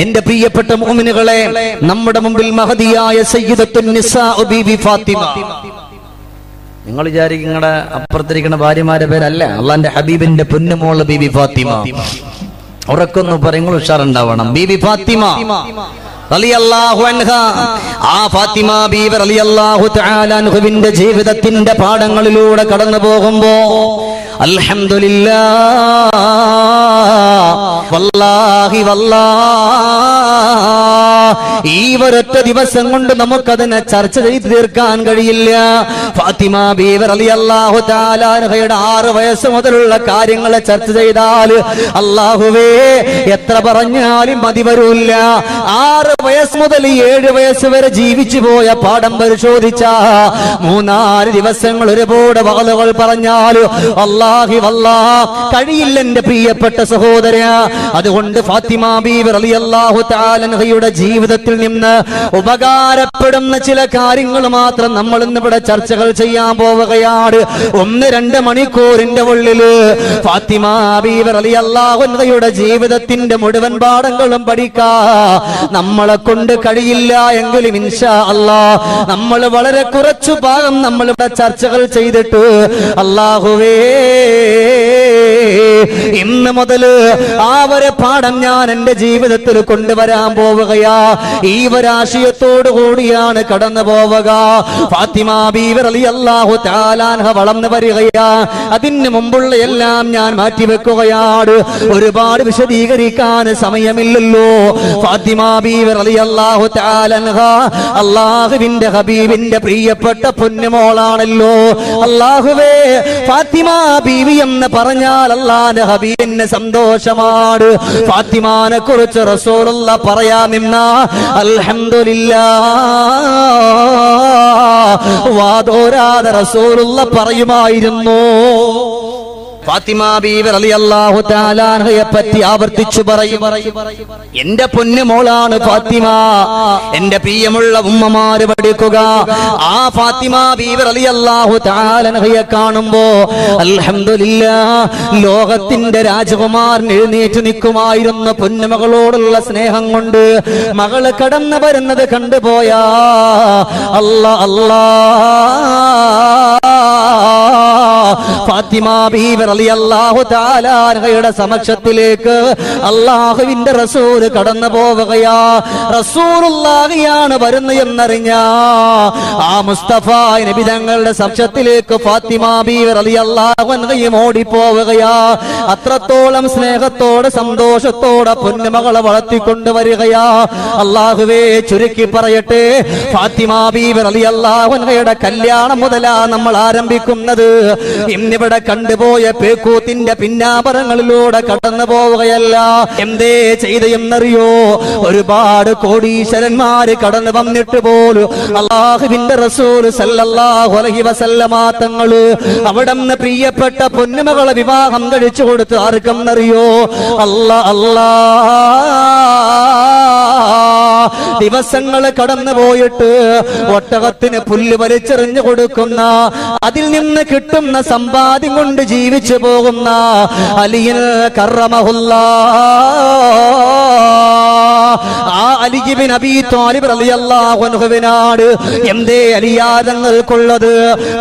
എന്റെ പ്രിയപ്പെട്ട മുഅ്മിനുകളെ, നമ്മുടെ മുമ്പിൽ മഹദിയായ സയ്യിദത്തുൻ നിസാ ബീവി ഫാത്തിമ. നിങ്ങൾ വിചാരിക്കും നിങ്ങളുടെ അപ്പുറത്തിരിക്കുന്ന ഭാര്യമാരുടെ പേരല്ല, അള്ളാന്റെ ഹബീബിന്റെ പൊന്നുമോള് ബീവി ഫാത്തിമ. ഉറക്കൊന്നു പറയുമ്പോൾ ഉഷാറുണ്ടാവണം. ബീവി ഫാത്തിമ റളിയല്ലാഹു അൻഹ. ആ ഫാത്തിമ ബീവി റളിയല്ലാഹു തആല അൻഹുവിന്റെ ജീവിതത്തിന്റെ പാഠങ്ങളിലൂടെ കടന്നു പോകുമ്പോ അൽഹംദുലില്ലാഹ്, വല്ലാഹി ഈ ഒരൊറ്റ ദിവസം കൊണ്ട് നമുക്കതിനെ ചർച്ച ചെയ്ത് തീർക്കാൻ കഴിയില്ല. ഫാത്തിമ ബീവി റളിയല്ലാഹു തആല അൻഹയുടെ 6 വയസ്സ് മുതലുള്ള കാര്യങ്ങളെ ചർച്ച ചെയ്താൽ അല്ലാഹുവേ എത്ര പറഞ്ഞാലും മതി വരൂല്ല. 6 വയസ്സ് മുതൽ 7 വയസ്സ് വരെ ജീവിച്ചു പോയ പാഠം പരിശോധിച്ച 3-4 ദിവസങ്ങൾ ഒരുപാട് വാളുകൾ പറഞ്ഞാൽ അല്ലാഹി വല്ലാഹ് കഴിയില്ല എന്റെ പ്രിയപ്പെട്ട സഹോദര. അതുകൊണ്ട് ഫാത്തിമ ബീവി റളിയല്ലാഹു തആല അൻഹയുടെ ജീവിതത്തിൽ നിന്ന് ഉപകാരപ്പെടുന്ന ചില കാര്യങ്ങൾ മാത്രം നമ്മൾ ഇന്നിവിടെ ചർച്ചകൾ ചെയ്യാൻ പോവുകയാണ്. 1-2 മണിക്കൂറിന്റെ ഉള്ളിൽ ഫാത്തിമ ബീവി റളിയല്ലാഹു അൻഹയുടെ ജീവിതത്തിന്റെ മുഴുവൻ പാഠങ്ങളും പഠിക്കാൻ നമ്മളെ കൊണ്ട് കഴിയില്ല. എങ്കിലും ഇൻഷാ അല്ലാഹ് നമ്മൾ വളരെ കുറച്ചു ഭാഗം നമ്മളിവിടെ ചർച്ചകൾ ചെയ്തിട്ട് അല്ലാഹുവേ ഇന്ന് മുതൽ ആ ഒരു പാഠം ഞാൻ എന്റെ ജീവിതത്തിൽ കൊണ്ടുവരാൻ പോവുകയാ. ഈ ഒരാശയത്തോടു കൂടിയാണ് കടന്നു പോവുക. ഫാത്തിമ ബീവി റളിയല്ലാഹു തആല അൻഹ വളർന്നു വരികയാ. അതിന് മുമ്പുള്ള എല്ലാം ഞാൻ മാറ്റിവെക്കുകയാണ്. ഒരുപാട് വിശദീകരിക്കാൻ സമയമില്ലല്ലോ. ഫാത്തിമ ബീവി റളിയല്ലാഹു തആല അൻഹ അല്ലാഹുവിന്റെ ഹബീബിന്റെ പ്രിയപ്പെട്ട പൊന്നുമോളാണല്ലോ. അല്ലാഹുവേ, ഫാത്തിമ ബീവി എന്ന് പറഞ്ഞാൽ അല്ലാഹുവിന്റെ ഹബീബിന് സന്തോഷമാണ്. ഫാത്തിമാനെ കുറിച്ച് റസൂലുള്ളാഹ് പറയാൻ നിന്ന അൽഹംദുലില്ലാഹ് വാദോരാതെ റസൂലുള്ളാഹ് പറയുമായിരുന്നു. ഫാത്തിമ ബീവി റളിയല്ലാഹു തആല അൻഹയെ പറ്റി ആവർത്തിച്ചു പറയും, എന്റെ പൊന്നുമോളാണ് ഫാത്തിമ. എന്റെ പ്രിയമുള്ള ഉമ്മമാര് പഠിക്കുക, ആ ഫാത്തിമ ബീവി റളിയല്ലാഹു തആല അൻഹയെ കാണുമ്പോ അൽഹംദുലില്ലാഹ് ലോകത്തിന്റെ രാജകുമാരൻ എഴുന്നേറ്റ് നിൽക്കുമായിരുന്നു. പൊന്നുമകളോടുള്ള സ്നേഹം കൊണ്ട് മകള് കടന്നു വരുന്നത് കണ്ടുപോയാ അല്ലാ അല്ലാ ഫാത്തിമ ബീവി റളിയല്ലാഹു തആല അൻഹയുടെ സമക്ഷത്തിലേക്ക് അല്ലാഹുവിന്റെ റസൂൽ കടന്നു പോവുകയാ. റസൂലുള്ളാഹിയാണ് വരുന്നത് എന്നറിഞ്ഞ ആ മുസ്തഫ നബി തങ്ങളുടെ സമക്ഷത്തിലേക്ക് ഫാത്തിമ ബീവി റളിയല്ലാഹു അൻഹയും ഓടിപ്പോവുകയാ. അത്രത്തോളം സ്നേഹത്തോടെ സന്തോഷത്തോടെ പൊന്നുമകളെ വളർത്തിക്കൊണ്ടുവരികയാ. അല്ലാഹുവേ, ചുരുക്കി പറയട്ടെ, ഫാത്തിമ ബീവി റളിയല്ലാഹു അൻഹയുടെ കല്യാണം മുതലാ നമ്മൾ ആരംഭിക്കുന്നത്. ഇന്നിവിടെ കണ്ടുപോയ പേക്കൂത്തിന്റെ പിന്നാമ്പറങ്ങളിലൂടെ കടന്നു പോവുകയല്ല. എന്തേ ചെയ്ത എന്നറിയോ? ഒരുപാട് കോടീശ്വരന്മാര് കടന്നു വന്നിട്ട് പോലും അല്ലാഹുവിന്റെ റസൂൽ സല്ലല്ലാഹു അലൈഹി വസല്ലമ തങ്ങള് അവിടുന്ന് പ്രിയപ്പെട്ട പൊന്നുമകളെ വിവാഹം കഴിച്ചു കൊടുത്ത് ആർക്കെന്നറിയോ? അല്ലാ അല്ലാ ദിവസങ്ങൾ കടന്നു പോയിട്ട് ഒട്ടകത്തിന് പുല്ല് വലിച്ചെറിഞ്ഞു കൊടുക്കുന്ന, അതിൽ നിന്ന് കിട്ടുന്ന സമ്പാദ്യം കൊണ്ട് ജീവിച്ചു പോകുന്ന അലിയിൽ ആ അലി ഇബ്നു അബീ ത്വാലിബ് റളിയല്ലാഹു അൻഹുവിനാണ് എന്തേ അലിയാദങ്ങൾക്കുള്ളത്?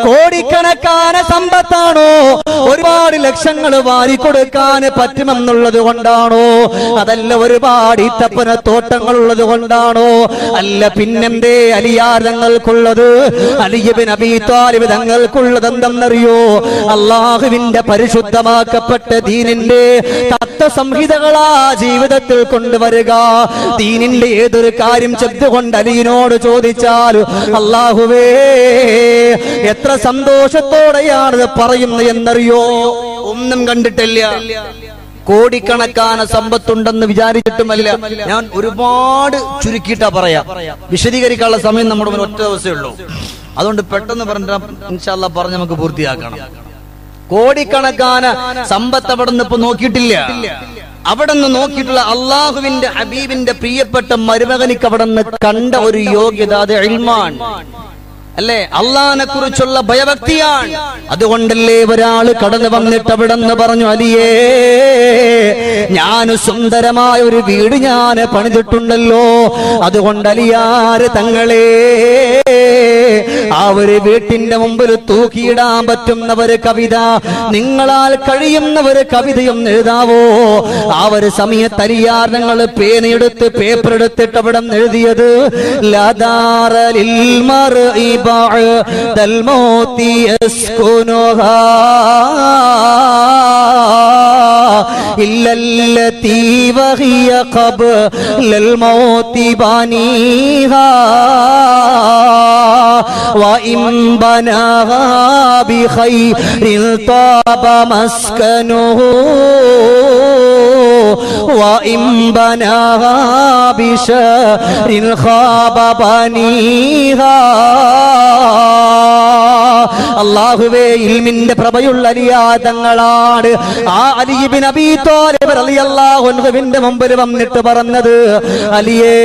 കോടിക്കണക്കാന സമ്പത്താണോ? ഒരുപാട് ലക്ഷങ്ങൾ വാരിക്കൊടുക്കാൻ പറ്റുമെന്നുള്ളത് കൊണ്ടാണോ? അതല്ല ഒരുപാട് ഈത്തപ്പന തോട്ടങ്ങൾ ഉള്ളത് കൊണ്ടാണോ? അല്ല, പിന്നെന്തേ അലിയാദങ്ങൾക്കുള്ളത്? അലി ഇബ്നു അബീ ത്വാലിബ് തങ്ങൾക്കുള്ളത് എന്തെന്നറിയോ? അല്ലാഹുവിന്റെ പരിശുദ്ധമാക്കപ്പെട്ട ദീനിന്റെ തത്വസംഹിതകളാ ജീവിതത്തിൽ കൊണ്ടുവരിക. ദീനിന്റെ ഏതൊരു കാര്യം ചെന്നുകൊണ്ട് അലിയിനോട് ചോദിച്ചാൽ അല്ലാഹുവേ എത്ര സന്തോഷത്തോടെയാണ് പറയുന്നത് എന്നറിയോ? ഒന്നും കണ്ടിട്ടില്ല. കോടിക്കണക്കാന സമ്പത്തുണ്ടെന്ന് വിചാരിച്ചിട്ടുമല്ല. ഞാൻ ഒരുപാട് ചുരുക്കിയിട്ടാ പറയാം, വിശദീകരിക്കാനുള്ള സമയം നമ്മുടെ മുന്നിൽ ഒറ്റ ദിവസമേ ഉള്ളൂ. അതുകൊണ്ട് പെട്ടെന്ന് പറഞ്ഞാൽ ഇൻഷാ അല്ലാഹ് പറഞ്ഞ് നമുക്ക് പൂർത്തിയാക്കണം. കോടിക്കണക്കാന സമ്പത്ത് അവിടെ നിന്ന് ഇപ്പൊ നോക്കിയിട്ടില്ല. അവിടെ നിന്ന് നോക്കിയിട്ടുള്ള അള്ളാഹുവിന്റെ ഹബീബിന്റെ പ്രിയപ്പെട്ട മരുമകനിക്ക് അവിടെ നിന്ന് കണ്ട ഒരു യോഗ്യത, അത് ഇൽമാണ്. അല്ലേ? അള്ളാഹിനെ കുറിച്ചുള്ള ഭയഭക്തിയാണ്. അതുകൊണ്ടല്ലേ ഒരാള് കടന്നു വന്നിട്ട് അവിടെ നിന്ന് പറഞ്ഞു, അലിയേ, ഞാൻ സുന്ദരമായ ഒരു വീട് ഞാൻ പണിതിട്ടുണ്ടല്ലോ, അതുകൊണ്ട് അലിയാര് തങ്ങളെ ആ ഒരു വീട്ടിന്റെ മുമ്പിൽ തൂക്കിയിടാൻ പറ്റുന്ന ഒരു കവിത, നിങ്ങളാൽ കഴിയുന്ന ഒരു കവിതയും എഴുതാവോ? ആ ഒരു സമയത്ത് അലിയാർ തങ്ങൾ പേനയെടുത്ത് പേപ്പർ എടുത്തിട്ട് അവിടെ എഴുതിയത്, ലദാറലിൽ മർഇ ബഅദൽ മൗതി യസ്കുനുഹാ ഇല്ലല്ലതി വഹിയ ഖബ്ലൽ മൗതി ബനീഹാ വഇൻ ബനാഹാ ബിഖൈരിൻ താബ മസ്കനുഹു വഇൻ ബനാഹാ ബിശറിൻ ഖാബ ബനീഹാ. അല്ലാഹുവേ, ഇൽമിന്റെ പ്രഭയുള്ള അലിയാതങ്ങളാണ്. ആ അലി ഇബ്നു അബീ ത്വാലിബ് റളിയല്ലാഹു അൻഹുവിന്റെ മുമ്പിൽ വന്നിട്ട് പറഞ്ഞത്, അലിയേ,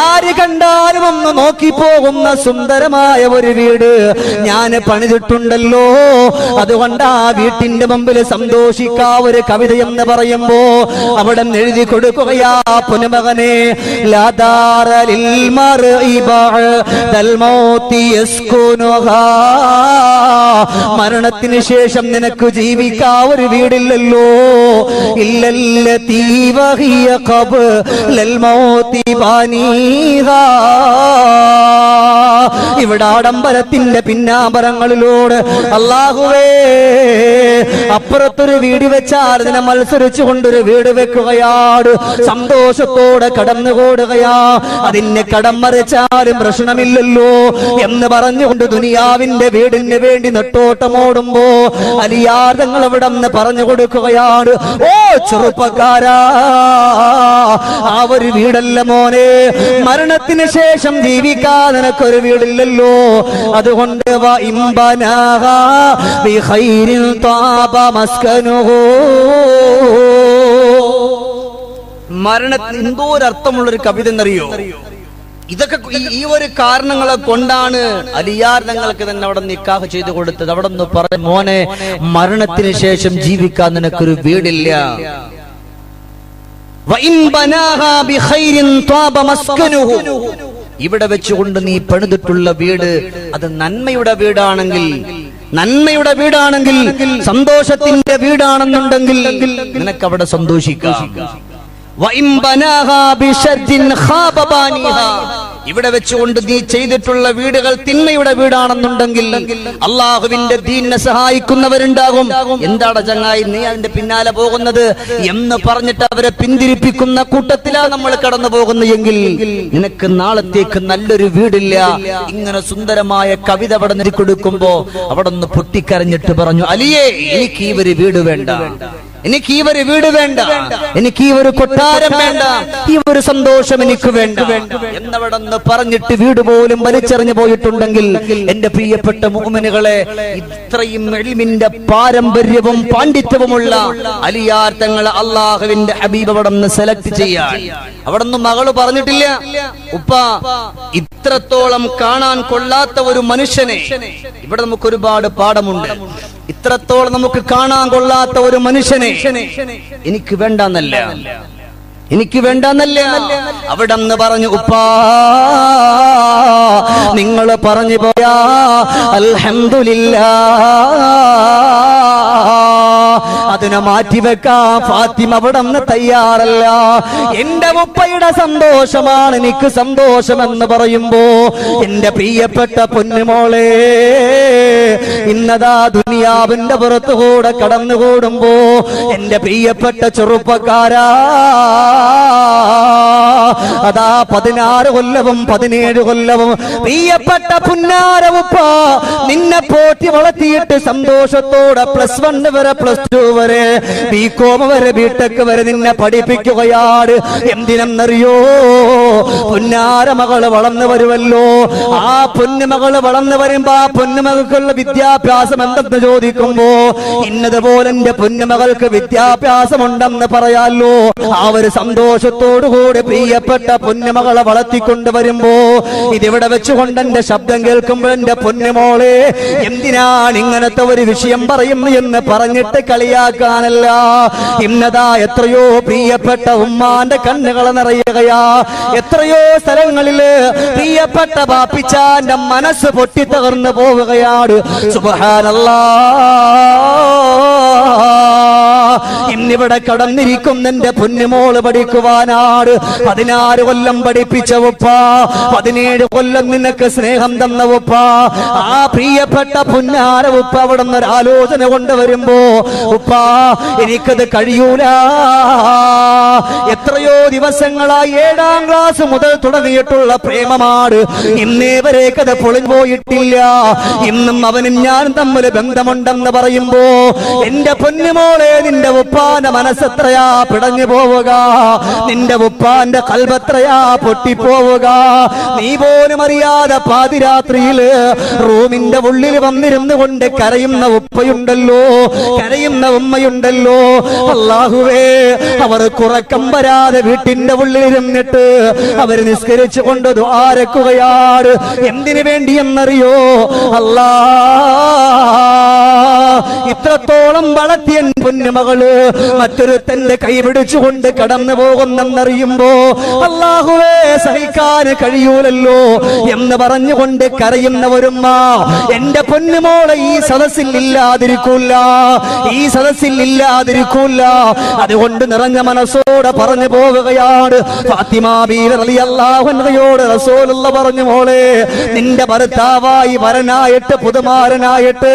ആര് കണ്ടാലും ഒന്ന് നോക്കി പോകുന്ന സുന്ദരമായ ഒരു വീട് ഞാൻ പണിതിട്ടുണ്ടല്ലോ, അതുകൊണ്ട് ആ വീട്ടിന്റെ മുമ്പിൽ സന്തോഷിക്കാ ഒരു കവിത എന്ന് പറയുമ്പോ അവിടെ എഴുതി കൊടുക്കുകയാ, പുനമകനെ, ലദാറലിൽ മർഇ ബഅദൽ മൗതി യസ്കുനുഹാ, മരണത്തിന് ശേഷം നിനക്ക് ജീവിക്കാ ഒരു വീടില്ലല്ലോ, ഇല്ലല്ലതി വഹിയ ഖബ്ലൽ മൗതി ബനീഹാ. ഇവിടെ ആഡംബരത്തിന്റെ പിന്നാമ്പരങ്ങളിലൂടെ അല്ലാഹുവേ, അപ്പുറത്തൊരു വീട് വെച്ചാൽ അതിനെ മത്സരിച്ചു കൊണ്ടൊരു വീട് വെക്കുകയാണ്, സന്തോഷത്തോടെ കടന്നുകൂടുകയാ, അതിനെ കടം മറിച്ചാലും പ്രശ്നമില്ലല്ലോ എന്ന് പറഞ്ഞുകൊണ്ട് ദുനിയാവിന്റെ വീടിന് വേണ്ടി നെട്ടോട്ടമോടുമ്പോ അലിയാർ തങ്ങൾ അവിടെ നിന്ന് പറഞ്ഞു കൊടുക്കുകയാണ്, ഓ ചെറുപ്പക്കാരാ, ആ ഒരു വീടല്ല മോനെ, മരണത്തിന് ശേഷം ജീവിക്കാൻ നിനക്കൊരു വീടില്ലല്ലോ, അതുകൊണ്ട് വഇൻ ബനാഹാ ബിഖൈരിൻ താബ മസ്കനുഹു. മരണത്തിന് എന്തോ ഒരു അർത്ഥമുള്ളൊരു കവിത എന്നറിയോ? ഇതൊക്കെ ഈ ഒരു കാരണങ്ങളെ കൊണ്ടാണ് അലിയാർ തങ്ങൾക്ക് തന്നെ അവിടെ നിക്കാഹ് ചെയ്തു കൊടുത്തത്. അവിടെ നിന്ന് പറഞ്ഞു, മോനെ, മരണത്തിന് ശേഷം ജീവിക്കാൻ നിനക്കൊരു വീടില്ല, വഇൻ ബനാഹാ ബിഖൈരിൻ ത്വാബ മസ്കനുഹു, ഇവിടെ വെച്ചുകൊണ്ട് നീ പണിതിട്ടുള്ള വീട് അത് നന്മയുടെ വീടാണെങ്കിൽ സന്തോഷത്തിന്റെ വീടാണെന്നുണ്ടെങ്കിൽ നിനക്ക് അവിടെ സന്തോഷിക്കാം. വഇൻ ബനാഹാ ബിശർജിൻ ഖാബ ബാനിഹാ, ഇവിടെ വെച്ചുകൊണ്ട് നീ ചെയ്തിട്ടുള്ള വീടുകൾ തിന്മയുടെ വീടാണെന്നുണ്ടെങ്കിൽ അള്ളാഹുവിന്റെ ദീനിനെ സഹായിക്കുന്നവരുണ്ടാകും. എന്താണ് ചങ്ങായി നീ അതിന്റെ പിന്നാലെ പോകുന്നത് എന്ന് പറഞ്ഞിട്ട് അവരെ പിന്തിരിപ്പിക്കുന്ന കൂട്ടത്തിലാണ് നമ്മൾ കടന്നു പോകുന്നത് എങ്കിൽ നിനക്ക് നാളത്തേക്ക് നല്ലൊരു വീടില്ല. ഇങ്ങനെ സുന്ദരമായ കവിത അവിടെ നൽകിക്കൊടുക്കുമ്പോ അവിടെ ഒന്ന് പൊട്ടിക്കരഞ്ഞിട്ട് പറഞ്ഞു, അലിയേ, എനിക്ക് ഈ ഒരു വീട് വേണ്ട, എനിക്ക് ഈ ഒരു വീട് വേണ്ട, എനിക്ക് ഈ ഒരു കൊട്ടാരം വേണ്ട, ഈ ഒരു സന്തോഷം എനിക്ക് വേണ്ട എന്നവിടെ നിന്ന് പറഞ്ഞിട്ട് വീട് പോലും വലിച്ചെറിഞ്ഞു പോയിട്ടുണ്ടെങ്കിൽ എന്റെ പ്രിയപ്പെട്ട മുഅ്മിനുകളെ, ഇത്രയും ഇൽമിന്റെ പാരമ്പര്യവും പാണ്ഡിത്യവുമുള്ള അലിയാർ തങ്ങൾ അള്ളാഹുവിന്റെ ഹബീബ് അവിടെ നിന്ന് സെലക്ട് ചെയ്യാൻ അവിടെ നിന്ന് മകള് പറഞ്ഞിട്ടില്ല, ഉപ്പ, ഇത്രത്തോളം കാണാൻ കൊള്ളാത്ത ഒരു മനുഷ്യനെ, ഇവിടെ നമുക്ക് ഒരുപാട് പാഠമുണ്ട്, ഇത്രത്തോളം നമുക്ക് കാണാൻ കൊള്ളാത്ത ഒരു മനുഷ്യനെ എനിക്ക് വേണ്ടെന്നല്ല, എനിക്ക് വേണ്ടെന്നല്ല. അവിടെ നിന്ന് പറഞ്ഞു, ഉപ്പാ, നിങ്ങൾ പറഞ്ഞു പോയാ അൽഹംദുലില്ലാഹ്, അതിനെ മാറ്റിവെക്കാൻ ഫാത്തിമ അവിടെ നിന്ന് തയ്യാറല്ല. എന്റെ ഉപ്പയുടെ സന്തോഷമാണ് എനിക്ക് സന്തോഷമെന്ന് പറയുമ്പോ എന്റെ പ്രിയപ്പെട്ട പൊന്നുമോളെ, ഇന്നതാ ദുനിയാവിന്റെ പുറത്തുകൂടെ കടന്നുകൂടുമ്പോ എന്റെ പ്രിയപ്പെട്ട ചെറുപ്പക്കാരാ, അതാ 16 കൊല്ലവും 17 കൊല്ലവും പ്രിയപ്പെട്ട പുന്നാര ഉപ്പ നിന്നെ പോറ്റി വളർത്തിയിട്ട് സന്തോഷത്തോടെ +1 വരെ +2 വരെ ബികോം വരെ ബിടെക് വരെ നിന്നെ പഠിപ്പിക്കുകയാണ്. എന്തിനെന്നറിയോ? പുന്നാര മകള് വളർന്നു വരുമല്ലോ. ആ പൊന്നുമകള് വളർന്നു വരുമ്പോ ആ പൊന്നുമകൾക്കുള്ള വിദ്യാഭ്യാസം എന്തെന്ന് ചോദിക്കുമ്പോ ഇന്നതുപോലെ എന്റെ പൊന്നുമകൾക്ക് വിദ്യാഭ്യാസം ഉണ്ടെന്ന് പറയാലോ. ആ ഒരു സന്തോഷത്തോടുകൂടി പ്രിയപ്പെട്ട പ്രിയപ്പെട്ട പൊന്നുമകളെ വളർത്തിക്കൊണ്ടുവരുമ്പോ ഇതിവിടെ വെച്ചുകൊണ്ട് എന്റെ ശബ്ദം കേൾക്കുമ്പോൾ എന്റെ പൊന്നുമോളെ എന്തിനാണ് ഇങ്ങനത്തെ ഒരു വിഷയം പറയുന്നു എന്ന് പറഞ്ഞിട്ട് കളിയാക്കാനല്ല. ഇന്നതാ എത്രയോ പ്രിയപ്പെട്ട ഉമ്മാന്റെ കണ്ണുകൾ നിറയുകയാ. എത്രയോ സ്ഥലങ്ങളില് പ്രിയപ്പെട്ട ബാപ്പിച്ചാന്റെ മനസ്സ് പൊട്ടിത്തകർന്നു പോവുകയാണ്. ഇന്നിവിടെ കടന്നിരിക്കുന്ന എന്റെ പൊന്നുമോള് പഠിക്കുവാനാണ്. 16 കൊല്ലം പഠിപ്പിച്ച ഉപ്പ, 17 കൊല്ലം നിനക്ക് സ്നേഹം തന്ന ഉപ്പ, ആ പ്രിയപ്പെട്ട പുന്നാര ഉപ്പ അവിടെ നിന്ന് ഒരു ആലോചന കൊണ്ടുവരുമ്പോ ഉപ്പ എനിക്കത് കഴിയൂല. എത്രയോ ദിവസങ്ങളായി 7ാം ക്ലാസ് മുതൽ തുടങ്ങിയിട്ടുള്ള പ്രേമമാണ്. ഇന്നേ വരേക്കത് പൊളിഞ്ഞുപോയിട്ടില്ല. ഇന്നും അവനും ഞാനും തമ്മിൽ ബന്ധമുണ്ടെന്ന് പറയുമ്പോ എന്റെ പൊന്നുമോളെ നിന്റെ ഉപ്പാന്റെ മനസ്സെത്രയാ പിടഞ്ഞു പോവുക, നിന്റെ ഉപ്പാന്റെ കൽബെത്രയാ പൊട്ടിപ്പോവുക. നീ പോലും അറിയാതെ പാതിരാത്രിയില് റൂമിന്റെ ഉള്ളിൽ വന്നിരുന്നു കൊണ്ട് കരയുന്ന ഉപ്പയുണ്ടല്ലോ, കരയുന്ന ഉമ്മയുണ്ടല്ലോ. അല്ലാഹുവേ, അവർ കുറക്കം വരാതെ വീട്ടിന്റെ ഉള്ളിലിരുന്നിട്ട് അവർ നിസ്കരിച്ചു കൊണ്ട് ദ്വാരക്കുകയാണ്. എന്തിനു വേണ്ടിയെന്നറിയോ? അല്ലാ, ഇത്രത്തോളം വളർത്തിയ പൊന്നുമകള് മറ്റൊരു തന്റെ കൈ പിടിച്ചുകൊണ്ട് കടന്നു പോകുന്നെന്നറിയുമ്പോ അല്ലാഹുവേ സഹിക്കാൻ കഴിയൂലല്ലോ എന്ന് പറഞ്ഞുകൊണ്ട് കരയുന്നവരുമ്മ എന്റെ പൊന്നുമോളെ ഈ സദസ്സിൽ ഇല്ലാതിരിക്കൂല, ഈ സദസ്സിൽ ഇല്ലാതിരിക്കൂല. അതുകൊണ്ട് നിറഞ്ഞ മനസ്സോടെ പറഞ്ഞു പോവുകയാണ്. ഫാത്തിമ ബീവി റളിയല്ലാഹു അൻഹയോട് റസൂലുള്ളാഹി പറഞ്ഞു, മോളെ നിന്റെ ഭർത്താവായി വരനായിട്ട് പുതുമാരനായിട്ട്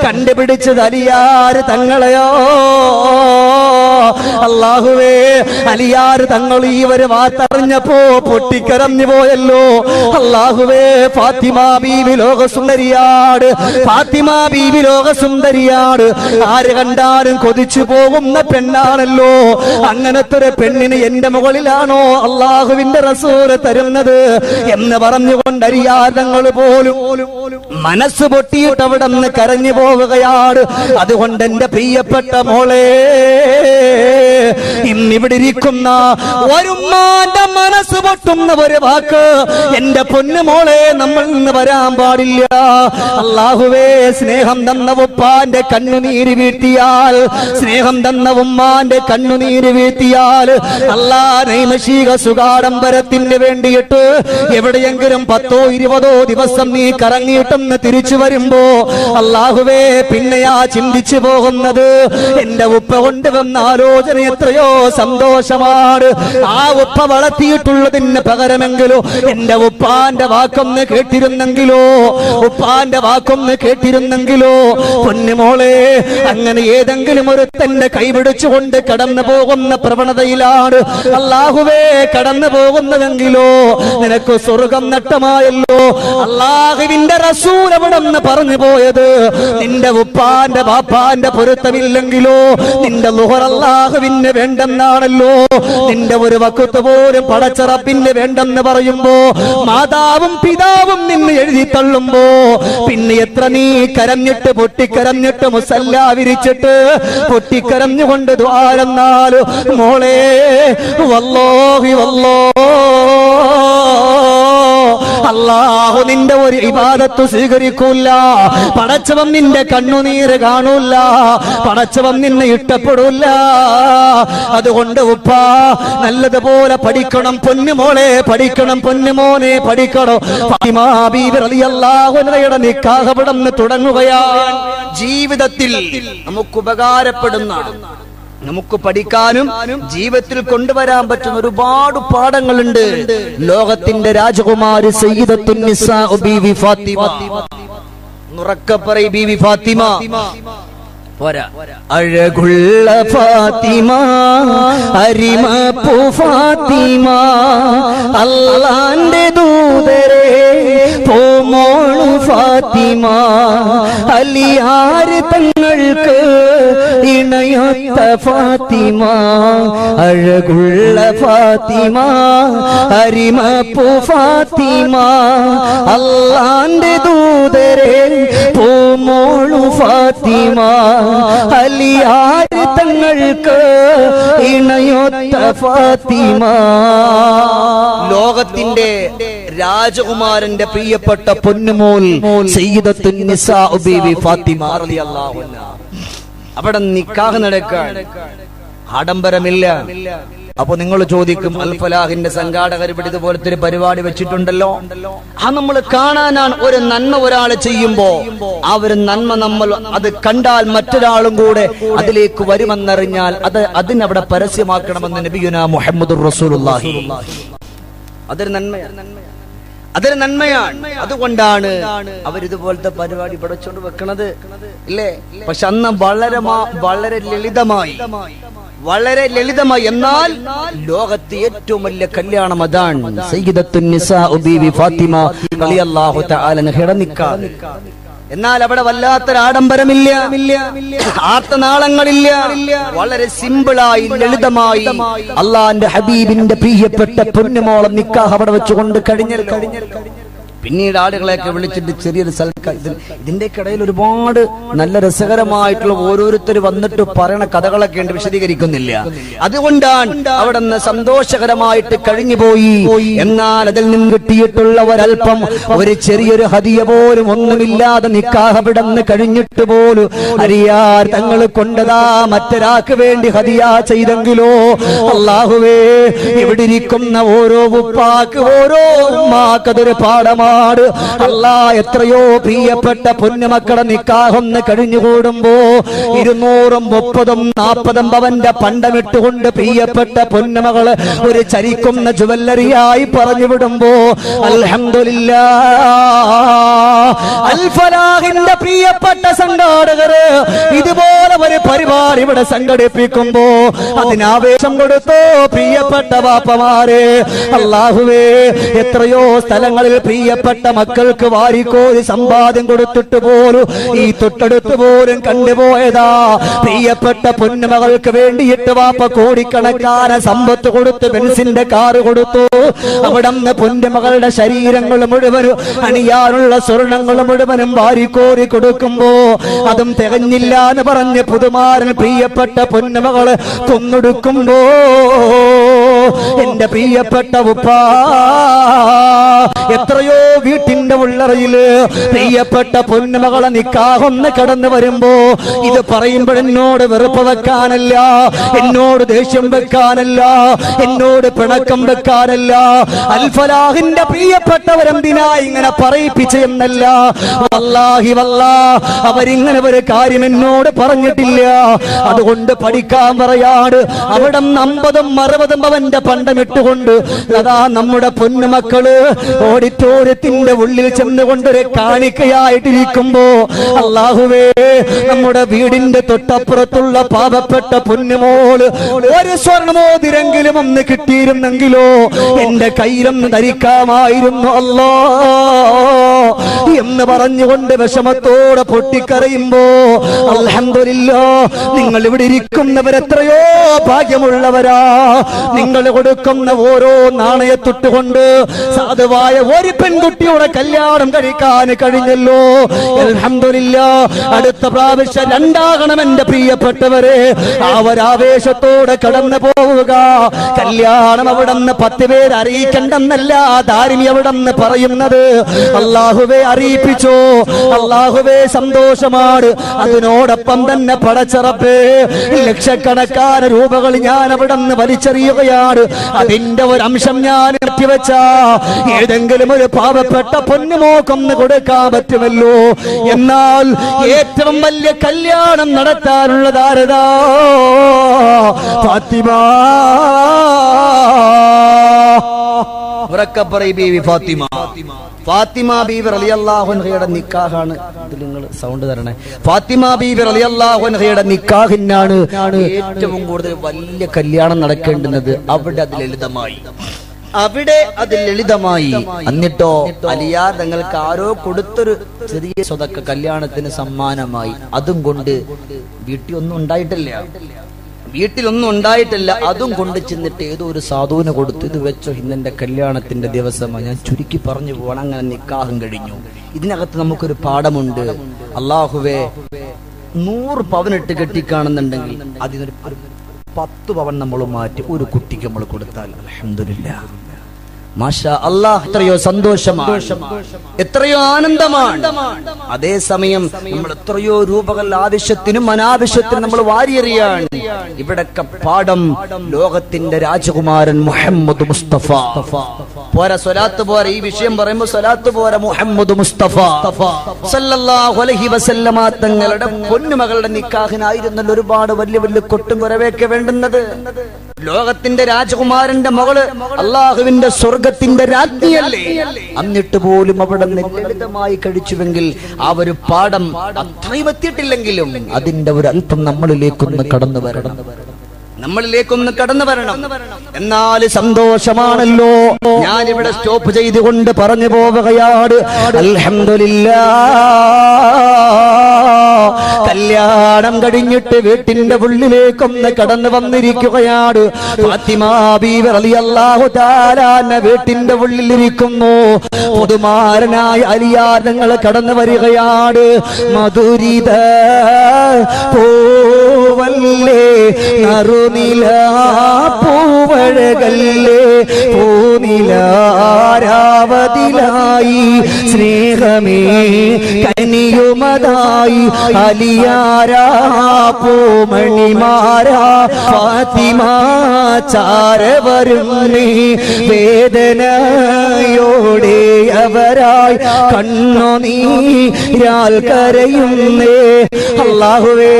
കണ്ടുപിടിച്ചത് അലിയാർ തങ്ങളെയോ. അല്ലാഹുവേ, അലിയാർ തങ്ങൾ ഈ ഒരു വാർത്തറിഞ്ഞപ്പോ പൊട്ടിക്കരഞ്ഞു പോയല്ലോ. അല്ലാഹുവേ, ഫാത്തിമ ബീവി ലോകസുന്ദരിയാണ്, ഫാത്തിമ ബീവി ലോകസുന്ദരിയാണ്. ആര് കണ്ടാലും കൊതിച്ചു പോകുന്ന പെണ്ണാണല്ലോ. അങ്ങനത്തെ ഒരു പെണ്ണിന് എന്റെ മുകളിലാണോ അള്ളാഹുവിന്റെ റസൂല് തരുന്നത് എന്ന് പറഞ്ഞുകൊണ്ട് അലിയാർ തങ്ങൾ പോലും മനസ്സ് പൊട്ടിയിട്ട് അവിടെ നിന്ന് കരഞ്ഞു പോവുകയാണ്. അതുകൊണ്ട് എന്റെ പ്രിയപ്പെട്ട മോളെ, ഇന്നിവിടെ ഇരിക്കുന്ന ഒരുമ്മാന്റെ മനസ്സ് പൊട്ടുന്ന ഒരു വാക്ക് എന്റെ പൊന്നുമോളെ നമ്മൾ നിന്ന് വരാൻ പാടില്ല. അല്ലാഹുവേ, സ്നേഹം തന്ന ഉപ്പാന്റെ കണ്ണുനീര് വീഴ്ത്തിയാൽ, സ്നേഹം തന്ന ഉമ്മാന്റെ കണ്ണുനീര് വീഴ്ത്തിയാൽ അല്ലാ നൈമശീക സുഖാഡംബരത്തിന് വേണ്ടിയിട്ട് എവിടെയെങ്കിലും 10 or 20 ദിവസം നീ കറങ്ങിയിട്ടൊന്ന് തിരിച്ചു വരുമ്പോ അല്ലാഹുവേ പിന്നെയാ ചിന്തിച്ചു പോകുന്നത് എന്റെ ഉപ്പ കൊണ്ടുവന്ന ആലോചന എത്രയോ സന്തോഷമാണ്. ആ ഉപ്പ വളർത്തിയിട്ടുള്ളതിന് പകരമെങ്കിലോ എന്റെ ഉപ്പാന്റെ വാക്കൊന്ന് കേട്ടിരുന്നെങ്കിലോ, ഉപ്പാന്റെ വാക്കൊന്ന് കേട്ടിരുന്നെങ്കിലോ. പൊന്നുമോളെ, അങ്ങനെ ഏതെങ്കിലും ഒരു തന്റെ കൈപിടിച്ചുകൊണ്ട് കടന്നു പോകുന്ന പ്രവണതയിലാണ് അല്ലാഹുവേ കടന്നു പോകുന്നതെങ്കിലോ നിനക്ക് സ്വർഗം നഷ്ടമായല്ലോ. അല്ലാഹുവിന്റെ റസൂൽ അവിടെ നിന്ന് പറഞ്ഞു പോയത് നിന്റെ ഉപ്പാന്റെ ബാപ്പാന്റെ പൊരുത്തമില്ലെങ്കിലോ നിന്റെ ളുഹർ അല്ലാഹുവിന് വേണ്ടെന്നാണല്ലോ. നിന്റെ ഒരു വഖത്ത് പോലും പടച്ച റബ്ബിന് വേണ്ടെന്ന് പറയുമ്പോ, മാതാവും പിതാവും നിന്ന് എഴുതി തള്ളുമ്പോ പിന്നെ എത്ര നീ കരഞ്ഞിട്ട് പൊട്ടിക്കരഞ്ഞിട്ട് മുസല്ല വിരിച്ചിട്ട് പൊട്ടിക്കരഞ്ഞുകൊണ്ട് ദ്വാരന്നാല് മോളെ വല്ലാഹി വല്ലോ അല്ലാഹു നിന്റെ ഒരു ഇബാദത്ത് സ്വീകരിക്കൂല. പടച്ചവൻ നിന്റെ കണ്ണുനീര് കാണൂല, പടച്ചവൻ നിന്നെ ഇഷ്ടപ്പെടൂല. അതുകൊണ്ട് ഉപ്പ നല്ലതുപോലെ പഠിക്കണം പൊന്നുമോളെ, പഠിക്കണം പൊന്നുമോനെ, പഠിക്കണം. ഫാത്തിമ ബീവി റളിയല്ലാഹു അൻഹയുടെ നിക്കാഹ് അവിടെ നിന്ന് തുടങ്ങുകയാണ്. ജീവിതത്തിൽ നമുക്ക് ഉപകാരപ്പെടുന്ന, നമുക്ക് പഠിക്കാനും ജീവിതത്തിൽ കൊണ്ടുവരാൻ പറ്റുന്ന ഒരുപാട് പാഠങ്ങളുണ്ട്. ലോകത്തിന്റെ രാജകുമാരി സയ്യിദത്തുൻ നിസാ ബീവി ഫാത്തിമ. ഉറക്കെ പറയ് ബീവി ഫാത്തിമ. പോരാ, അഴകുള്ള ഫാത്തിമ, അരിമപ്പു ഫാത്തിമ, അല്ലാന്റെ ദൂതരെ പൂമോളു ഫാത്തിമ, അലിയാർ തങ്ങൾക്ക് ഇണയൊത്ത ഫാത്തിമ, അഴകുള്ള ഫാത്തിമ, അരിമപ്പു ഫാത്തിമ, അല്ലാന്റെ ദൂതരെ പൂമോളു ഫാത്തിമ, അലിയാർ തങ്ങൾക്ക് ഇണയൊത്ത ഫാത്തിമ. ലോകത്തിന്റെ രാജകുമാരന്റെ പ്രിയപ്പെട്ട പൊന്നുമോൾ സയ്യിദത്തുൻ നിസാ ബീവി ഫാത്തിമ റളിയല്ലാഹു അൻഹാ. അവിടെ നിക്കാഹ് നടക്കാൻ ആഡംബരമില്ല. അപ്പൊ നിങ്ങൾ ചോദിക്കും, അൽ ഫലാഹിന്റെ സംഘാടകർ ഇവിടെ ഇതുപോലത്തെ ഒരു പരിപാടി വെച്ചിട്ടുണ്ടല്ലോ, ആ നമ്മൾ കാണാനാണ്. ഒരു നന്മ ഒരാൾ ചെയ്യുമ്പോ ആ ഒരു നന്മ നമ്മൾ അത് കണ്ടാൽ മറ്റൊരാളും കൂടെ അതിലേക്ക് വരുമെന്നറിഞ്ഞാൽ അതിനവിടെ പരസ്യമാക്കണമെന്ന് നബിയുനാ മുഹമ്മദുർ റസൂലുള്ളാഹി. അതൊരു നന്മയാണ്. അതുകൊണ്ടാണ് അവരിതുപോലത്തെ പരിപാടി പഠിച്ചോണ്ട് വെക്കണത്, ഇല്ലേ? പക്ഷെ അന്ന് വളരെ ലളിതമായി എന്നാൽ ലോകത്തെ ഏറ്റവും വലിയ കല്യാണം അതാണ്. സയ്യിദത്തുൻ നിസാ ബീവി ഫാത്തിമ റളിയല്ലാഹു തആല അൻഹയുടെ നിക്കാഹ്. എന്നാൽ അവിടെ വല്ലാത്തൊരു ആഡംബരമില്ല, ആർത്തനാളങ്ങളില്ല. വളരെ സിമ്പിളായി ലളിതമായി അള്ളാന്റെ ഹബീബിന്റെ പ്രിയപ്പെട്ട പൊന്നുമോളെ നിക്കാഹ് അവിടെ വെച്ചുകൊണ്ട് കഴിഞ്ഞല്ലോ. പിന്നീട് ആളുകളെയൊക്കെ വിളിച്ചിട്ട് ചെറിയൊരു ഇതിന്റെ ഇടയിൽ ഒരുപാട് നല്ല രസകരമായിട്ടുള്ള ഓരോരുത്തർ വന്നിട്ട് പറയണ കഥകളൊക്കെ ഉണ്ട്, വിശദീകരിക്കുന്നില്ല. അതുകൊണ്ടാണ് അവിടെ നിന്ന് സന്തോഷകരമായിട്ട് കഴിഞ്ഞുപോയി. എന്നാൽ അതിൽ നിന്ന് കിട്ടിയിട്ടുള്ള ഒരൽപ്പം, ഒരു ചെറിയൊരു ഹദിയ പോലും ഒന്നുമില്ലാതെ നിക്കാഹ് അവിടെ നിന്ന് കഴിഞ്ഞിട്ട് പോലും അരിയാർ തങ്ങൾ കൊണ്ടതാ മറ്റൊരാൾക്ക് വേണ്ടി ഹദിയ ചെയ്തെങ്കിലോ, അല്ലാഹുവേ, ഇവിടെ ഇരിക്കുന്ന ഓരോ ഉപ്പാക്ക് ഓരോ ഉമ്മാക്കതൊരു പാഠമാണ്. അല്ലാ, എത്രയോ പ്രിയപ്പെട്ട പൊന്നുമക്കളെ നിക്കാഹൊന്ന് കഴിഞ്ഞുകൂടുമ്പോ 200, 30, 40 പവന്റെ പണ്ടമിട്ടുകൊണ്ട് പ്രിയപ്പെട്ട പൊന്നുമകള് ഒരു ചരിക്കുന്ന ജുവല്ലറിയായി പറഞ്ഞു വിടുമ്പോ അൽഹംദുലില്ലാഹ്, അൽ ഫലാഹിന്റെ പ്രിയപ്പെട്ട സംഘാടകര് ഇതുപോലെ ഒരു പരിപാടി ഇവിടെ സംഘടിപ്പിക്കുമ്പോ അതിനാവേശം കൊടുത്തോ പ്രിയപ്പെട്ട വാപ്പമാരെ. അല്ലാഹുവേ, എത്രയോ സ്ഥലങ്ങളിൽ പ്രിയപ്പെട്ട മക്കൾക്ക് വാരിക്കോരി സമ്പാദ്യം കൊടുത്തിട്ട് പോലും ഈ തൊട്ടടുത്ത് പോലും കണ്ടുപോയതാ പ്രിയപ്പെട്ട പൊന്നുമകൾക്ക് വേണ്ടിയിട്ട് വാപ്പ കോടിക്കണക്കാന സമ്പത്ത് കൊടുത്ത് ബെൻസിന്റെ കാറ് കൊടുത്തു. അവിടന്ന് പൊന്നുമകളുടെ ശരീരങ്ങൾ മുഴുവനും അണിയാനുള്ള സ്വർണങ്ങൾ മുഴുവനും വാരിക്കോരി കൊടുക്കുമ്പോ അതും തികഞ്ഞില്ല എന്ന് പറഞ്ഞ് പുതുമാരൻ പ്രിയപ്പെട്ട പൊന്നുമകള് കൊന്നൊടുക്കുമ്പോ എന്റെ പ്രിയപ്പെട്ട ഉപ്പാ, എത്രയോ വീട്ടിന്റെ ഉള്ളറയില് പ്രിയപ്പെട്ട പൊന്നുമകളെ നിക്കാഹൊന്ന് കടന്നു വരുമ്പോ ഇത് പറയുമ്പോഴെന്നോട് വെറുപ്പ് വെക്കാനല്ല, എന്നോട് ദേഷ്യം വെക്കാനല്ല, എന്നോട് പിണക്കം വെക്കാനല്ല, അൽ ഫലാഹിന്റെ പ്രിയപ്പെട്ടവരെന്തിനാ ഇങ്ങനെ പറയിപ്പിച്ച എന്നല്ല. വല്ലാഹി വല്ലാ, അവരിങ്ങനെ ഒരു കാര്യം എന്നോട് പറഞ്ഞിട്ടില്ല. അതുകൊണ്ട് പഠിക്കാൻ പറയാട്. അവിടെ 50, 60 പവന്റെ പണ്ടമിട്ടുകൊണ്ട് അതാ നമ്മുടെ പൊന്നുമക്കള് ഓഡിറ്റോറിയത്തിന്റെ ഉള്ളിൽ ചെന്നുകൊണ്ടൊരു കാണിക്കയായിട്ടിരിക്കുമ്പോ, അല്ലാഹുവേ, നമ്മുടെ വീടിന്റെ തൊട്ടപ്പുറത്തുള്ള പാവപ്പെട്ട പൊന്നുമോള് ഒരു സ്വർണമോതിരെങ്കിലും ഒന്ന് കിട്ടിയിരുന്നെങ്കിലോ എന്റെ കയ്യിലൊന്ന് ധരിക്കാമായിരുന്നു അല്ലാ എന്ന് പറഞ്ഞുകൊണ്ട് വിഷമത്തോടെ പൊട്ടിക്കരയുമ്പോ, അൽഹംദുലില്ലാഹ്, നിങ്ങൾ ഇവിടെ ഇരിക്കുന്നവരെത്രയോ ഭാഗ്യമുള്ളവരാ. നിങ്ങൾ കൊടുക്കുന്ന ഓരോ നാണയത്തൊട്ടുകൊണ്ട് സാധുവായ ഒരു പെൺകുട്ടിയുടെ കല്യാണം കഴിക്കാൻ കഴിഞ്ഞല്ലോ. അൽഹംദുലില്ലാഹ്, അടുത്ത പ്രാവശ്യം 2 എന്റെ പ്രിയപ്പെട്ടവരെ. ആ ഒരാവേശത്തോടെ കടന്നു പോവുക. കല്യാണം അവിടെ നിന്ന് 10 പേര് അറിയിക്കണ്ടെന്നല്ല ധാരിണി അവിടെ നിന്ന് പറയുന്നത്. അല്ലാഹുവേ, അറിയിപ്പിച്ചോ. അല്ലാഹുവേ, സന്തോഷമാണ്. അതിനോടൊപ്പം തന്നെ പടച്ചറപ്പേ, ലക്ഷക്കണക്കാന രൂപകൾ ഞാൻ അവിടെ നിന്ന് വലിച്ചെറിയുകയാണ്. അതിന്റെ ഒരു അംശം ഞാൻ നിർത്തിവെച്ച ഏതെങ്കിലും ഒരു പാവപ്പെട്ട പൊന്നുമോക്കൊന്ന് കൊടുക്കാൻ പറ്റുമല്ലോ. എന്നാൽ ഏറ്റവും വലിയ കല്യാണം നടത്താനുള്ളതാരതാ? ഫാത്തിമ. ബീവി ഫാത്തിമ. ഫാത്തിമ ബീവി റളിയല്ലാഹു അൻഹയുടെ നിക്കാഹാണ്. ഇതിൽ നിങ്ങൾ സൗണ്ട് തരണേ. ഫാത്തിമ ബീവി റളിയല്ലാഹു അൻഹയുടെ നിക്കാഹിനാണ് ഏറ്റവും കൂടുതൽ വലിയ കല്യാണം നടക്കേണ്ടുന്നത്. അവിടെ അത് ലളിതമായി അവിടെ അത് ലളിതമായി. എന്നിട്ടോ അലിയാർ തങ്ങൾക്ക് ആരോ കൊടുത്തൊരു ചെറിയ സ്വതക്ക കല്യാണത്തിന് സമ്മാനമായി. അതും കൊണ്ട് വീട്ടിലൊന്നും ഉണ്ടായിട്ടില്ല. അതും കൊണ്ട് ചെന്നിട്ട് ഏതോ ഒരു സാധുവിന് കൊടുത്തു. ഇത് വെച്ചോ, ഇന്നെന്റെ കല്യാണത്തിന്റെ ദിവസമാണ്. ഞാൻ ചുരുക്കി പറഞ്ഞു പോകണം. അങ്ങനെ നിക്കാഹം കഴിഞ്ഞു. ഇതിനകത്ത് നമുക്കൊരു പാഠമുണ്ട്. അല്ലാഹുവേ, 100 പവനിട്ട് കെട്ടിക്കാണെന്നുണ്ടെങ്കിൽ അതിനൊരു 10 പവൻ നമ്മൾ മാറ്റി ഒരു കുട്ടിക്ക് നമ്മൾ കൊടുത്താൽ അൽഹംദുലില്ലാഹ്, മാഷാ അല്ലാഹ്, എത്രയോ സന്തോഷമാണ്, എത്രയോ ആനന്ദമാണ്. അതേസമയം നമ്മൾ എത്രയോ രൂപകൾ ആവശ്യത്തിനും അനാവശ്യത്തിനും നമ്മൾ വാരിയെറിയാണ്. ഇവിടൊക്കെ പാഠം ലോകത്തിന്റെ രാജകുമാരൻ മുഹമ്മദ് മുസ്തഫ പോരാ. സ്വലാത്ത് പോരാ. ഈ വിഷയം പറയുമ്പോൾ സ്വലാത്ത് പോരാ. മുഹമ്മദ് മുസ്തഫ സല്ലല്ലാഹു അലൈഹി വസല്ലമ തങ്ങളുടെ പൊന്നുമകളുടെ നിക്കാഹിനായിരുന്നല്ലോ ഒരുപാട് വലിയ വലിയ കൊട്ടും കുറവൊക്കെ വേണ്ടുന്നത്. ലോകത്തിന്റെ രാജകുമാരന്റെ മകള് അള്ളാഹുവിന്റെ സ്വർഗത്തിന്റെ രാജ്ഞിയല്ലേ. എന്നിട്ട് പോലും അവിടെ ലളിതമായി കഴിച്ചുവെങ്കിൽ ആ ഒരു പാഠം അത്രയും എത്തിയിട്ടില്ലെങ്കിലും അതിന്റെ ഒരു അല്പം നമ്മളിലേക്കൊന്ന് കടന്നു വരണം. എന്നാൽ സന്തോഷമാണല്ലോ. ഞാനിവിടെ സ്റ്റോപ്പ് ചെയ്തുകൊണ്ട് പറഞ്ഞു പോവുകയാണ്. അൽഹംദുലില്ലാഹ്, കല്യാണം കഴിഞ്ഞിട്ട് വീട്ടിന്റെ ഉള്ളിലേക്കൊന്ന് കടന്നു വന്നിരിക്കുകയാണ്. ഫാത്തിമ ബീവി റളിയല്ലാഹു തആല വീട്ടിന്റെ ഉള്ളിലിരിക്കുന്നു. പുതുമാരനായ അലിയാർ തങ്ങൾ കടന്നു വരികയാണ്. മധുരിത പൂവല്ലേ, നറുനില പൂവഴകല്ലേ, പൂനിലാരാവതിലായി സ്നേഹമേ കനിയുമതായി അലിയാരാ പൂമണിമാരാ ഫാത്തിമ ചാരവരുന്നേ വേദനയോടെ അവരായി കണ്ണുനീരാൽ കരയുന്നേ. അല്ലാഹുവേ,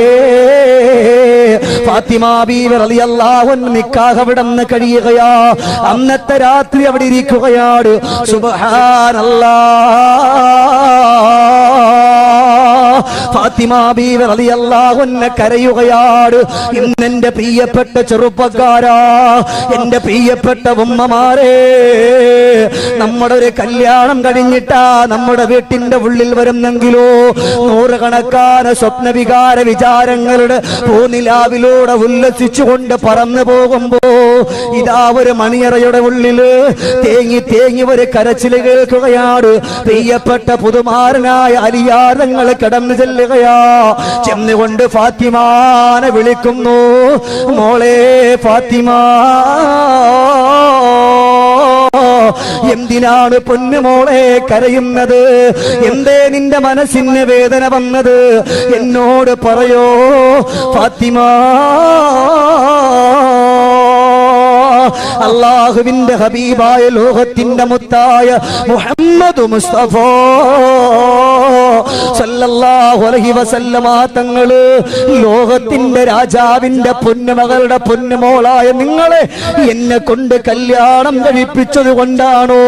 ഫാത്തിമ ബീവി റളിയല്ലാഹു അൻഹ നിക്കാഹ് അവിടെ നിന്ന് കഴിയുകയാ. അന്നത്തെ രാത്രി അവിടെ ഇരിക്കുകയാണ്. സുബ്ഹാനല്ലാഹ്, ഫാത്തിമ ബീവി റളിയല്ലാഹു അൻഹ കരയുകയാണ്. ഇന്നെന്റെ പ്രിയപ്പെട്ട ചെറുപ്പക്കാരാ, എന്റെ പ്രിയപ്പെട്ട ഉമ്മമാരെ, നമ്മുടെ ഒരു കല്യാണം കഴിഞ്ഞിട്ടാ നമ്മുടെ വീട്ടിന്റെ ഉള്ളിൽ വരുന്നെങ്കിലോ നൂറുകണക്കാന സ്വപ്നവികാര വിചാരങ്ങളുടെ പൂനിലാവിലൂടെ ഉല്ലസിച്ചുകൊണ്ട് പറന്നു പോകുമ്പോ ഇതാ ഒരു മണിയറയുടെ ഉള്ളില് തേങ്ങി ഒരു കരച്ചില് കേൾക്കുകയാണ്. പ്രിയപ്പെട്ട പുതുമാരനായ അലിയാർ തങ്ങൾ കടന്നു ചെല്ലുകയാ. ചെന്നുകൊണ്ട് ഫാത്തിമാനെ വിളിക്കുന്നു. മോളെ ഫാത്തിമ, എന്തിനാണ് പൊന്നുമോളെ കരയുന്നത്? എന്തേ നിന്റെ മനസ്സിന് വേദന വന്നത്? എന്നോട് പറയോ ഫാത്തിമ. അല്ലാഹുവിന്റെ ഹബീബായ ലോകത്തിന്റെ മുത്തായ മുഹമ്മദ് മുസ്തഫ സല്ലല്ലാഹു അലൈഹി വസല്ലമ തങ്ങള് ലോകത്തിന്റെ രാജാവിന്റെ പൊന്നുമകളുടെ പൊന്നുമോളായ നിങ്ങളെ എന്നെ കൊണ്ട് കല്യാണം കഴിപ്പിച്ചത് കൊണ്ടാണോ?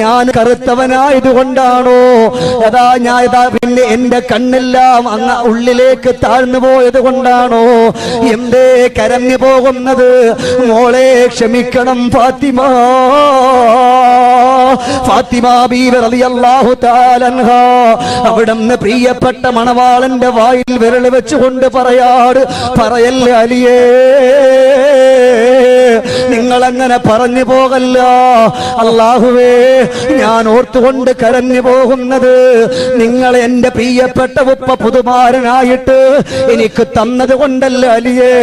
ഞാൻ കറുത്തവനായത് കൊണ്ടാണോ? പിന്നെ എന്റെ കണ്ണെല്ലാം അങ്ങ് ഉള്ളിലേക്ക് താഴ്ന്നു പോയത് കൊണ്ടാണോ? എന്തേ കരഞ്ഞു പോകുന്നത്? മോളെ ക്ഷമിക്കണം ഫാത്തിമ. ഫാത്തിമ ബീവി റളിയല്ലാഹു തആല അൻഹ അവിടുന്ന് പ്രിയപ്പെട്ട മണവാളന്റെ വായിൽ വിരൽ വെച്ചുകൊണ്ട് പറയല്ലേ അലിയേ, നിങ്ങളങ്ങനെ പറഞ്ഞു പോകല്ല. അല്ലാഹുവേ, ഞാൻ ഓർത്തുകൊണ്ട് കരഞ്ഞു പോകുന്നത് നിങ്ങൾ എന്റെ പ്രിയപ്പെട്ട ഉപ്പ പുതുമാരനായിട്ട് എനിക്ക് തന്നത് കൊണ്ടല്ല അലിയേ.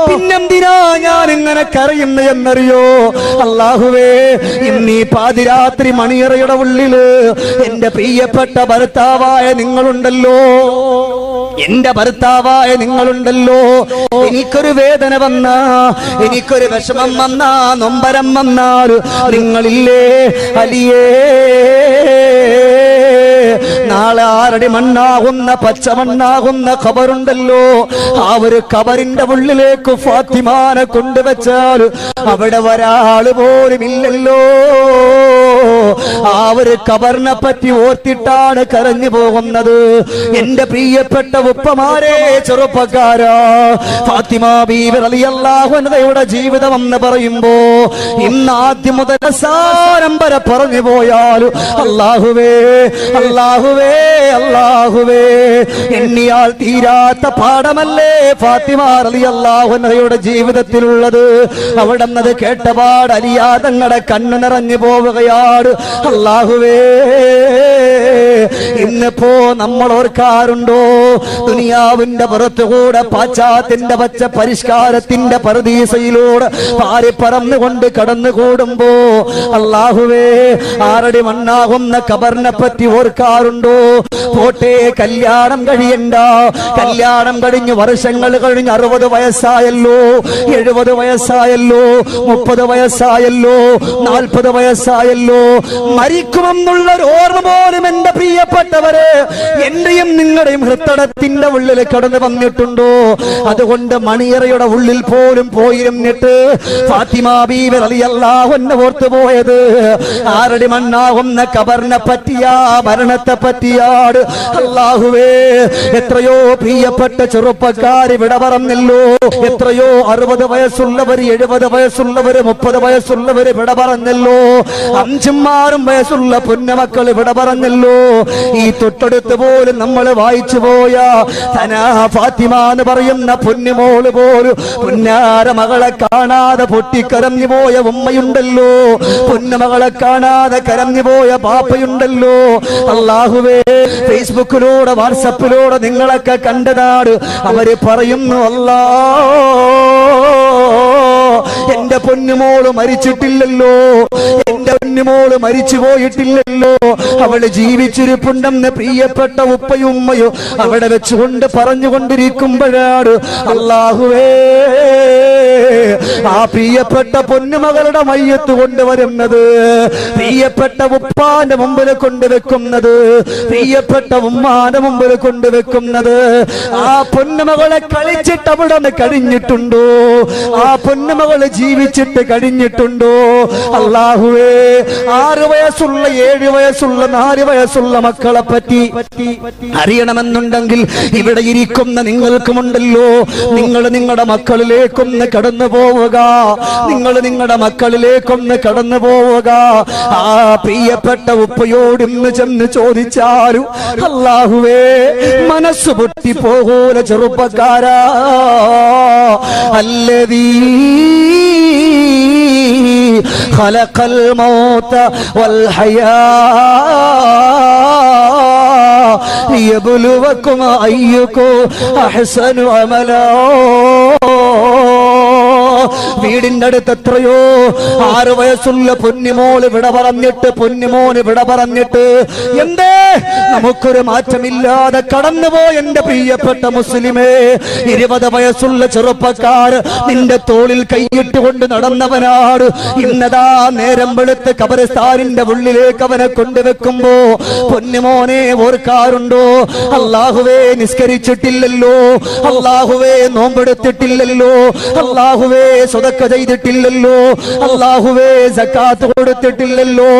പിന്നെന്തിനാ ഞാൻ ഇങ്ങനെ കരയുന്നു എന്നറിയോ? അല്ലാഹുവേ, ഇന്നീ പാതിരാത്രി മണിയറയുടെ ഉള്ളില് എന്റെ പ്രിയപ്പെട്ട ഭർത്താവായ നിങ്ങളുണ്ടല്ലോ, എന്റെ ഭർത്താവായ നിങ്ങളുണ്ടല്ലോ. എനിക്കൊരു വേദന വന്നാ, എനിക്കൊരു വിഷമം വന്നാ, നൊമ്പരം വന്നാൽ നിങ്ങളില്ലേ അലിയേ? നാളെ നാളെ 6 അടി മണ്ണാകുന്ന പച്ചമണ്ണാകുന്ന ഖബറുണ്ടല്ലോ, ആ ഒരു ഖബറിന്റെ ഉള്ളിലേക്ക് ഫാത്തിമാനെ കൊണ്ടുവച്ചാൽ അവിടെ ഒരാള് പോലും ഇല്ലല്ലോ. ആ ഒരു ഖബറിനെ പറ്റി ഓർത്തിട്ടാണ് കരഞ്ഞു പോകുന്നത്. എന്റെ പ്രിയപ്പെട്ട ഉപ്പമാരെ, ചെറുപ്പക്കാരാ, ഫാത്തിമ ബീവി റളിയല്ലാഹു അൻഹയുടെ ജീവിതം എന്ന് പറയുമ്പോ ഇന്ന് ആദ്യം മുതൽ അവസാനം വരെ പറഞ്ഞു പോയാൽ അല്ലാഹുവേ അല്ലാഹുവേ അല്ലാഹുവേ, എണ്ണിയാൽ തീരാത്ത പാഠമല്ലേ ഫാത്തിമ റളിയല്ലാഹു അൻഹയുടെ ജീവിതത്തിലുള്ളത്. അവിടെ അത് കേട്ടപാട് അലിയാതങ്ങളുടെ കണ്ണു നിറഞ്ഞു പോവുകയാണ്. അല്ലാഹുവേ, ഇന്നിപ്പോ നമ്മൾ ഓർക്കാറുണ്ടോ ദുനിയാവിന്റെ പുറത്തുകൂടെ പാശ്ചാത്യന്റെ പച്ച പരിഷ്കാരത്തിന്റെ പരദീസയിലൂടെ പാറി പറന്നുകൊണ്ട് കടന്നുകൂടുമ്പോ അല്ലാഹുവേ 6 അടി മണ്ണാകുന്ന ഖബറിനെ പറ്റി ഓർക്കാറുണ്ടോ? പോട്ടെ, കല്യാണം കഴിയണ്ട, കല്യാണം കഴിഞ്ഞ് വർഷങ്ങൾ കഴിഞ്ഞ് 60 വയസ്സായല്ലോ, 70 വയസ്സായല്ലോ, 30 വയസ്സായല്ലോ, 40 വയസ്സായല്ലോ, മരിക്കുമെന്നുള്ളൊരു ഓർമ്മ പോലും എന്റെ പ്രിയപ്പെട്ടവരെ എന്റെയും നിങ്ങളുടെയും ഹൃദയത്തിന്റെ ഉള്ളിൽ കടന്നു വന്നിട്ടുണ്ടോ? അതുകൊണ്ട് മണിയറയുടെ ഉള്ളിൽ പോലും പോയിരുന്നിട്ട് ഫാത്തിമ ബീവി റളിയല്ലാഹു അൻഹ ഓർത്തു പോയത് 6 അടി മണ്ണാകുന്ന ഖബറിനെ പറ്റിയാ, മരണത്തെ പറ്റിയാണ്. അല്ലാഹുവേ, എത്രയോ പ്രിയപ്പെട്ട ചെറുപ്പക്കാർ ഇവിടെ പറഞ്ഞല്ലോ, എത്രയോ 60 വയസ്സുള്ളവര്, 70 വയസ്സുള്ളവര്, 30 വയസ്സുള്ളവര് ഇവിടെ പറഞ്ഞല്ലോ, 5ഉം 6ഉം വയസ്സുള്ള പൊന്നുമക്കൾ ഇവിടെ പറഞ്ഞല്ലോ. ഈ തൊട്ടടുത്ത് പോലും നമ്മൾ വായിച്ചു പോയ തനാ ഫാത്തിമ എന്ന് പറയുന്ന പൊന്നുമോള് പോലും പൊന്നാര മകളെ കാണാതെ പൊട്ടിക്കരഞ്ഞു പോയ ഉമ്മയുണ്ടല്ലോ, പൊന്നുമകളെ കാണാതെ കരഞ്ഞു പോയ ബാപ്പയുണ്ടല്ലോ. അല്ലാഹുവേ, ഫേസ്ബുക്കിലൂടെ വാട്സപ്പിലൂടെ നിങ്ങളൊക്കെ കണ്ടതാണ്. അവര് പറയുന്നു, അല്ലാ, എന്റെ പൊന്നുമോള് മരിച്ചിട്ടില്ലല്ലോ, എന്റെ പൊന്നുമോള് മരിച്ചു പോയിട്ടില്ലല്ലോ, അവള് ജീവിച്ചിരിപ്പുണ്ടെന്ന് പ്രിയപ്പെട്ട ഉപ്പയും ഉമ്മയോ അവിടെ വെച്ചുകൊണ്ട് പറഞ്ഞുകൊണ്ടിരിക്കുമ്പോഴാണ് അല്ലാഹുവേ ആ പ്രിയപ്പെട്ട പൊന്നുമകളുടെ മയ്യത്ത് കൊണ്ടുവരുന്നത്, പ്രിയപ്പെട്ട ഉപ്പാന്റെ മുമ്പിൽ കൊണ്ടുവെക്കുന്നത്, പ്രിയപ്പെട്ട ഉമ്മാന്റെ മുമ്പിൽ കൊണ്ടുവെക്കുന്നത്. ആ പൊന്നുമകളെ കളിച്ചിട്ട് അവിടെ നിന്ന് കഴിഞ്ഞിട്ടുണ്ടോ? ആ പൊന്നുമകള് ജീവിച്ചിട്ട് കഴിഞ്ഞിട്ടുണ്ടോ? അല്ലാഹുവേ, 6 വയസ്സുള്ള 7 വയസ്സുള്ള 4 വയസ്സുള്ള മക്കളെ പറ്റി അറിയണമെന്നുണ്ടെങ്കിൽ ഇവിടെ ഇരിക്കുന്ന നിങ്ങൾക്കുമുണ്ടല്ലോ. നിങ്ങൾ നിങ്ങളുടെ മക്കളിലേക്കൊന്ന് കടന്നു പോവുക, നിങ്ങൾ നിങ്ങളുടെ മക്കളിലേക്കൊന്ന് കടന്നു പോവുക. ആ പ്രിയപ്പെട്ട ഉപ്പയോട് ഇന്ന് ചെന്ന് ചോദിച്ചാലും അല്ലാഹുവേ മനസ്സ് പൊട്ടിപ്പോകൂല ചെറുപ്പക്കാരാ. അല്ലദീ ഖലഖൽ മൗത വൽ ഹയാ ലിയബ്ലുവകും അയ്യുകും അഹ്സനു അമലാ. വീടിന്റെ അടുത്ത് എത്രയോ 6 വയസ്സുള്ള പൊന്നുമോള് വിട പറഞ്ഞിട്ട്, പൊന്നുമോന് വിട പറഞ്ഞിട്ട് എന്തേ നമുക്കൊരു മാറ്റമില്ലാതെ കടന്നുപോയി എന്റെ പ്രിയപ്പെട്ട മുസ്ലിമേ. 20 വയസ്സുള്ള ചെറുപ്പക്കാർ നിന്റെ തോളിൽ കൈയിട്ടുകൊണ്ട് നടന്നവനാണ്. ഇന്നതാ നേരം വെളുത്ത് ഖബർസ്ഥാനിന്റെ ഉള്ളിലേക്ക് അവനെ കൊണ്ടുവെക്കുമ്പോ പൊന്നുമോനെ ഓർക്കാറുണ്ടോ? അല്ലാഹുവേ, നിസ്കരിച്ചിട്ടില്ലല്ലോ, അല്ലാഹുവേ നോമ്പെടുത്തിട്ടില്ലല്ലോ, അല്ലാഹുവേ സ്വതക്ക ചെയ്തിട്ടില്ലല്ലോ, അല്ലാഹുവേ സക്കാത്ത് കൊടുത്തിട്ടില്ലല്ലോ.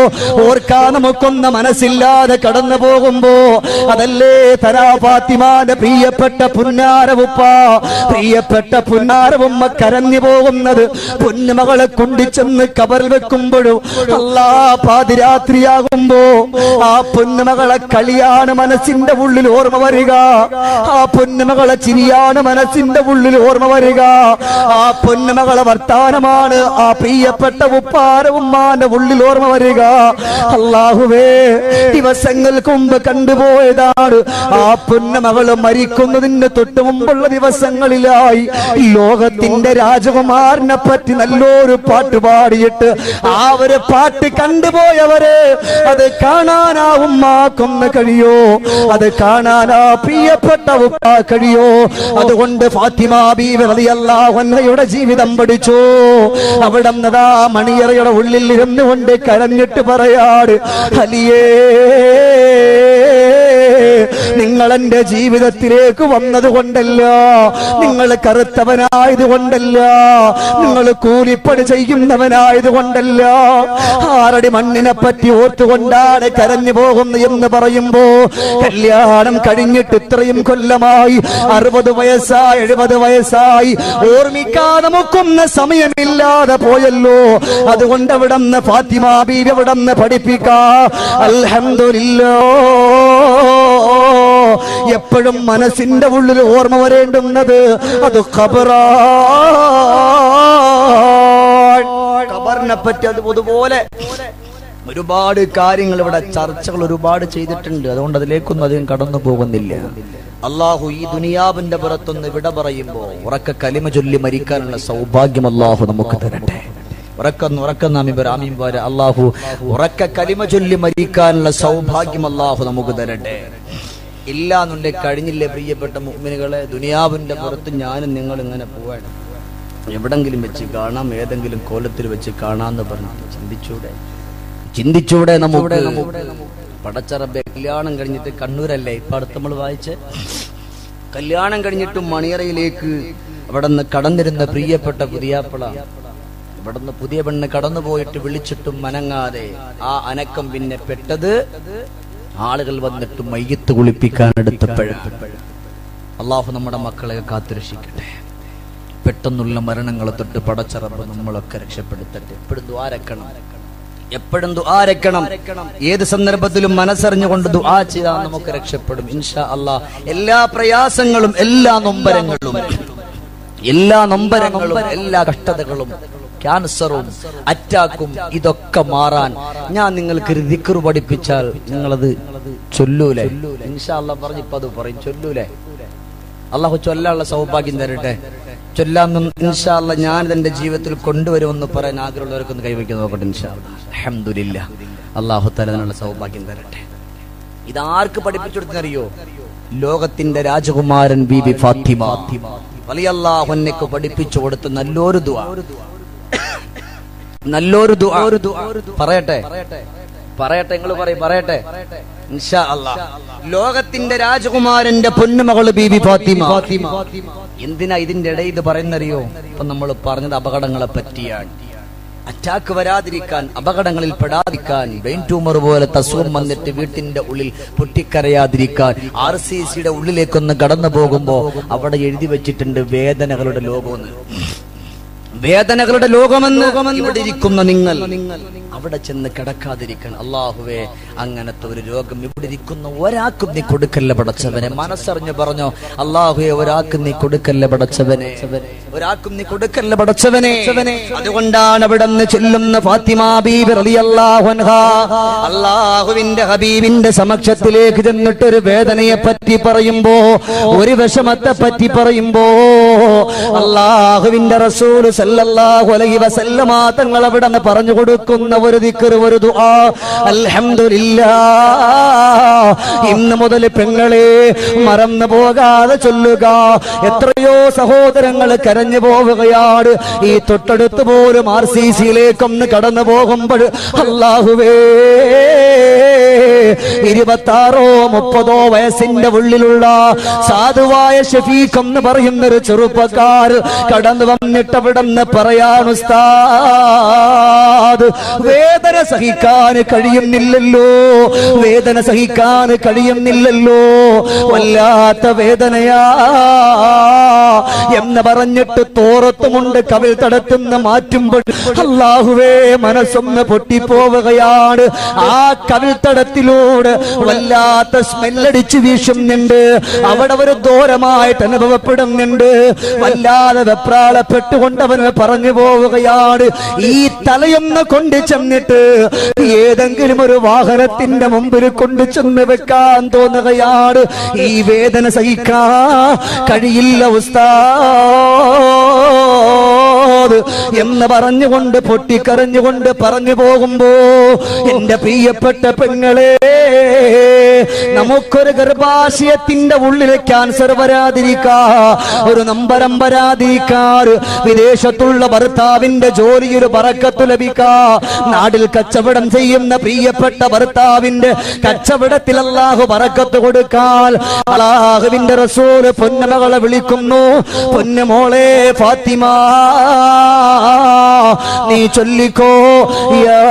ഓർക്കാൻ നമുക്കൊന്ന മനസ്സില്ലാതെ കടന്നു പോകുമ്പോ അതല്ലേ തരാ ഫാത്തിമാന്റെ പ്രിയപ്പെട്ട പുന്നാരവുപ്പ, പ്രിയപ്പെട്ട പുന്നാരവുമ്മ കരഞ്ഞു പോകുന്നത്. പൊന്നുമകളെ കൊണ്ടിച്ചെന്ന് ഖബറിൽ വെക്കുമ്പോഴും അല്ലാ പാതിരാത്രിയാകുമ്പോ ആ പൊന്നുമകളെ കളിയാണ് മനസ്സിന്റെ ഉള്ളിൽ ഓർമ്മ വരിക, ആ പൊന്നുമകളെ ചിരിയാണ് മനസ്സിന്റെ ഉള്ളിൽ ഓർമ്മ വരിക, ആ പൊന്നുമകളെ വർത്താനമാണ് ആ പ്രിയപ്പെട്ട ഉപ്പാര ഉമ്മാന്റെ ഉള്ളിൽ ഓർമ്മ വരിക. അല്ലാഹുവേ, ദിവസങ്ങൾക്ക് മുമ്പ് കണ്ടുപോയതാണ്. ആ പൊന്നുമകള് മരിക്കുന്നതിന് തൊട്ട് മുമ്പുള്ള ദിവസങ്ങളിലായി ലോകത്തിന്റെ രാജകുമാരനെ പറ്റി നല്ലൊരു പാട്ട് പാടിയിട്ട് ആ ഒരു പാട്ട് കണ്ടുപോയവരെ അത് കാണാനാ ഉമ്മാക്കൊന്ന് കഴിയോ? അത് കാണാനാ പ്രിയപ്പെട്ട ഉപ്പാ കഴിയോ? അതുകൊണ്ട് ഫാത്തിമ ബീവി റളിയല്ലാഹു അൻഹയുടെ ജീവിതം പഠിച്ചു. അവിടെ നിന്നതാ മണിയറയുടെ ഉള്ളിൽ ഇരുന്നുകൊണ്ട് കരഞ്ഞിട്ട് പറയാട്, അലിയേ നിങ്ങൾ എന്റെ ജീവിതത്തിലേക്ക് വന്നതുകൊണ്ടല്ല, നിങ്ങൾ കറുത്തവനായതുകൊണ്ടല്ല, നിങ്ങൾ കൂലിപ്പണി ചെയ്യുന്നവനായതുകൊണ്ടല്ല, ആറടി മണ്ണിനെ പറ്റി ഓർത്തുകൊണ്ടാണ് കരഞ്ഞു പോകുന്നത് എന്ന് പറയുമ്പോ, കല്യാണം കഴിഞ്ഞിട്ട് ഇത്രയും കൊല്ലമായി, 60 വയസ്സായി 70 വയസ്സായി, ഓർമ്മിക്കാൻ നമുക്കൊന്ന സമയമില്ലാതെ പോയല്ലോ. അതുകൊണ്ട് അവിടുന്ന് ഫാത്തിമ ബീവി അവിടുന്ന് പഠിപ്പിക്കാ, അൽഹംദുലില്ലാഹ്, എപ്പോഴും മനസ്സിന്റെ ഉള്ളിൽ ഓർമ്മ വരേണ്ടുന്നത് അത് ഖബറിനെ പറ്റി. അതുപോലെ ഒരുപാട് കാര്യങ്ങൾ ഇവിടെ ചർച്ചകൾ ഒരുപാട് ചെയ്തിട്ടുണ്ട്. അതുകൊണ്ട് അതിലേക്കൊന്നും അധികം കടന്നു പോകുന്നില്ല. അള്ളാഹു ഈ ദുനിയാവിന്റെ പുറത്തൊന്ന് വിട പറയുമ്പോ ഉറക്ക കലിമ ചൊല്ലി മരിക്കാനുള്ള സൗഭാഗ്യം അള്ളാഹു നമുക്ക് തരട്ടെ. അള്ളാഹു ഉറക്ക കലിമ ചൊല്ലി മരിക്കാനുള്ള സൗഭാഗ്യം അള്ളാഹു നമുക്ക് തരട്ടെ. ഇല്ലാന്നുണ്ടെ കഴിഞ്ഞില്ലേ പ്രിയപ്പെട്ട മുഅ്മിനുകളെ, ദുനിയാവിന്റെ പുറത്ത് ഞാനും നിങ്ങൾ ഇങ്ങനെ പോവാണ്, എവിടെങ്കിലും വെച്ച് കാണാം, ഏതെങ്കിലും കോലത്തിൽ വെച്ച് കാണാന്ന് പറഞ്ഞിട്ട് ചിന്തിച്ചൂടെ നമുക്ക്? പടച്ചറബെ, കല്യാണം കഴിഞ്ഞിട്ട് കണ്ണൂരല്ലേ ഇപ്പൊ അടുത്ത് നമ്മൾ വായിച്ച്, കല്യാണം കഴിഞ്ഞിട്ടും മണിയറയിലേക്ക് അവിടെ നിന്ന് കടന്നിരുന്ന പ്രിയപ്പെട്ട പുതിയാപ്പള, ഇവിടുന്ന് പുതിയ പെണ്ണ് കടന്നുപോയിട്ട് വിളിച്ചിട്ടും അനങ്ങാതെ, ആ അനക്കം പിന്നെ പെട്ടത് ആളുകൾ വന്നിട്ട് മയ്യത്ത് കുളിപ്പിക്കാൻ എടുത്തപ്പോഴാണ്. അള്ളാഹു നമ്മുടെ മക്കളെ കാത്തുരക്ഷിക്കട്ടെ. പെട്ടെന്നുള്ള മരണങ്ങളെ തൊട്ട് പടച്ചറബ് നമ്മളൊക്കെ രക്ഷപ്പെടുത്തട്ടെ. എപ്പോഴും ദുആരക്കണം. ഏത് സന്ദർഭത്തിലും മനസ്സറിഞ്ഞുകൊണ്ട് ദുആ ചെയ്താൽ നമുക്ക് രക്ഷപ്പെടും ഇൻഷാ അല്ലാഹ്. എല്ലാ പ്രയാസങ്ങളും, എല്ലാ നൊമ്പരങ്ങളും, എല്ലാ കഷ്ടതകളും, ക്യാൻസറും അറ്റാക്കും ഇതൊക്കെ മാറാൻ ഞാൻ നിങ്ങൾക്ക് ദിക്ർ പഠിപ്പിച്ചാൽ നിങ്ങളത് ചൊല്ലൂലേ? ഇൻഷാ അല്ലാഹ് പറഞ്ഞിപ്പോ അത് പറയും, ചൊല്ലൂലേ? അള്ളാഹു ചൊല്ലാനുള്ള സൗഭാഗ്യം തരട്ടെ. ചൊല്ലാമെന്നും ഇൻഷാ അല്ലാഹ് ഞാൻ എന്റെ ജീവിതത്തിൽ കൊണ്ടുവരുമെന്ന് പറയാൻ ആഗ്രഹമുള്ളവർക്കൊന്ന് കൈവയ്ക്കാൻ നോക്കട്ടെ ഇൻഷാ അല്ലാഹ്. അൽഹംദുലില്ലാഹ്, അള്ളാഹു തആല അതിനുള്ള സൗഭാഗ്യം തരട്ടെ. ഇതാർക്ക് പഠിപ്പിച്ചു കൊടുത്തറിയോ? ലോകത്തിന്റെ രാജകുമാരൻ ബീബി ഫാത്തിമ റളിയല്ലാഹു അൻഹയ്ക്ക് പഠിപ്പിച്ചു കൊടുത്ത നല്ലൊരു ദുആ പറയട്ടെ നിങ്ങൾ പറയട്ടെ ഇൻഷാ അല്ലാഹ്. ലോകത്തിന്റെ രാജകുമാരന്റെ പൊന്നുമകള് ബീബി ഫാത്തിമ. എന്തിനാ ഇതിന്റെ ഇടയിൽ ഇത് പറയുന്നറിയോ? ഇപ്പൊ നമ്മൾ പറഞ്ഞത് അപകടങ്ങളെ പറ്റിയാണ്. അറ്റാക്ക് വരാതിരിക്കാൻ, അപകടങ്ങളിൽ പെടാതിരിക്കാൻ, ബ്രെയിൻ ട്യൂമർ പോലത്തെ അസുഖം വന്നിട്ട് വീട്ടിന്റെ ഉള്ളിൽ പൊട്ടിക്കരയാതിരിക്കാൻ, RCCയുടെ ഉള്ളിലേക്കൊന്ന് കടന്നു പോകുമ്പോ അവിടെ എഴുതി വെച്ചിട്ടുണ്ട് വേദനകളുടെ ലോകമെന്ന്. വേദനകളുടെ ലോകമെന്ന്. ഇവിടെ ഇരിക്കുന്ന നിങ്ങൾ അവിടെ ചെന്ന് കിടക്കാതിരിക്കാൻ. അള്ളാഹുവേ, അങ്ങനത്തെ ഒരു രോഗം ഇവിടെ ഇരിക്കുന്ന ഒരാൾക്കും നീ കൊടുക്കല്ല പടച്ചവനെ. മനസ്സറിഞ്ഞു പറഞ്ഞോ, അള്ളാഹുവേ, ഒരാൾക്കും നീ കൊടുക്കല്ല പടച്ചവനെ, ഒരാൾക്കും നീ കൊടുക്കല്ല പടച്ചവനെ. അതുകൊണ്ടാണ് അവിടെ നിന്ന് ചൊല്ലുന്ന ഫാത്തിമ ബീബി റളിയല്ലാഹു അൻഹാ അള്ളാഹുവിന്റെ ഹബീബിന്റെ സമക്ഷത്തിലേക്ക് ചെന്നിട്ട് ഒരു വേദനയെ പറ്റി പറയുമ്പോ, ഒരു വിഷമത്തെ പറ്റി പറയുമ്പോ, അള്ളാഹുവിന്റെ റസൂൽ സല്ലല്ലാഹു അലൈഹി വസല്ലമ തങ്ങൾ അവിടെ നിന്ന് പറഞ്ഞു കൊടുക്കുന്ന ഒരു ദിക്ർ, ഒരു ദുആ, അൽഹംദുലില്ലാഹ്. ഇന്ന് മുതൽ പെങ്ങളെ മറന്നു പോകാതെ ചൊല്ലുക. എത്രയോ സഹോദരങ്ങൾ കരഞ്ഞു പോവുകയാണ്. ഈ തൊട്ടടുത്ത് പോലും RCCയിലേക്കൊന്ന് കടന്നു പോകുമ്പോൾ അല്ലാഹുവേ, 26 30 വയസ്സിന്റെ ഉള്ളിലുള്ള സാധുവായ ഷഫീഖ് എന്ന് പറയുന്ന ഒരു ചെറുപ്പക്കാർ കടന്നു വന്നിട്ട് അവിടെ നിന്ന് പറയാൻ, ഉസ്താദ്, വേദന സഹിക്കാൻ കഴിയുന്നില്ലല്ലോ, വേദന സഹിക്കാൻ കഴിയുന്നില്ലല്ലോ, വല്ലാത്ത വേദനയാ എന്ന് പറഞ്ഞിട്ട് തോറത്തുമുണ്ട് കവിൾ തടത്തുന്ന മാറ്റുമ്പോൾ അല്ലാഹുവേ, മനസ്സൊന്ന് പൊട്ടിപ്പോവുകയാണ്. ആ കവിൾ തടത്തിലൂടെ വല്ലാത്ത സ്മെല്ലടിച്ച് വീശുന്നുണ്ട്. അവിടെ ഒരു ദൂരമായിട്ട് അനുഭവപ്പെടുന്നുണ്ട്. വല്ലാതെ വെപ്രാളപ്പെട്ടുകൊണ്ട് അവന് പറഞ്ഞു പോവുകയാണ്. ഈ തലയൊന്ന് കൊണ്ട് ചെന്നിട്ട് ഏതെങ്കിലും ഒരു വാഹനത്തിന്റെ മുമ്പിൽ കൊണ്ടു ചെന്ന് വെക്കാൻ തോന്നുകയാണ്. ഈ വേദന സഹിക്കാൻ കഴിയില്ല ഉസ്താദ് എന്ന് പറഞ്ഞുകൊണ്ട് പൊട്ടിക്കരഞ്ഞുകൊണ്ട് പറഞ്ഞു പോകുമ്പോ, എന്റെ പ്രിയപ്പെട്ട പെങ്ങളെ, നമുക്കൊരു ഗർഭാശയത്തിന്റെ ഉള്ളിൽ ക്യാൻസർ വരാതിരിക്കാ, ഒരു നമ്പരം വരാതിരിക്കാൻ, വിദേശത്തുള്ള ഭർത്താവിന്റെ ജോലിയൊരു ബറക്കത്ത് ലഭിക്കാ, നാട്ടിൽ കച്ചവടം ചെയ്യുന്ന പ്രിയപ്പെട്ട ഭർത്താവിന്റെ കച്ചവടത്തിൽ അല്ലാഹു ബറക്കത്ത് കൊടുക്കാൻ അല്ലാഹുവിന്റെ റസൂൽ പൊന്നമകളെ വിളിക്കുന്നു. പൊന്നുമോളെ ഫാത്തിമ, നീ ചൊല്ലിക്കോ യാ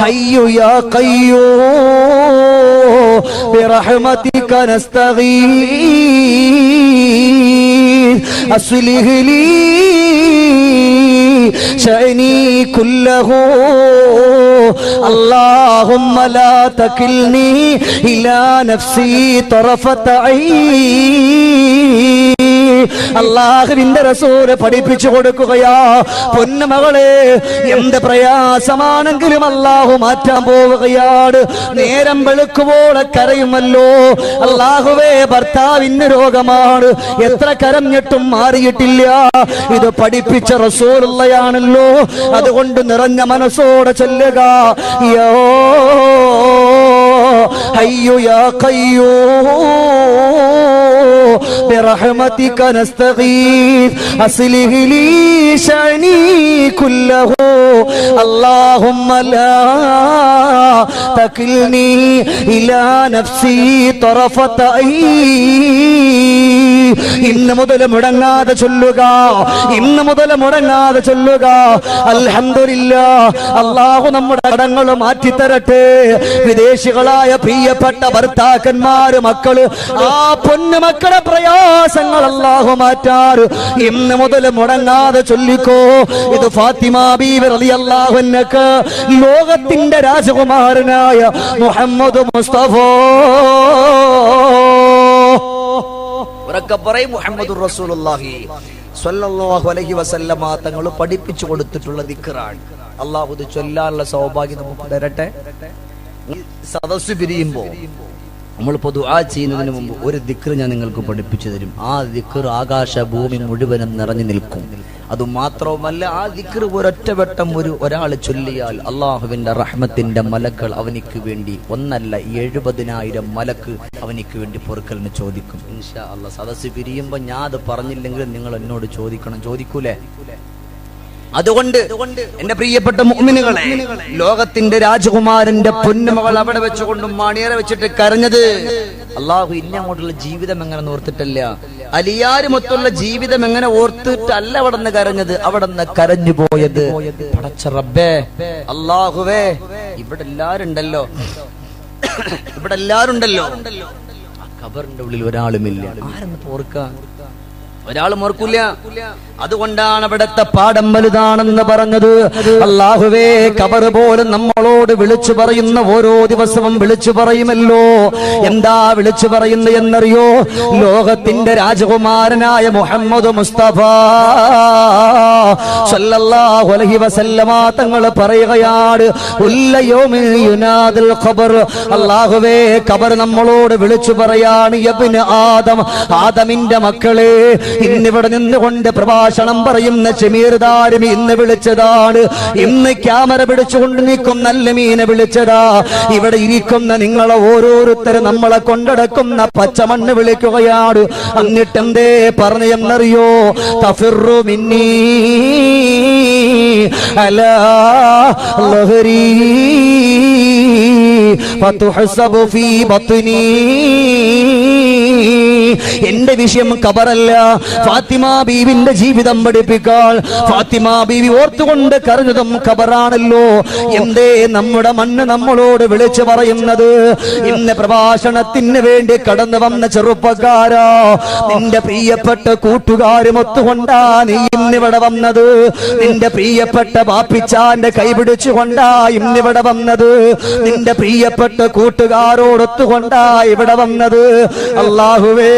ഹയ്യു യാ ഖയ്യൂം ബിറഹ്മതിക നസ്തഗീസ് അസ്ലിഹ് ലീ ശഅനി കുല്ലഹു اللهم لا تكلني إلى نفسي طرفة عين. അല്ലാഹുവിന്റെ റസൂൽ പഠിപ്പിച്ചു കൊടുക്കുകയാ, പൊന്നുമകളെ എന്ത് പ്രയാസമാണെങ്കിലും അല്ലാഹു മാറ്റാൻ പോവുകയാണ്. നേരം വെളുക്കുവോളെ കരയുമല്ലോ, അല്ലാഹുവേ ഭർത്താവിന് രോഗമാണ്, എത്ര കരഞ്ഞിട്ടും മാറിയിട്ടില്ല. ഇത് പഠിപ്പിച്ച റസൂലുള്ളയാണല്ലോ. അതുകൊണ്ട് നിറഞ്ഞ മനസ്സോടെ ചൊല്ലുക യാ ഹയ്യു യാ ഖയ്യൂം برحمتك نستغيث أصلح لي شأني كله اللهم لا تكلني إلى نفسي طرفة عين. ഇന്ന് മുതൽ മുടങ്ങാതെ ചൊല്ലുക, ഇന്ന് മുതൽ മുടങ്ങാതെ ചൊല്ലുക. അൽഹംദുലില്ലാഹ്, അല്ലാഹു നമ്മുടെ കടങ്ങൾ മാറ്റിത്തരട്ടെ. വിദേശികളായ പ്രിയപ്പെട്ട ഭർത്താക്കന്മാര്, മക്കള്, ആ പൊന്നു മക്കളുടെ പ്രയാസങ്ങൾ അല്ലാഹു മാറ്റാറ്. ഇന്ന് മുതൽ മുടങ്ങാതെ ചൊല്ലിക്കോ. ഇത് ഫാത്തിമ ബീവി റളിയല്ലാഹു അൻഹക്ക് ലോകത്തിന്റെ രാജകുമാരനായ മുഹമ്മദ് മുസ്തഫ മുഹമ്മദുർ റസൂലുള്ളാഹി സ്വല്ലല്ലാഹു അലൈഹി വസല്ലമ തങ്ങൾ പഠിപ്പിച്ചു കൊടുത്തിട്ടുള്ള ദിക്റാണ്. അല്ലാഹു ഇത് ചൊല്ലാനുള്ള സൗഭാഗ്യം നമുക്ക് തരട്ടെ. സദസ്സ് പിരിയുമ്പോ നമ്മളിപ്പോ ദുആ ചെയ്യുന്നതിന് മുമ്പ് ഒരു ദിക്ർ ഞാൻ നിങ്ങൾക്ക് പഠിപ്പിച്ചു തരും. ആ ദിക്ർ ആകാശ ഭൂമി മുഴുവനും നിറഞ്ഞു നിൽക്കും. അതുമാത്രവുമല്ല, ആ ദിക്ർ ഒരൊറ്റവട്ടം ഒരാൾ ചൊല്ലിയാൽ അള്ളാഹുവിന്റെ റഹ്മത്തിന്റെ മലക്കൾ അവനിക്ക് വേണ്ടി ഒന്നല്ല 70,000 മലക്ക് അവനിക്ക് വേണ്ടി പൊറുക്കലിന് ചോദിക്കും. ഇൻഷാ അല്ലാഹ് സദസ്സ് പിരിയുമ്പോ ഞാൻ അത് പറഞ്ഞില്ലെങ്കിൽ നിങ്ങൾ എന്നോട് ചോദിക്കണം. ചോദിക്കൂലേ? അതുകൊണ്ട് എന്റെ പ്രിയപ്പെട്ട മുഅ്മിനുകളെ, ലോകത്തിന്റെ രാജകുമാരന്റെ പൊന്നുമകൾ അവിടെ വെച്ചുകൊണ്ട് മണിയറ വെച്ചിട്ട് കരഞ്ഞത് അല്ലാഹു ഇന്നങ്ങോട്ടുള്ള ജീവിതം എങ്ങനെ ഓർത്തിട്ടല്ല, അലിയാരുമൊത്തുള്ള ജീവിതം എങ്ങനെ ഓർത്തിട്ടല്ല അവിടെ നിന്ന് കരഞ്ഞത്. അവിടെ നിന്ന് കരഞ്ഞു പോയത് പടച്ച റബ്ബേ, അല്ലാഹുവേ, ഇവിടെ എല്ലാരും ഉണ്ടല്ലോ, ഇവിടെ എല്ലാരും ഉണ്ടല്ലോ, ആ ഖബറിന്റെ ഉള്ളിൽ ഒരാളുമില്ല, ആരെന്ന് ഓർക്കാൻ ഒരാളും ഓർക്കൂല. അതുകൊണ്ടാണ് അവിടുത്തെ പാഠം വലുതാണെന്ന് പറഞ്ഞത്. അല്ലാഹുവേ, ഖബർ പോലും നമ്മളോട് വിളിച്ചു പറയുന്ന ഓരോ ദിവസവും വിളിച്ചു പറയുമല്ലോ. എന്താ വിളിച്ചു പറയുന്നത് എന്നറിയോ? ലോകത്തിന്റെ രാജകുമാരനായ മുഹമ്മദ് മുസ്തഫ സല്ലല്ലാഹു അലൈഹി വസല്ലമ തങ്ങൾ പറയുകയാണ്, ഖബർ. അല്ലാഹുവേ, ഖബർ നമ്മളോട് വിളിച്ചു പറയാണ്, യബ്ന ആദം, ആദമിന്റെ മക്കളെ, ഇന്നിവിടെ നിന്നുകൊണ്ട് പ്രഭാഷണം പറയുന്ന ജമീർ ദാരിമി ഇന്ന് വിളിച്ചതാണ്. ഇന്ന് ക്യാമറ പിടിച്ചുകൊണ്ട് നിൽക്കും നല്ല മീനെ വിളിച്ചതാ. ഇവിടെ ഇരിക്കുന്ന നിങ്ങളെ ഓരോരുത്തരും നമ്മളെ കൊണ്ടടക്കുന്ന പച്ചമണ്ണ് വിളിക്കുകയാണ്. എന്നിട്ടെന്തേ പറഞ്ഞെന്നറിയോ? തഫിറു മിന്നീ അലാ ലഹരി ഫതുഹസബു ഫീ ബത്നി. എന്റെ വിഷയം ഖബറല്ല, ഫാത്തിമ ബീവിന്റെ ജീവിതം പഠിപ്പിക്കാൻ ഫാത്തിമ ബീവി ഓർത്തുകൊണ്ട് കരഞ്ഞതും ഖബറാണല്ലോ. എന്തേ നമ്മുടെ മണ്ണ് നമ്മളോട് വിളിച്ചു പറയുന്നത്? ഇന്ന് പ്രഭാഷണത്തിന് വേണ്ടി കടന്നു വന്ന ചെറുപ്പക്കാരാ, നിന്റെ പ്രിയപ്പെട്ട കൂട്ടുകാരും ഒത്തുകൊണ്ടാ നീ ഇന്നിവിടെ വന്നത്. നിന്റെ പ്രിയപ്പെട്ട ബാപ്പിച്ചാന്റെ കൈപിടിച്ചുകൊണ്ടാ ഇന്നിവിടെ വന്നത്. നിന്റെ പ്രിയപ്പെട്ട കൂട്ടുകാരോടൊത്തുകൊണ്ടാ ഇവിടെ വന്നത്. അല്ലാഹുവേ,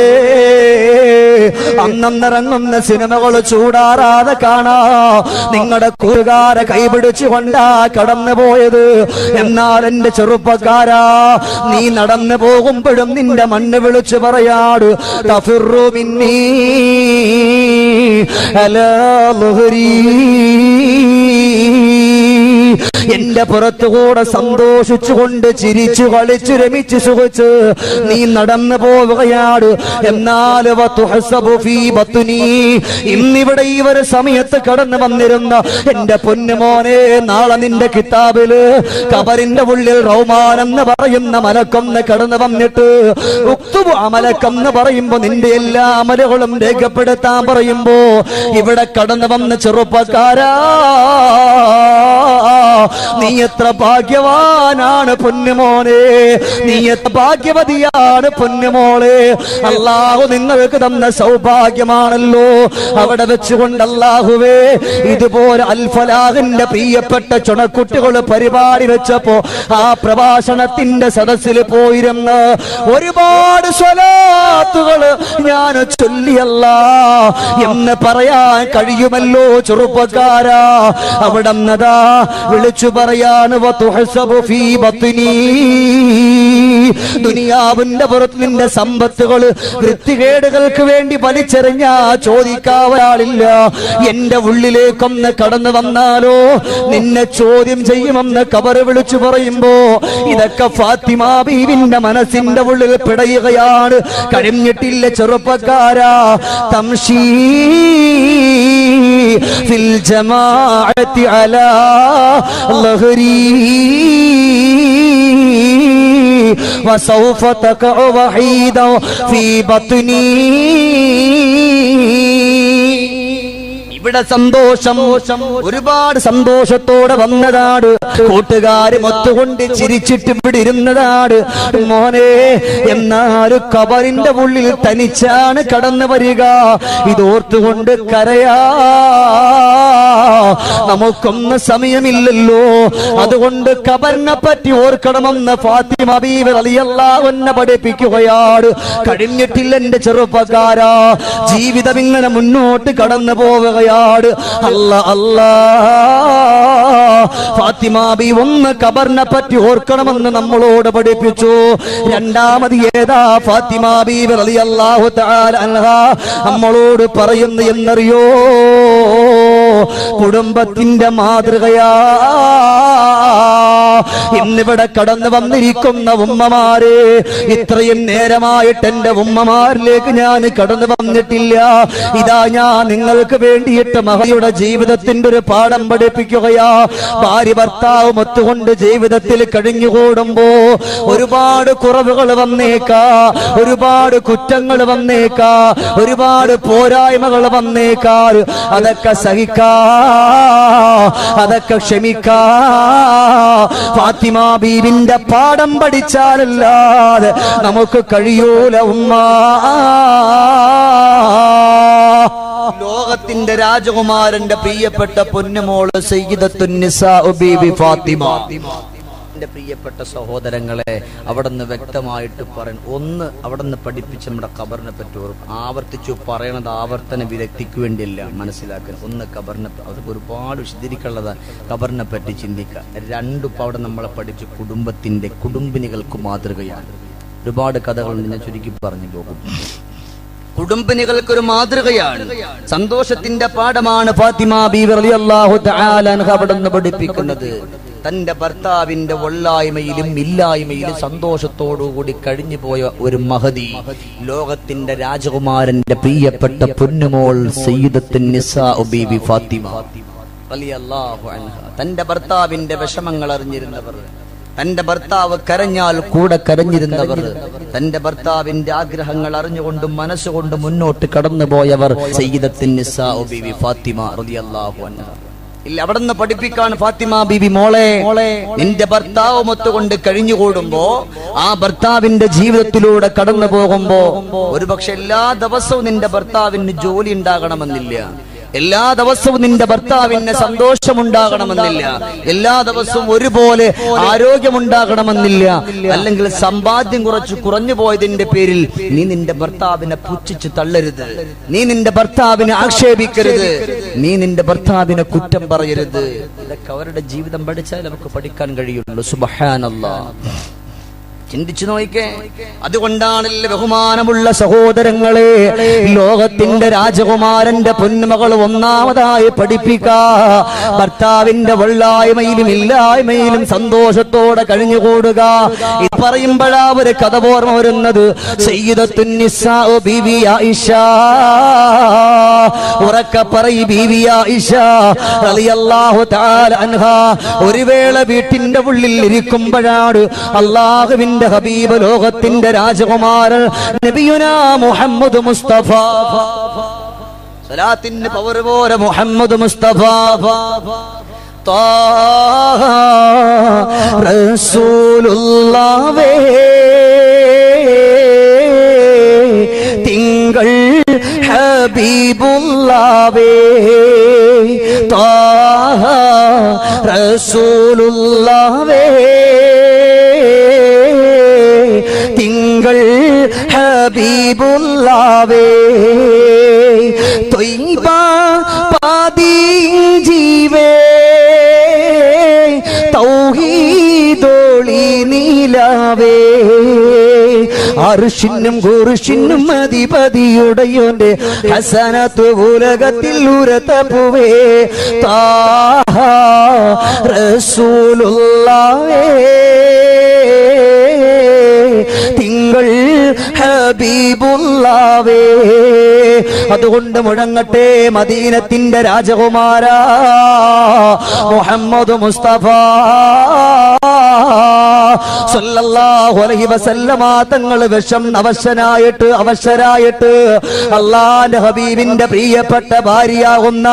അന്നന്നിറങ്ങുന്ന സിനിമകൾ ചൂടാറാതെ കാണാ നിങ്ങളുടെ കൂട്ടുകാരെ കൈപിടിച്ചുകൊണ്ടാ കടന്നു പോയത്. എന്നാൽ എന്റെ ചെറുപ്പക്കാരാ, നീ നടന്നു പോകുമ്പോഴും നിന്റെ മണ്ണ് വിളിച്ചു പറയാട്, തഫിറു മിന്നീ അലാ ളുഹരി. നിന്റെ പുറത്തുകൂടെ സന്തോഷിച്ചുകൊണ്ട് ചിരിച്ചു കളിച്ചു രമിച്ചു സുഖിച്ച് നീ നടന്നു പോവുകയാണ്. എന്നാൽ ഇന്നിവിടെ ഈ ഒരു സമയത്ത് കടന്നു വന്നിരുന്ന എന്റെ പൊന്നുമോനെ, നാളെ നിന്റെ കിതാബില് ഖബറിന്റെ ഉള്ളിൽ റൗമാൻ എന്ന് പറയുന്ന മലക്കൊന്ന് കടന്നു വന്നിട്ട് ഉക്തുബു അമലക്കെന്ന് പറയുമ്പോ നിന്റെ എല്ലാ അമലുകളും രേഖപ്പെടുത്താൻ പറയുമ്പോ ഇവിടെ കടന്നു വന്ന ചെറുപ്പക്കാരാ, നീ എത്ര ഭാഗ്യവാനാണ് പൊന്നുമോനെ, നീ എത്ര ഭാഗ്യവതിയാണ് പൊന്നുമോളെ. അല്ലാഹു നിങ്ങൾക്ക് തന്ന സൗഭാഗ്യമാണല്ലോ. അവിടെ വെച്ചുകൊണ്ട് അല്ലാഹുവേ, ഇതുപോലെ അൽ ഫലാഹിന്റെ പ്രിയപ്പെട്ട ചുണക്കുട്ടികൾ പരിപാടി വെച്ചപ്പോ ആ പ്രഭാഷണത്തിന്റെ സദസ്സിൽ പോയിരുന്ന ഒരുപാട് സ്വലാത്തുകൾ ഞാൻ ചൊല്ലിയല്ല എന്ന് പറയാൻ കഴിയുമല്ലോ ചെറുപ്പക്കാരാ. അവിടെ നദാ വിളിച്ചു പറയാണ്, ദുനിയാവിന്റെ പുറത്ത് നിന്റെ സമ്പത്തുകൾ വൃത്തികേടുകൾക്ക് വേണ്ടി വലിച്ചെറിഞ്ഞ ചോദിക്കാവരാളില്ല. എന്റെ ഉള്ളിലേക്കൊന്ന് കടന്നു വന്നാലോ നിന്നെ ചോദ്യം ചെയ്യുമെന്ന് ഖബറ് വിളിച്ചു പറയുമ്പോ ഇതൊക്കെ ഫാത്തിമ ബീവിന്റെ മനസ്സിന്റെ ഉള്ളിൽ പിടയുകയാണ്. കഴിഞ്ഞിട്ടില്ല ചെറുപ്പക്കാരാ. തംശീ ഫിൽ ജമാഅത്തി അലാ ലഹരി وسوف تقع وحيدا في بطني. ഇവിടെ സന്തോഷം, ഒരുപാട് സന്തോഷത്തോടെ വന്നതാണ്. കൂട്ടുകാരും ഒത്തുകൊണ്ട് ചിരിച്ചിട്ട് ഇവിടെ ഇരുന്നതാണ് മോനെ. എന്നാലും ഖബറിന്റെ ഉള്ളിൽ തനിച്ചാണ് കടന്നു വരിക. ഇതോർത്തുകൊണ്ട് കരയാ നമുക്കൊന്നും സമയമില്ലല്ലോ. അതുകൊണ്ട് ഖബറിനെ പറ്റി ഓർക്കണമെന്ന് ഫാത്തിമ ബീവി റളിയല്ലാഹു അൻഹ പഠിപ്പിക്കുകയാണ്. കഴിഞ്ഞിട്ടില്ല എന്റെ ചെറുപ്പക്കാരാ, ജീവിതം ഇങ്ങനെ മുന്നോട്ട് കടന്നു പോവുകയാണ്. അല്ലാ അല്ലാ, ഫാത്തിമ ബി ഒന്ന് ഖബറിനെ പറ്റി ഓർക്കണമെന്ന് നമ്മളോട് പഠിപ്പിച്ചു. രണ്ടാമത് ഏതാ ഫാത്തിമ ബീവി റളിയല്ലാഹു തആല അൻഹ നമ്മളോട് പറയുന്നു എന്നറിയോ? കുടുംബത്തിന്റെ മാതൃകയാ. ഇന്നിവിടെ കടന്നു വന്നിരിക്കുന്ന ഉമ്മമാരെ, ഇത്രയും നേരമായിട്ട് എന്റെ ഉമ്മമാരിലേക്ക് ഞാൻ കടന്നു വന്നിട്ടില്ല. ഇതാ ഞാൻ നിങ്ങൾക്ക് വേണ്ടിയിട്ട് മഹയുടെ ജീവിതത്തിന്റെ ഒരു പാഠം പഠിപ്പിക്കുകയാ. ഭാര്യ ഭർത്താവും ഒത്തുകൊണ്ട് ജീവിതത്തിൽ കഴിഞ്ഞുകൂടുമ്പോ ഒരുപാട് കുറവുകൾ വന്നേക്കാ, ഒരുപാട് കുറ്റങ്ങൾ വന്നേക്കാ, ഒരുപാട് പോരായ്മകൾ വന്നേക്കാ. അതൊക്കെ സഹിക്കാ, അതൊക്കെ ക്ഷമിക്കാ. ഫാത്തിമ ബീവിന്റെ പാഠം പഠിച്ചാലല്ലാതെ നമുക്ക് കഴിയൂല ഉമ്മ. ലോകത്തിന്റെ രാജകുമാരന്റെ പ്രിയപ്പെട്ട പൊന്നുമോള് സയ്യിദത്തുൻ നിസാ ബീവി ഫാത്തിമ. എന്റെ പ്രിയപ്പെട്ട സഹോദരങ്ങളെ, അവിടുന്ന് വ്യക്തമായിട്ട് പറയണം. ഒന്ന് അവിടുന്ന് പഠിപ്പിച്ച് നമ്മുടെ ഖബറിനെ പറ്റി ആവർത്തിച്ചു പറയണത് ആവർത്തന വിരക്തിക്ക് വേണ്ടിയല്ല, മനസ്സിലാക്കാൻ. ഒന്ന് ഖബറിനെ അവർക്ക് ഒരുപാട് വിശദീകരിക്കാനുള്ളത്, ഖബറിനെ പറ്റി ചിന്തിക്കുക. രണ്ടും അവിടെ നമ്മളെ പഠിച്ച് കുടുംബിനികൾക്ക് മാതൃകയാണ്. ഒരുപാട് കഥകളുണ്ട്, ഞാൻ ചുരുക്കി പറഞ്ഞു പോകും. കുടുംബിനികൾക്കൊരു മാതൃകയാണ്, സന്തോഷത്തിന്റെ പാഠമാണ് ഫാത്തിമ ബീവി റളിയല്ലാഹു തആല അൻഹ അവിടുന്ന് പഠിപ്പിക്കുന്നത്. തന്റെ ഭർത്താവിന്റെ ഒള്ളായ്മയിലും ഇല്ലായ്മയിലും സന്തോഷത്തോടുകൂടി കഴിഞ്ഞു പോയ ഒരു മഹദി, ലോകത്തിന്റെ രാജകുമാരന്റെ പ്രിയപ്പെട്ട പൊന്നുമോൾ സയ്യിദത്തുൻ നിസാ ബീവി ഫാത്തിമ റളിയല്ലാഹു അൻഹ. തന്റെ ഭർത്താവിന്റെ വിഷമങ്ങൾ അറിഞ്ഞിരുന്നവർ, തന്റെ ഭർത്താവ് കരഞ്ഞാൽ കൂടെ കരഞ്ഞിരുന്നവർ, തന്റെ ഭർത്താവിന്റെ ആഗ്രഹങ്ങൾ അറിഞ്ഞുകൊണ്ടും മനസ്സുകൊണ്ട് മുന്നോട്ട് കടന്നുപോയവർ സയ്യിദത്തുൻ നിസാ ബീവി ഫാത്തിമ റളിയല്ലാഹു അൻഹ. ഇല്ല, അവിടുന്ന് പഠിപ്പിക്കാൻ ഫാത്തിമ ബീബി, മോളെ നിന്റെ ഭർത്താവ് മൊത്തുകൊണ്ട് കഴിഞ്ഞുകൂടുമ്പോ ആ ഭർത്താവിന്റെ ജീവിതത്തിലൂടെ കടന്നു പോകുമ്പോ ഒരുപക്ഷെ എല്ലാ ദിവസവും നിന്റെ ഭർത്താവിന് ജോലി ഉണ്ടാകണമെന്നില്ല, എല്ലാ ദിവസവും നിന്റെ ഭർത്താവിന് സന്തോഷമുണ്ടാകണമെന്നില്ല, എല്ലാ ദിവസവും ഒരുപോലെ ആരോഗ്യമുണ്ടാകണമെന്നില്ല. അല്ലെങ്കിൽ സമ്പാദ്യം കുറഞ്ഞു പോയതിന്റെ പേരിൽ നീ നിന്റെ ഭർത്താവിനെ പുച്ഛിച്ച് തള്ളരുത്, നീ നിന്റെ ഭർത്താവിനെ ആക്ഷേപിക്കരുത്, നീ നിന്റെ ഭർത്താവിനെ കുറ്റം പറയരുത്. ഇതൊക്കെ അവരുടെ ജീവിതം പഠിച്ചാൽ നമുക്ക് പഠിക്കാൻ കഴിയുള്ളൂ. സുബ്ഹാനല്ലാഹ്. ചിന്തിച്ചു നോക്കേ. അതുകൊണ്ടാണല്ലോ ബഹുമാനമുള്ള സഹോദരങ്ങളെ, ലോകത്തിന്റെ രാജകുമാരന്റെ പൊന്മകൾ ഒന്നാമതായി പഠിപ്പിക്കാ ഭർത്താവിന്റെ വെള്ളായ്മയിലും ഇല്ലായ്മയിലും സന്തോഷത്തോടെ കഴിഞ്ഞുകൂടുക. ഇത് പറയുമ്പോഴാ ഒരു കഥ ഓർമ്മ വരുന്നത്. സയ്യിദത്തുൻ നിസാ ബീവി ആയിഷ, ഉറക്കെ പറയ് ബീവി ആയിഷ റളിയല്ലാഹു തആല അൻഹാ, ഒരു വേള വീട്ടിന്റെ ഉള്ളിൽ ഇരിക്കുമ്പോഴാണ് അല്ലാഹുവിന്റെ ഹബീബ്, ലോകത്തിന്റെ രാജകുമാരൻ നബിയുനാ മുഹമ്മദ് മുസ്തഫ, സലാത്തിന്റെ പവർ പോലെ മുഹമ്മദ് മുസ്തഫ ത്വാഹ റസൂലുള്ളാഹേ തിങ്കൾ ഹബീബുള്ളാഹേ ത്വാഹ റസൂലുള്ളാഹേ തിങ്കൾ ഹബീബുള്ളാഹേ ത്വയ്ബ പാദി ജീവേ തൗഹീദോളി നീലാവേ അർശിനും കുർശിനും അധിപതിയുടയോന്റെ ഹസനത്ത് ഉലകത്തിൽ ഉരതപ്പുവേ താഹ റസൂലുള്ളാഹേ തിങ്കൾ ഹബീബുള്ളാഹേ. അതുകൊണ്ട് മുഴങ്ങട്ടെ മദീനത്തിന്റെ രാജകുമാര മുഹമ്മദ് മുസ്തഫ സല്ലല്ലാഹു അലൈഹി വസല്ലമ തങ്ങൾ വിഷം അവശരായിട്ട് അല്ലാഹുവിന്റെ ഹബീബിന്റെ പ്രിയപ്പെട്ട ഭാര്യയാകുന്ന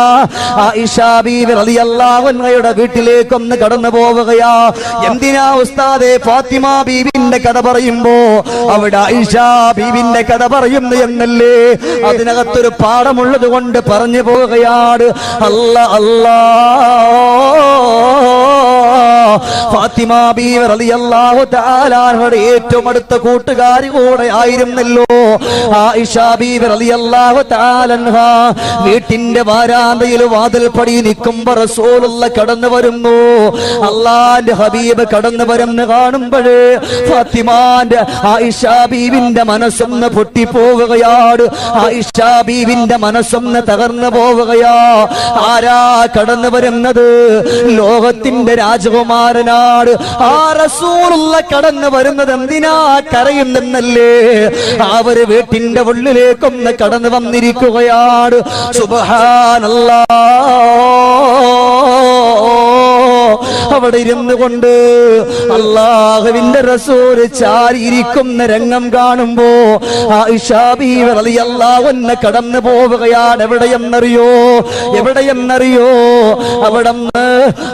ആയിഷ ബീവി റളിയല്ലാഹു അൻഹയുടെ വീട്ടിലേക്ക് ഒന്ന് കടന്നു പോവുകയാ. എന്തിനാ ഉസ്താദേ ഫാത്തിമ ബീവിന്റെ കഥ പറയുമ്പോ അവിടെ ആയിഷ ബീവിന്റെ കഥ പറയുന്നു എന്നല്ലേ? അതിനകത്തൊരു പാഠമുള്ളത് കൊണ്ട് പറഞ്ഞു പോവുകയാണ്. ഫാത്തിമ ബീവി റളിയല്ലാഹു തആല അൻഹയുടെ ഏറ്റവും അടുത്ത കൂട്ടുകാരി കൂടെ ആയിരുന്നല്ലോ ആയിഷ ബീവി റളിയല്ലാഹു തആല അൻഹ. വീട്ടിന്റെ വാരാന്തയിൽ വാതിൽപ്പടി നിൽക്കുമ്പോ റസൂലുള്ള കടന്നു വരുന്നു. അല്ലാഹുവിന്റെ ഹബീബ് കടന്നു വരുന്ന കാണുമ്പോഴേ ഫാത്തിമാന്റെ ആയിഷ ബീവിന്റെ മനസ്സൊന്ന് പൊട്ടിപ്പോവുകയാണ്. ആയിഷ ബീവിന്റെ മനസ്സൊന്ന് തകർന്നു പോവുകയാ. ആരാ കടന്നു വരുന്നത്? ലോകത്തിന്റെ രാജകുമാരനാണ്. ആ റസൂലുള്ള കടന്നു വരുന്നത് എന്തിനാ? കരയുന്നെന്നല്ലേ? അവര് വീട്ടിന്റെ ഉള്ളിലേക്കൊന്ന് കടന്നു വന്നിരിക്കുകയാണ്. സുബ്ഹാനല്ലാഹ്. അവിടെ ഇരുന്നു കൊണ്ട് അല്ലാഹുവിന്റെ റസൂൽ ചാരിയിരിക്കുന്ന രംഗം കാണുമ്പോ ആയിഷ ബീവി റളിയല്ലാഹു അൻഹ കടന്നു പോവുകയാണ്. എവിടെയെന്നറിയോ? അവിടുന്ന്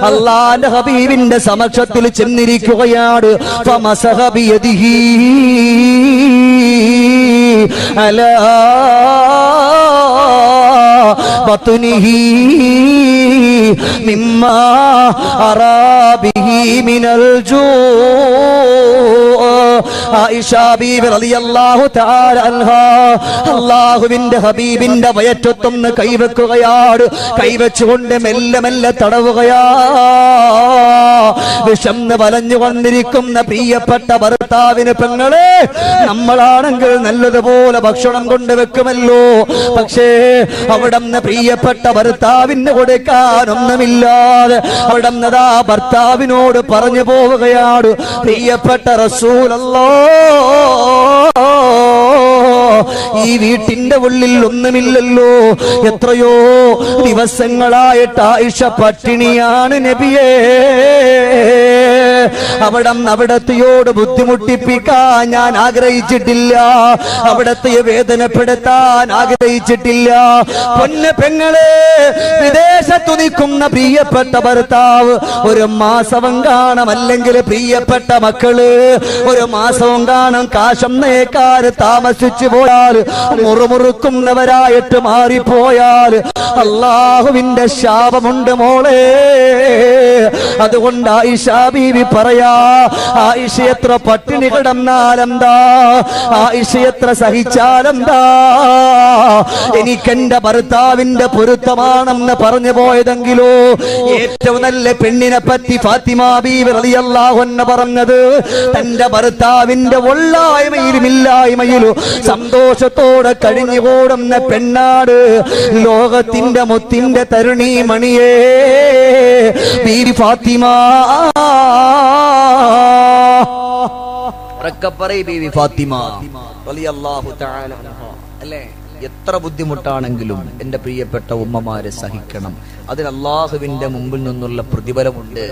അല്ലാഹുവിന്റെ ഹബീബിന്റെ സമക്ഷത്തിൽ ചെന്നിരിക്കുകയാണ്. ഫമസഹ ബിയദിഹി അലാ ബത്നിഹി മിമ്മാ അറാ ബിഹി മിനൽ ജൂ. ആയിഷ ബീവി റളിയല്ലാഹു തആല അൻഹാ അല്ലാഹുവിന്റെ ഹബീബിന്റെ വയറ്റത്തൊന്ന് കൈവെക്കുകയാണ്. കൈവച്ചുകൊണ്ട് മെല്ലെ മെല്ലെ തടവുകയാ. വിഷന്ന് വലഞ്ഞു വന്നിരിക്കുന്ന പ്രിയപ്പെട്ട ഭർത്താവിന് പെങ്ങളെ, നമ്മളാണെങ്കിൽ നല്ലതുപോലെ ഭക്ഷണം കൊണ്ടുവെക്കുമല്ലോ. പക്ഷേ അവിടുന്ന് പ്രിയപ്പെട്ട ഭർത്താവിന് കൊടുക്കാനൊന്നുമില്ലാതെ അവിടുന്ന് ഭർത്താവിനോട് പറഞ്ഞു പോവുകയാണ്. പ്രിയപ്പെട്ട റസൂലല്ലാഹ്, ഈ വീട്ടിന്റെ ഉള്ളിൽ ഒന്നുമില്ലല്ലോ. എത്രയോ ദിവസങ്ങളായിട്ട് ആയിഷ പട്ടിണിയാണ് നബിയേ. അവിടത്തെയോട് ബുദ്ധിമുട്ടിപ്പിക്കാൻ ഞാൻ ആഗ്രഹിച്ചിട്ടില്ല. അവിടത്തെ വേദനപ്പെടുത്താൻ ആഗ്രഹിച്ചിട്ടില്ല. പൊന്നു പെങ്ങളെ, വിദേശത്തു നിൽക്കുന്ന പ്രിയപ്പെട്ട ഭർത്താവ് ഒരു മാസവും കാണും, അല്ലെങ്കിൽ പ്രിയപ്പെട്ട മക്കള് ഒരു മാസവും കാണും. കാശന്നേക്കാർ താമസിച്ചു പോയാൽ, മുറുമുറുക്കുന്നവരായിട്ട് മാറിപ്പോയാൽ അല്ലാഹുവിന്റെ ശാപമുണ്ട് മോളെ. അതുകൊണ്ട് ആയിഷ ബീവി പറയാ, ആയിഷ എത്ര പട്ടിണി കിടന്നാലെന്താ, ആയിഷ എത്ര സഹിച്ചാലെന്താ, എനിക്കെന്റെ ഭർത്താവിന്റെ പൊരുത്തമാണെന്ന് പറഞ്ഞു പോയതെങ്കിലോ ഏറ്റവും നല്ല പെണ്ണിനെ പറ്റി ഫാത്തിമ ബീവി റളിയല്ലാഹു അൻഹ പറഞ്ഞത് തന്റെ ഭർത്താവിന്റെ ഒള്ളായ്മയിലും ഇല്ലായ്മയിലും സന്തോഷത്തോടെ കഴിഞ്ഞുകൂടുന്ന പെണ്ണാട് ലോകത്തിന്റെ മുത്തിന്റെ തരുണി മണിയേ ബീവി ഫാത്തിമ. ബീവി ഫാത്തിമ റളിയല്ലാഹു തആല അൻഹ. അല്ലേ, എത്ര ബുദ്ധിമുട്ടാണെങ്കിലും എന്റെ പ്രിയപ്പെട്ട ഉമ്മമാരെ സഹിക്കണം. അതിന് അല്ലാഹുവിന്റെ മുമ്പിൽ നിന്നുള്ള പ്രതിഫലമുണ്ട്,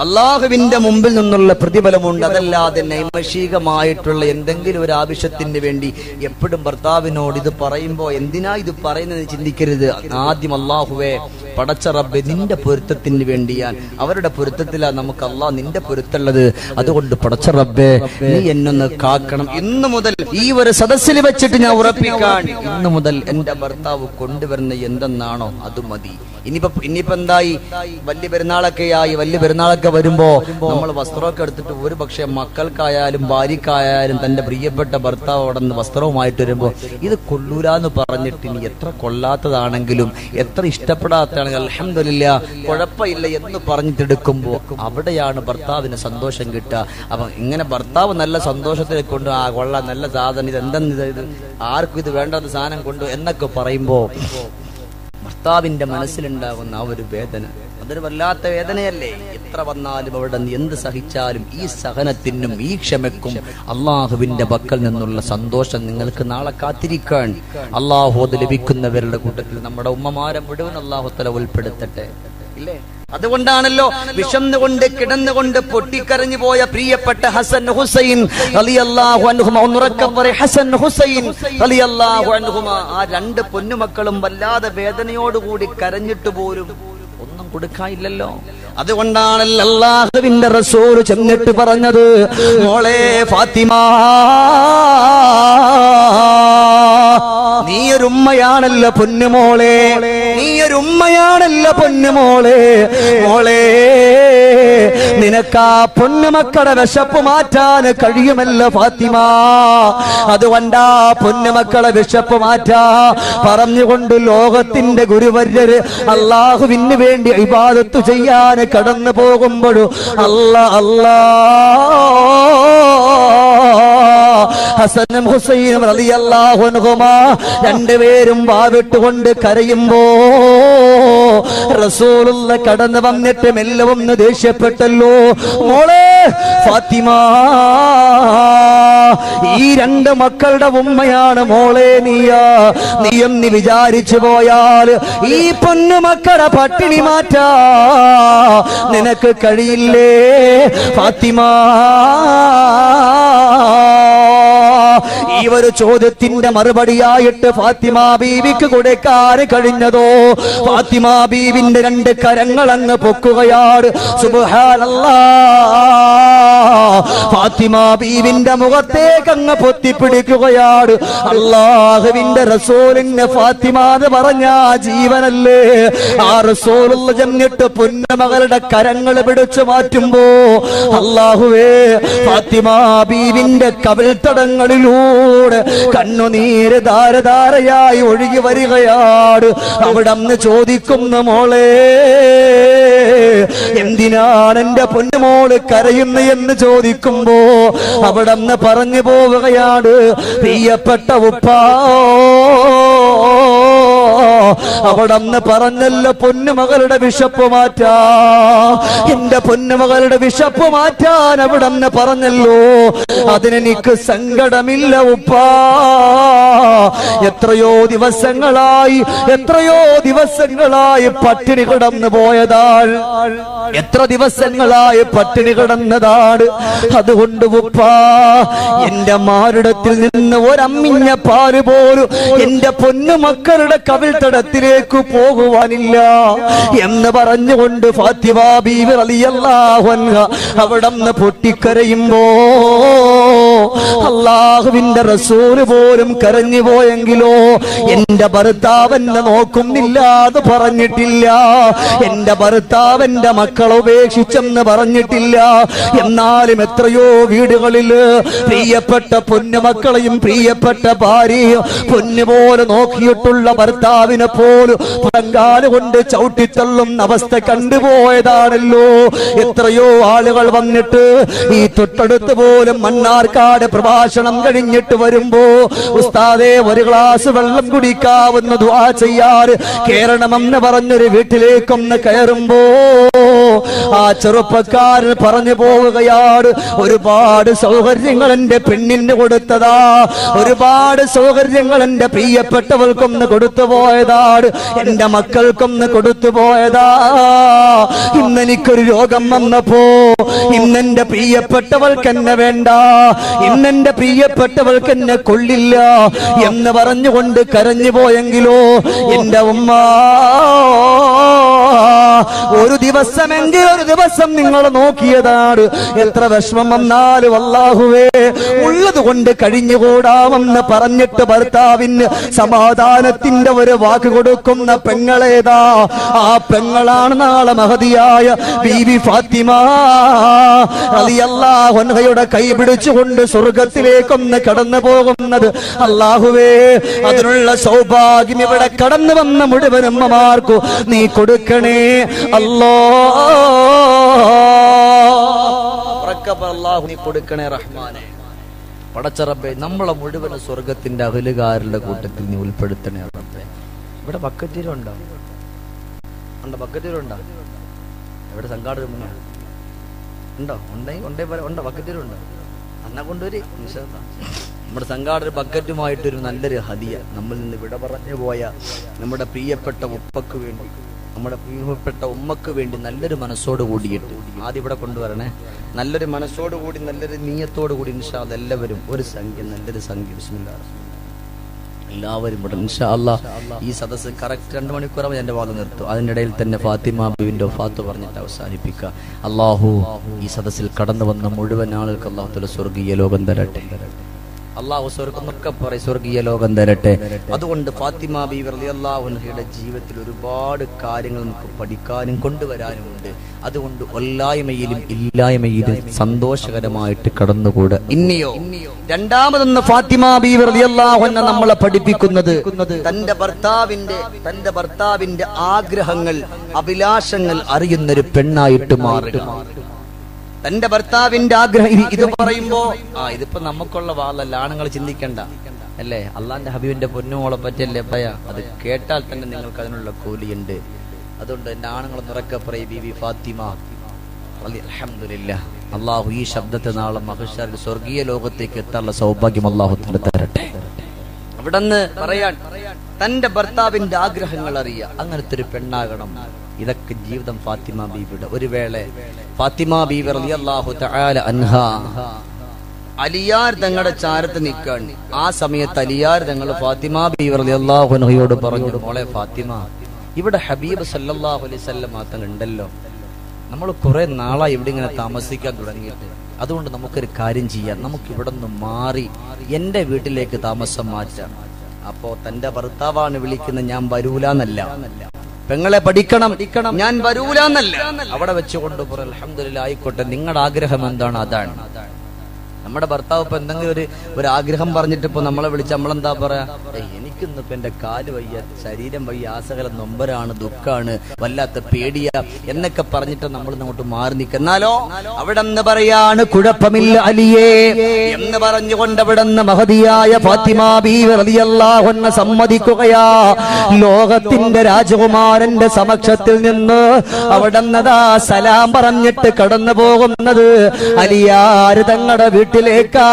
അള്ളാഹുവിന്റെ മുമ്പിൽ നിന്നുള്ള പ്രതിഫലമുണ്ട്. അതല്ലാതെ നൈമിഷികമായിട്ടുള്ള എന്തെങ്കിലും ഒരു ആവശ്യത്തിന് വേണ്ടി എപ്പോഴും ഭർത്താവിനോട് ഇത് പറയുമ്പോ എന്തിനാ ഇത് പറയുന്നത് ചിന്തിക്കരുത്. ആദ്യം അള്ളാഹുവേ പടച്ച റബ്ബേ നിന്റെ പൊരുത്തത്തിന് വേണ്ടിയാൻ, അവരുടെ പൊരുത്തത്തിലാ നമുക്ക് അള്ളാഹ് നിന്റെ പൊരുത്തുള്ളത്, അതുകൊണ്ട് പടച്ച റബ്ബേ നീ എന്നൊന്ന് കാക്കണം. ഇന്നു മുതൽ ഈ ഒരു സദസ്സിൽ വെച്ചിട്ട് ഞാൻ ഉറപ്പിക്കാൻ, ഇന്നു മുതൽ എന്റെ ഭർത്താവ് കൊണ്ടുവരുന്ന എന്തെന്നാണോ അത് മതി. ഇനിയിപ്പോ എന്തായി, വലിയ പെരുന്നാളൊക്കെയായി, വലിയ പെരുന്നാളൊക്കെ വരുമ്പോ നമ്മൾ വസ്ത്രമൊക്കെ എടുത്തിട്ട് ഒരു പക്ഷെ മക്കൾക്കായാലും ഭാര്യക്കായാലും തന്റെ പ്രിയപ്പെട്ട ഭർത്താവ് അവിടെ നിന്ന് വസ്ത്രവുമായിട്ട് വരുമ്പോ ഇത് കൊള്ളൂലെന്ന് പറഞ്ഞിട്ട് ഇനി എത്ര കൊള്ളാത്തതാണെങ്കിലും എത്ര ഇഷ്ടപ്പെടാത്തതാണെങ്കിലും അൽഹംദുലില്ലാഹ് കുഴപ്പമില്ല എന്ന് പറഞ്ഞിട്ടെടുക്കുമ്പോ അവിടെയാണ് ഭർത്താവിന് സന്തോഷം കിട്ടുക. അപ്പൊ ഇങ്ങനെ ഭർത്താവ് നല്ല സന്തോഷത്തിൽ കൊണ്ട് ആ കൊള്ളാം നല്ല സാധനം, ഇത് എന്തെന്ന് ഇത് ആർക്കും ഇത് വേണ്ടാത്ത സാധനം കൊണ്ട് എന്നൊക്കെ പറയുമ്പോ ഭർത്താവിന്റെ മനസ്സിലുണ്ടാകുന്ന ആ ഒരു വേദന, അതൊരു വല്ലാത്ത വേദനയല്ലേ. എത്ര വന്നാലും അവിടെ എന്ത് സഹിച്ചാലും ഈ സഹനത്തിനും ഈ ക്ഷമയ്ക്കും അള്ളാഹുവിന്റെ പക്കൽ നിന്നുള്ള സന്തോഷം നിങ്ങൾക്ക് നാളെ കാത്തിരിക്കാൻ. അള്ളാഹു അത് ലഭിക്കുന്നവരുടെ കൂട്ടത്തിൽ നമ്മുടെ ഉമ്മമാരെ മുഴുവൻ അള്ളാഹു തആല ഉൾപ്പെടുത്തട്ടെ. ഇല്ലേ, അതുകൊണ്ടാണല്ലോ വിശന്നുകൊണ്ട് കിടന്നുകൊണ്ട് പൊട്ടിക്കരഞ്ഞു പോയ പ്രിയപ്പെട്ട ഹസൻ ഹുസൈൻ റളിയല്ലാഹു അൻഹുമ, ഒന്നുറക്കെ പറ ഹസൻ ഹുസൈൻ റളിയല്ലാഹു അൻഹുമ, ആ രണ്ട് പൊന്നുമക്കളും വല്ലാതെ വേദനയോടുകൂടി കരഞ്ഞിട്ട് പോലും ഒന്നും കൊടുക്കാനില്ലല്ലോ. അതുകൊണ്ടാണല്ലോ അല്ലാഹുവിന്റെ റസൂൽ ചെന്നിട്ട് പറഞ്ഞത്, മോളെ ഫാത്തിമ നീയൊരുമ്മയാണല്ലോ പൊന്നുമോളെ, നീയൊരുമ്മയാണല്ലോ പൊന്നുമോളെ, മോളെ നിനക്കാ പൊന്നുമക്കളുടെ വിശപ്പ് മാറ്റാൻ കഴിയുമല്ലോ ഫാത്തിമ, അതുകൊണ്ടാ പൊന്നുമക്കളെ വിശപ്പ് മാറ്റാ പറഞ്ഞുകൊണ്ട് ലോകത്തിന്റെ ഗുരുവര്യര് അള്ളാഹുവിന് വേണ്ടി ഇബാദത്ത് ചെയ്യാൻ കടന്നു പോകുമ്പോഴും അല്ലാ ഹസനും ഹുസൈനും റളിയല്ലാഹു അൻഹുമാ രണ്ടുപേരും വാവിട്ടുകൊണ്ട് കരയുമ്പോ റസൂലുള്ള കടന്നു വന്നിട്ട് മെല്ലെ ഒന്ന് ദേഷ്യപ്പെട്ടല്ലോ, മോളെ ഫാത്തിമ ഈ രണ്ട് മക്കളുടെ ഉമ്മയാണ് മോളെ നീയും നീ വിചാരിച്ചു പോയാൽ ഈ പൊന്നുമക്കളുടെ പട്ടിണി മാറ്റാ നിനക്ക് കഴിയില്ലേ ഫാത്തിമ. ഈ ഒരു ചോദ്യത്തിന്റെ മറുപടിയായിട്ട് ഫാത്തിമ ബീവിക്ക് കൊടുക്കാൻ കഴിഞ്ഞതോ, ഫാത്തിമ ബീവിന്റെ രണ്ട് കരങ്ങൾ അങ്ങ് പൊക്കുകയാണ്. സുബ്ഹാനല്ലാഹ്, ഫാത്തിമ ബീവിന്റെ മുഖത്തേക്ക് അങ്ങ് പൊത്തിപ്പിടിക്കുകയാണ്. അല്ലാഹുവിന്റെ റസൂലിന് ഫാത്തിമ എന്ന് പറഞ്ഞ ജീവനല്ലേ, ആ റസൂലുള്ള ചെന്നിട്ട് പൊന്നുമകളുടെ കരങ്ങൾ പിടിച്ചു മാറ്റുമ്പോ അല്ലാഹുവേ ഫാത്തിമ ബീവിന്റെ കവിൾത്തടങ്ങളിലൂടെ കണ്ണുനീര് ധാരധാരയായി ഒഴുകി വരികയാണ്. അവിടന്ന് ചോദിക്കുന്നു, മോളെ എന്തിനാണ് എന്റെ പൊന്നുമോള് കരയുന്നു എന്ന് ചോദിക്കുമ്പോ അവിടന്ന് പറഞ്ഞു പോവുകയാണ്, പ്രിയപ്പെട്ട ഉപ്പാ അവിടന്ന് പറഞ്ഞല്ലോ പൊന്നുമകളുടെ വിശപ്പ് മാറ്റാ, എന്റെ പൊന്നുമകളുടെ വിശപ്പ് മാറ്റാൻ അവിടന്ന് പറഞ്ഞല്ലോ, അതിനെനിക്ക് സങ്കടമില്ല ഉപ്പാ. എത്രയോ ദിവസങ്ങളായി പട്ടിണി കിടന്നു പോയതാണ്, എത്ര ദിവസങ്ങളായി പട്ടിണി കിടന്നതാണ്. അതുകൊണ്ട് ഉപ്പാ എന്റെ മാറിടത്തിൽ നിന്ന് ഒരമ്മിഞ്ഞ പാല് പോലും എന്റെ പൊന്നുമക്കളുടെ കവിൾത്തടത്തിലേക്ക് പോകുവാനില്ല എന്ന് പറഞ്ഞുകൊണ്ട് ഫാത്തിമ ബീവി റളിയല്ലാഹു അൻഹ അവിടന്ന് പൊട്ടിക്കരയുമ്പോ അല്ലാഹുവിന്റെ റസൂല് പോലും കരഞ്ഞു പോയെങ്കിലോ എന്റെ ഭർത്താവ് എന്നെ നോക്കുന്നില്ല എന്ന് പറഞ്ഞിട്ടില്ല, എന്റെ ഭർത്താവ് എന്റെ മക്കളെ ഉപേക്ഷിച്ചെന്ന് പറഞ്ഞിട്ടില്ല. എന്നാലും എത്രയോ വീടുകളിൽ പ്രിയപ്പെട്ട പൊന്നുമക്കളെയും പ്രിയപ്പെട്ട ഭാര്യയും പൊന്നുപോലെ നോക്കിയിട്ടുള്ള ഭർത്താവിനെ പോലും പങ്കാലുകൊണ്ട് ചവിട്ടിത്തള്ളുന്ന അവസ്ഥ കണ്ടുപോയതാണല്ലോ. എത്രയോ ആളുകൾ വന്നിട്ട് ഈ തൊട്ടടുത്ത് പോലും മണ്ണാർക്കാട് പ്രഭാഷണം കഴിഞ്ഞിട്ട് വരുമ്പോ ഉസ്താദേ ഒരു ഗ്ലാസ് വെള്ളം കുടിക്കാവുന്ന ദുആ ചെയ്യാറ് കേരളമെന്ന് പറഞ്ഞൊരു വീട്ടിലേക്കൊന്ന് കയറുമ്പോ ആ ചെറുപ്പക്കാരൻ പറഞ്ഞു പോവുകയാണ്, ഒരുപാട് സൗകര്യങ്ങൾ എന്റെ പെണ്ണിന് കൊടുത്തതാ, ഒരുപാട് സൗകര്യങ്ങൾ എന്റെ പ്രിയപ്പെട്ടവർക്കൊന്ന് കൊടുത്തു പോയതാണ്, എന്റെ മക്കൾക്കൊന്ന് കൊടുത്തു പോയതാ. ഇന്നെനിക്കൊരു രോഗം വന്നപ്പോ ഇന്നെന്റെ പ്രിയപ്പെട്ടവൾക്ക് എന്നെ വേണ്ട, ഇന്നെന്റെ പ്രിയപ്പെട്ടവൾക്ക് എന്നെ കൊള്ളില്ല എന്ന് പറഞ്ഞുകൊണ്ട് കരഞ്ഞു പോയെങ്കിലോ എന്റെ ഉമ്മ ഒരു ദിവസമെങ്കിൽ ഒരു ദിവസം നിങ്ങൾ നോക്കിയതാണ്. എത്ര വിഷമം വന്നാലും അല്ലാഹുവേ ഉള്ളത് കൊണ്ട് കഴിഞ്ഞുകൂടാമെന്ന് പറഞ്ഞിട്ട് ഭർത്താവിന് സമാധാനത്തിന്റെ ഒരു വാക്ക് കൊടുക്കുന്ന പെങ്ങളേതാ? ആ പെങ്ങളാണ് നാളെ മഹദിയായ ബീവി ഫാത്തിമ റളിയല്ലാഹു അൻഹയുടെ കൈ പിടിച്ചുകൊണ്ട് സ്വർഗത്തിലേക്കൊന്ന് കടന്നു പോകുന്നത്. അല്ലാഹുവേ അതിനുള്ള സൗഭാഗ്യം ഇവിടെ കടന്നു വന്ന മുഴുവൻ ഉമ്മമാർക്കു നീ കൊടുക്കണേ അല്ലാഹ്. നീ കൊടുക്കണേ റഹ്മാനെ. പടച്ച റബ്ബേ നമ്മളെ മുഴുവൻ സ്വർഗത്തിന്റെ അഹലുകാരുടെ കൂട്ടത്തിൽ നീ ഉൾപ്പെടുത്തണേ റബ്ബേ. ഇവിടെ ബക്കറ്റീരുണ്ടോ? ബക്കറ്റീരുണ്ടോ? ഇവിടെ സംഘാടനം ഉണ്ടോ? ഉണ്ടോ ബക്കറ്റീരുണ്ടോ? അന്ന കൊണ്ടുവരി. നമ്മുടെ സംഘാടന ബക്കറ്റുമായിട്ടൊരു നല്ലൊരു ഹദിയ നമ്മളിൽ നിന്ന് വിട പറഞ്ഞു പോയ നമ്മുടെ പ്രിയപ്പെട്ട ഉപ്പക്ക് വേണ്ടി, നമ്മുടെ പ്രിയപ്പെട്ട ഉമ്മക്ക് വേണ്ടി നല്ലൊരു മനസ്സോട് കൂടിയിട്ട് ആദ്യം ഇവിടെ കൊണ്ടുവരണേ. നല്ലൊരു മനസ്സോടുകൂടി നല്ലൊരു നീയത്തോടു കൂടി ഇൻഷാ അല്ലാഹ് എല്ലാവരും ഒരു സംഖ്യ, നല്ലൊരു സംഖ്യ ബിസ്മില്ലാഹ് എല്ലാവരും ഇവിടെ ഇൻഷാ അല്ലാഹ്. ഈ സദസ്സ് കറക്റ്റ് 2 മണിക്കൂറാവും എന്റെ വാദം നിർത്തും. അതിനിടയിൽ തന്നെ ഫാത്തിമ ബീവിന്റെ വഫാത്ത് പറഞ്ഞിട്ട് അവസാനിപ്പിക്കുക. അല്ലാഹു ഈ സദസ്സിൽ കടന്നു വന്ന മുഴുവൻ ആളുകൾക്ക് അല്ലാഹു തആല സ്വർഗീയ ലോകം തരട്ടെ. അള്ളാഹു സ്വർഗമൊക്കെ പറയും സ്വർഗീയ ലോകം തരട്ടെ. അതുകൊണ്ട് ഫാത്തിമ ബീവി റളിയല്ലാഹു അൻഹയുടെ ജീവിതത്തിൽ ഒരുപാട് കാര്യങ്ങൾ നമുക്ക് പഠിക്കാനും കൊണ്ടുവരാനുമുണ്ട്. അതുകൊണ്ട് ഒല്ലായ്മയിലും ഇല്ലായ്മയിലും സന്തോഷകരമായിട്ട് കടന്നുകൂടെ. ഇനിയോ രണ്ടാമതൊന്ന് ഫാത്തിമ ബീവി റളിയല്ലാഹു അൻഹ നമ്മളെ പഠിപ്പിക്കുന്നത് തന്റെ ഭർത്താവിന്റെ ആഗ്രഹങ്ങൾ അഭിലാഷങ്ങൾ അറിയുന്നൊരു പെണ്ണായിട്ട് മാറുക. തന്റെ ഭർത്താവിന്റെ ആഗ്രഹം ഇത് പറയുമ്പോ ഇതിപ്പോ നമുക്കുള്ള വാളല്ല, ആണുങ്ങൾ ചിന്തിക്കണ്ട അല്ലേ. അള്ളാന്റെ ഹബീബിന്റെ പൊന്നുമോളെ പറ്റിയല്ലേ പയ. അത് കേട്ടാൽ തന്നെ നിങ്ങൾക്ക് അതിനുള്ള കൂലിയുണ്ട്. അതുകൊണ്ട് എന്റെ ആണുങ്ങൾ നിറക്കെ പറയും ബീവി ഫാത്തിമ അൽഹംദുലില്ലാഹ്. അള്ളാഹു ഈ ശബ്ദത്തെ നാളെ മഹ്ശറിൽ സ്വർഗീയ ലോകത്തേക്ക് എത്താനുള്ള സൗഭാഗ്യം അള്ളാഹു തരട്ടെ. അവിടെന്ന് പറയാൻ തന്റെ ഭർത്താവിന്റെ ആഗ്രഹങ്ങൾ അറിയാം, അങ്ങനത്തെ ഒരു പെണ്ണാകണം. ഇതൊക്കെ ജീവിതം ഫാത്തിമ ബീവിയുടെ. ഒരു വേള ഫാത്തിമ ബീവി റളിയല്ലാഹു തആല അൻഹ അലിയാർ തങ്ങളുടെ ചാരത്ത് നിൽക്കാൻ. ആ സമയത്ത് അലിയാർ തങ്ങൾ ഫാത്തിമ ബീവി റളിയല്ലാഹു അൻഹയോട് പറഞ്ഞു, മോളെ ഫാത്തിമ, ഇവിടെ ഹബീബ് സല്ലല്ലാഹു അലൈഹി വസല്ലം തങ്ങൾ ഉണ്ടല്ലോ, നമ്മൾ കുറെ നാളായി ഇവിടെ ഇങ്ങനെ താമസിക്കാൻ തുടങ്ങിയിട്ട്. അതുകൊണ്ട് നമുക്കൊരു കാര്യം ചെയ്യാം, നമുക്ക് ഇവിടെ നിന്ന് മാറി എന്റെ വീട്ടിലേക്ക് താമസം മാറ്റാം. അപ്പോ തന്റെ ഭർത്താവാണ് വിളിക്കുന്നത്, ഞാൻ വരൂലെന്നല്ല, പെങ്ങളെ പഠിക്കണം, ഞാൻ വരൂലെന്നല്ല. അവിടെ വെച്ചുകൊണ്ട് അൽഹംദുലില്ലാഹ് ആയിക്കോട്ടെ, നിങ്ങളുടെ ആഗ്രഹം എന്താണ് അതാണ്. നമ്മുടെ ഭർത്താവ് ഇപ്പൊ എന്തെങ്കിലും ഒരു ആഗ്രഹം പറഞ്ഞിട്ട് ഇപ്പൊ നമ്മളെ വിളിച്ച് നമ്മളെന്താ പറയാ, എനിക്കിന്നിപ്പോ എന്റെ കാല് വയ്യ, ശരീരം വയ്യ, ആസകല നൊമ്പരാണ്, ദുഃഖാണ്, വല്ലാത്ത പേടിയ എന്നൊക്കെ പറഞ്ഞിട്ട് നമ്മൾ അങ്ങോട്ട് മാറി നിൽക്കുന്നാലോ അവിടെ നിന്ന് പറയാണ് കുഴപ്പമില്ല അലിയേ എന്ന് പറഞ്ഞുകൊണ്ട് അവിടെ നിന്ന് മഹദിയായ ഫാത്തിമ ബീവി റളിയല്ലാഹു അൻഹ സമ്മതിക്കുകയാ. ലോകത്തിന്റെ രാജകുമാരന്റെ സമക്ഷത്തിൽ നിന്ന് അവിടെ നിന്നതാ സലാം പറഞ്ഞിട്ട് കടന്നു പോകുന്നത് അലിയാർ തങ്ങളുടെ വീട്ടിലേക്കാ.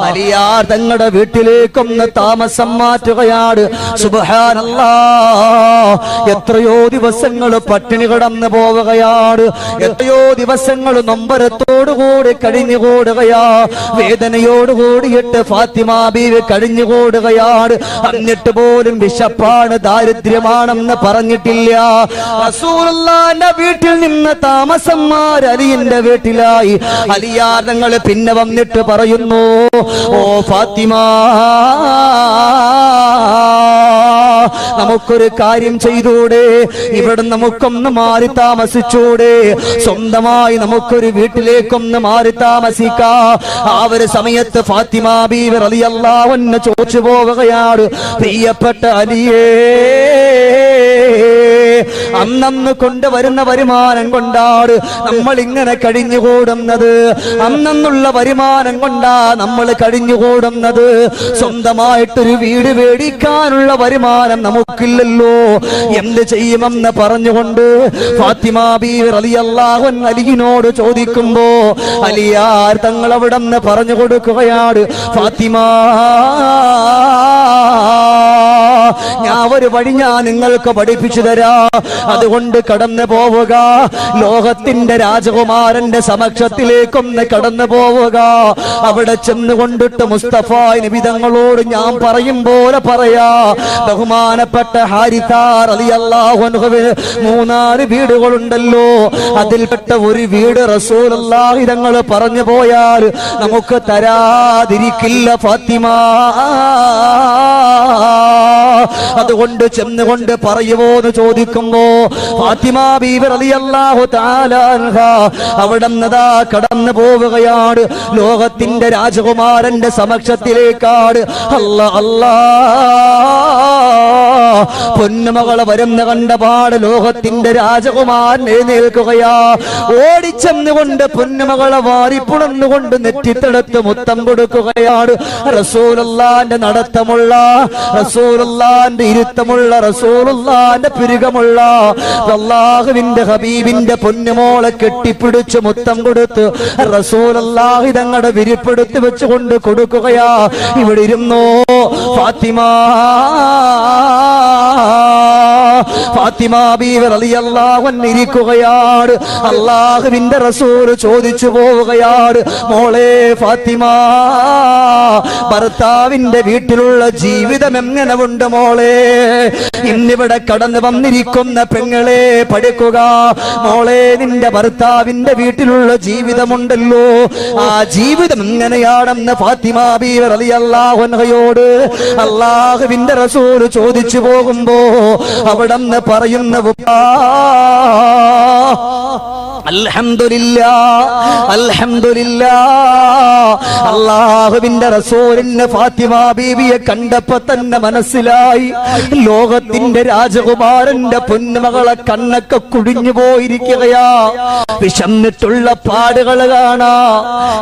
അലിയാർ തങ്ങളുടെ വീട്ടിലേക്കൊന്ന് താമസം മാറ്റുകയാണ്. സുബ്ഹാനല്ലാഹ്, എത്രയോ ദിവസങ്ങൾ പട്ടിണി കിടന്നു പോവുകയാണ്, എത്രയോ ദിവസങ്ങൾ നൊമ്പരത്തോടുകൂടി കഴിഞ്ഞുകൂടുകയാ, വേദനയോടുകൂടിയിട്ട് ഫാത്തിമ ബീവി കഴിഞ്ഞുകൂടുകയാണ്. എന്നിട്ട് പോലും വിശപ്പാണ്, ദാരിദ്ര്യമാണെന്ന് പറഞ്ഞിട്ടില്ല. റസൂലുള്ളാഹിന്റെ വീട്ടിൽ നിന്ന് താമസം മാറി അലിയുടെ വീട്ടിലായി. അലിയാർ തങ്ങൾ പിന്നെ വന്നിട്ട് പറയുന്നു, ഓ ഫാത്തിമ, നമുക്കൊരു കാര്യം ചെയ്തൂടെ? ഇവിടെ നമുക്കൊന്ന് മാറി താമസിച്ചൂടെ? സ്വന്തമായി നമുക്കൊരു വീട്ടിലേക്കൊന്ന് മാറി താമസിക്കാം. ആ ഒരു സമയത്ത് ഫാത്തിമ ബീവി റളിയല്ലാഹു അൻഹ ചോദിച്ചു പോവുകയാണ്, പ്രിയപ്പെട്ട അലിയേ, അന്നന്ന് കൊണ്ടുവരുന്ന വരുമാനം കൊണ്ടാണ് നമ്മൾ ഇങ്ങനെ കഴിഞ്ഞുകൂടുന്നത്. അന്നുള്ള വരുമാനം കൊണ്ടാ നമ്മൾ കഴിഞ്ഞുകൂടുന്നത്. സ്വന്തമായിട്ടൊരു വീട് മേടിക്കാനുള്ള വരുമാനം നമുക്കില്ലല്ലോ. എന്ത് ചെയ്യുമെന്ന് പറഞ്ഞുകൊണ്ട് ഫാത്തിമ ബീവി റളിയല്ലാഹു അൻഹ അലിയിനോട് ചോദിക്കുമ്പോ അലിയാർ തങ്ങൾ അവിടെ നിന്ന് പറഞ്ഞു കൊടുക്കുകയാണ്, ഫാത്തിമ, ഞാൻ ഒരു വഴി നിങ്ങൾക്ക് പഠിപ്പിച്ചു തരാ. അതുകൊണ്ട് കടന്നു പോവുക, ലോകത്തിന്റെ രാജകുമാരന്റെ സമക്ഷത്തിലേക്കൊന്ന് കടന്നു പോവുക. അവിടെ ചെന്നുകൊണ്ടിട്ട് മുസ്തഫ നബി തങ്ങളോട് ഞാൻ പറയും പോലെ പറയാ. ബഹുമാനപ്പെട്ട ഹാരിഥ റളിയല്ലാഹു അൻഹുവിന് 3-4 വീടുകളുണ്ടല്ലോ. അതിൽപ്പെട്ട ഒരു വീട് റസൂലുള്ളാഹി തങ്ങൾ പറഞ്ഞു പോയാൽ നമുക്ക് തരാതിരിക്കില്ല ഫാത്തിമ. അതുകൊണ്ട് ചെന്നുകൊണ്ട് പറയുമോ എന്ന് ചോദിക്കുമ്പോ ഫാത്തിമ ബീവി റളിയല്ലാഹു തആല അൻഹ അവിടെന്നതാ കടന്നു പോവുകയാണ്. ലോകത്തിന്റെ രാജകുമാരന്റെ സമക്ഷത്തിലേക്കാണ്. അല്ലാ അല്ലാ, പൊന്നുമകളെ വരുന്ന കണ്ടപാട് ലോകത്തിന്റെ രാജകുമാരൻ എഴുന്നേൽക്കുകയാ. ഓടിച്ചെന്നുകൊണ്ട് പൊന്നുമകളെ വാരിപ്പുണർന്നുകൊണ്ട് നെറ്റിത്തടത്ത് മുത്തം കൊടുക്കുകയാണ്. റസൂലുള്ളാന്റെ നടത്തമുള്ള, റസൂലുള്ളാന്റെ ഇരുത്തമുള്ള, റസൂലുള്ളാന്റെ പിരുകമുള്ള അല്ലാഹുവിന്റെ ഹബീബിന്റെ പൊന്നുമോളെ കെട്ടിപ്പിടിച്ച് മുത്തം കൊടുത്ത് റസൂലുള്ളാഹി തങ്ങളുടെ വിരിപ്പെടുത്തി വെച്ചുകൊണ്ട് കൊടുക്കുകയാ. ഇവിടെ ഇരുന്നോ ഫാത്തിമ. ഫാത്തിമ ബീവി റളിയല്ലാഹു അൻഹ ഇരിക്കുകയാണ്. അല്ലാഹുവിന്റെ റസൂൽ ചോദിച്ചു പോവുകയാണ്, മോളെ ഫാത്തിമ, ഭർത്താവിന്റെ വീട്ടിലുള്ള ജീവിതം എങ്ങനെ ഉണ്ട് മോളെ? ഇന്നിവിടെ കടന്നു വന്നിരിക്കുന്ന പെങ്ങളെ പഠിക്കുക മോളെ. നിന്റെ ഭർത്താവിന്റെ വീട്ടിലുള്ള ജീവിതമുണ്ടല്ലോ, ആ ജീവിതം എങ്ങനെയാണെന്ന് ഫാത്തിമ ബീവി റളിയല്ലാഹു അൻഹയോട് അല്ലാഹുവിന്റെ റസൂൽ ചോദിച്ചു പോകുമ്പോ അവിടെന്ന് പറയുന്ന അൽഹംദുലില്ലാഹ്, അൽഹംദുലില്ലാഹ്. അല്ലാഹുവിന്റെ റസൂലിന് ഫാത്തിമ ബീവിയെ കണ്ടപ്പോ തന്നെ മനസ്സിലായി, ലോകത്തിന്റെ രാജകുമാരന്റെ പൊന്നുമകളെ കണ്ണൊക്കെ കുഴിഞ്ഞു പോയിരിക്കുകയാ. വിശന്നിട്ടുള്ള പാടുകൾ കാണാ,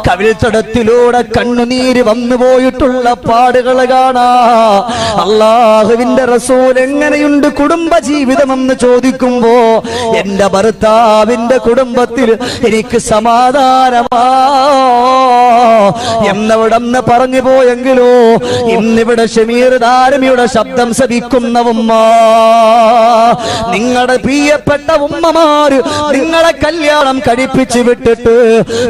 കവിൾത്തടത്തിലൂടെ കണ്ണുനീര് വന്നു പോയിട്ടുള്ള പാടുകൾ കാണാ. അല്ലാഹുവിന്റെ റസൂൽ എങ്ങനെയുണ്ട് കുടുംബ ജീവിതമെന്ന് ചോദിക്കുമ്പോ എന്റെ ഭർത്താവിന്റെ കുടുംബത്തിൽ എനിക്ക് സമാധാനമാ എന്നവിടെന്ന് പറഞ്ഞു പോയെങ്കിലോ ഇന്നിവിടെ ഷമീർ ധാരമിയുടെ ശബ്ദം ശ്രവിക്കുന്ന ഉമ്മ, നിങ്ങളുടെ പ്രിയപ്പെട്ട ഉമ്മമാര് നിങ്ങളെ കല്യാണം കഴിപ്പിച്ചു വിട്ടിട്ട്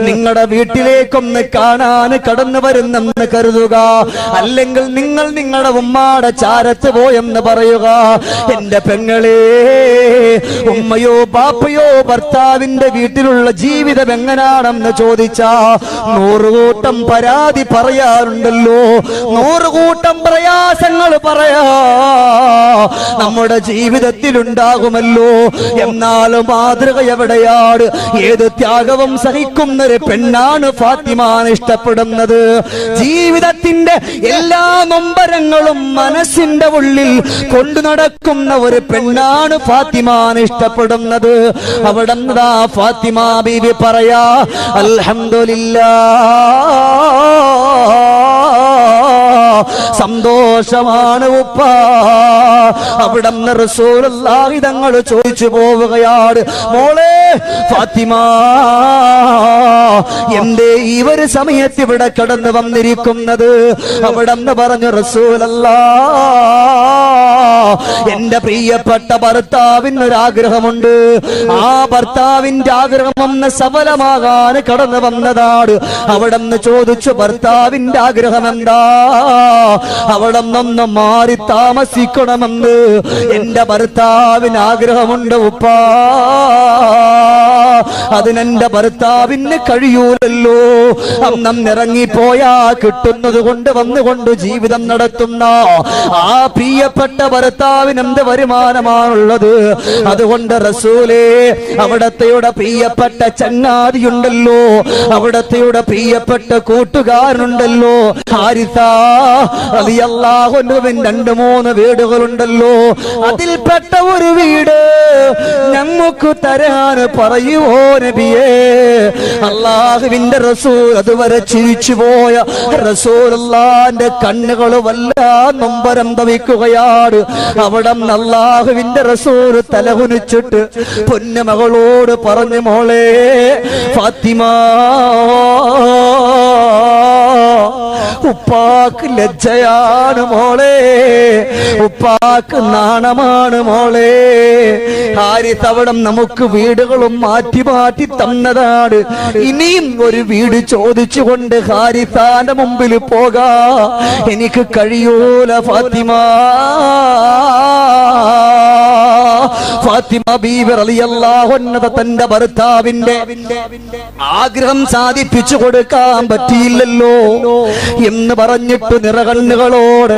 നിങ്ങളുടെ വീട്ടിലേക്കൊന്ന് കാണാൻ കടന്നു വരുന്നെന്ന് കരുതുക. അല്ലെങ്കിൽ നിങ്ങൾ നിങ്ങളുടെ ഉമ്മാടെ ചാരത്ത് പോയെന്ന് പറയുക. എന്റെ പെങ്ങളെ, ഉമ്മയോ ബാപ്പയോ ഭർത്താവിന്റെ വീട്ടിലുള്ള ജീവിതം എങ്ങനാണെന്ന് ചോദിച്ചാ 100 കൂട്ടം പരാതി പറയാറുണ്ടല്ലോ, 100 കൂട്ടം പ്രയാസങ്ങൾ പറയാ നമ്മുടെ ജീവിതത്തിൽ ഉണ്ടാകുമല്ലോ. എന്നാൽ മാതൃക എവിടെയാണ്? ഏത് ത്യാഗവും സഹിക്കുന്നൊരു പെണ്ണാണ് ഫാത്തിമാൻ ഇഷ്ടപ്പെടുന്നത്. ജീവിതത്തിന്റെ എല്ലാ നൊമ്പരങ്ങളും മനസ്സിന്റെ ഉള്ളിൽ കൊണ്ടു നടക്കുന്ന ഒരു പെണ്ണാണ് ഫാത്തിമാൻ ഇഷ്ടപ്പെടുന്നത്. അവിടെ ഫാത്തിമ ബീവി പറയാ, അൽഹംദുലില്ലാഹ്, സന്തോഷമാണ് ഉപ്പ. അവിടെ റസൂലുള്ളാഹി തങ്ങൾ ചോദിച്ചു പോവുകയാണ്, മോളെ ഫാത്തിമ, എന്തേ ഈ ഒരു സമയത്ത് ഇവിടെ കടന്നു വന്നിരിക്കുന്നത്? അവിടെ പറഞ്ഞു, റസൂലല്ലാഹ്, എന്റെ പ്രിയപ്പെട്ട ഭർത്താവിനൊരാഗ്രഹമുണ്ട്. ആ ഭർത്താവിന്റെ ആഗ്രഹം ഒന്ന് സഫലമാകാൻ കടന്നു വന്നതാണ്. അവിടെ ചോദിച്ചു, ഭർത്താവിന്റെ ആഗ്രഹം എന്താ? അവിടെ നിന്ന് മാറി താമസിക്കണമെന്ന് എന്റെ ഭർത്താവിന് ആഗ്രഹമുണ്ട് ഉപ്പാ. അതിനെന്റെ ഭർത്താവിന് കഴിയൂലല്ലോ. അന്നം ഇറങ്ങിപ്പോയാ കിട്ടുന്നത് കൊണ്ട് വന്നുകൊണ്ട് ജീവിതം നടത്തുന്ന ആ പ്രിയപ്പെട്ട ഭർത്താവിന് എന്ത് വരുമാനമാണുള്ളത്? അതുകൊണ്ട് റസൂലേ, അവിടത്തെയുടെ പ്രിയപ്പെട്ട ചങ്ങാതിയുണ്ടല്ലോ, അവിടത്തെയുടെ പ്രിയപ്പെട്ട കൂട്ടുകാരനുണ്ടല്ലോ, ഹാരിസ റളിയല്ലാഹു അൻഹു, 2-3 വീടുകളുണ്ടല്ലോ, അതിൽപ്പെട്ട ഒരു വീട് ഞങ്ങൾക്ക് തരാൻ പറയുവോ നബിയേ? അല്ലാഹുവിന്റെ റസൂൽ അതുവരെ ചിരിച്ചുപോയ റസൂലുള്ളാഹിന്റെ കണ്ണുകൾ വല്ലാതെ നൊമ്പരം തവിക്കുകയാണ്. അവിടെ അല്ലാഹുവിന്റെ റസൂൽ തലകുനിച്ചിട്ട് പൊന്നുമകളോട് പറഞ്ഞു, മോളെ ഫാത്തിമ, ഉപ്പാക്ക് ലജ്ജയാണ് മോളെ, ഉപ്പാക്ക് നാണമാണ് മോളെ. ഹാരിസ് അവിടെ നമുക്ക് വീടുകളും മാറ്റി മാറ്റി തന്നതാണ്. ഇനിയും ഒരു വീട് ചോദിച്ചുകൊണ്ട് ഹാരിസാന്റെ മുമ്പിൽ പോകാ എനിക്ക് കഴിയൂല ഫാത്തിമ. ഫാത്തിമ ബീവി റളിയല്ലാഹു അൻഹ തന്റെ ഭർത്താവിന്റെ ആഗ്രഹം സാധിപ്പിച്ചു കൊടുക്കാൻ പറ്റിയില്ലല്ലോ എന്ന് പറഞ്ഞിട്ട് നിറകണ്ണുകളോട്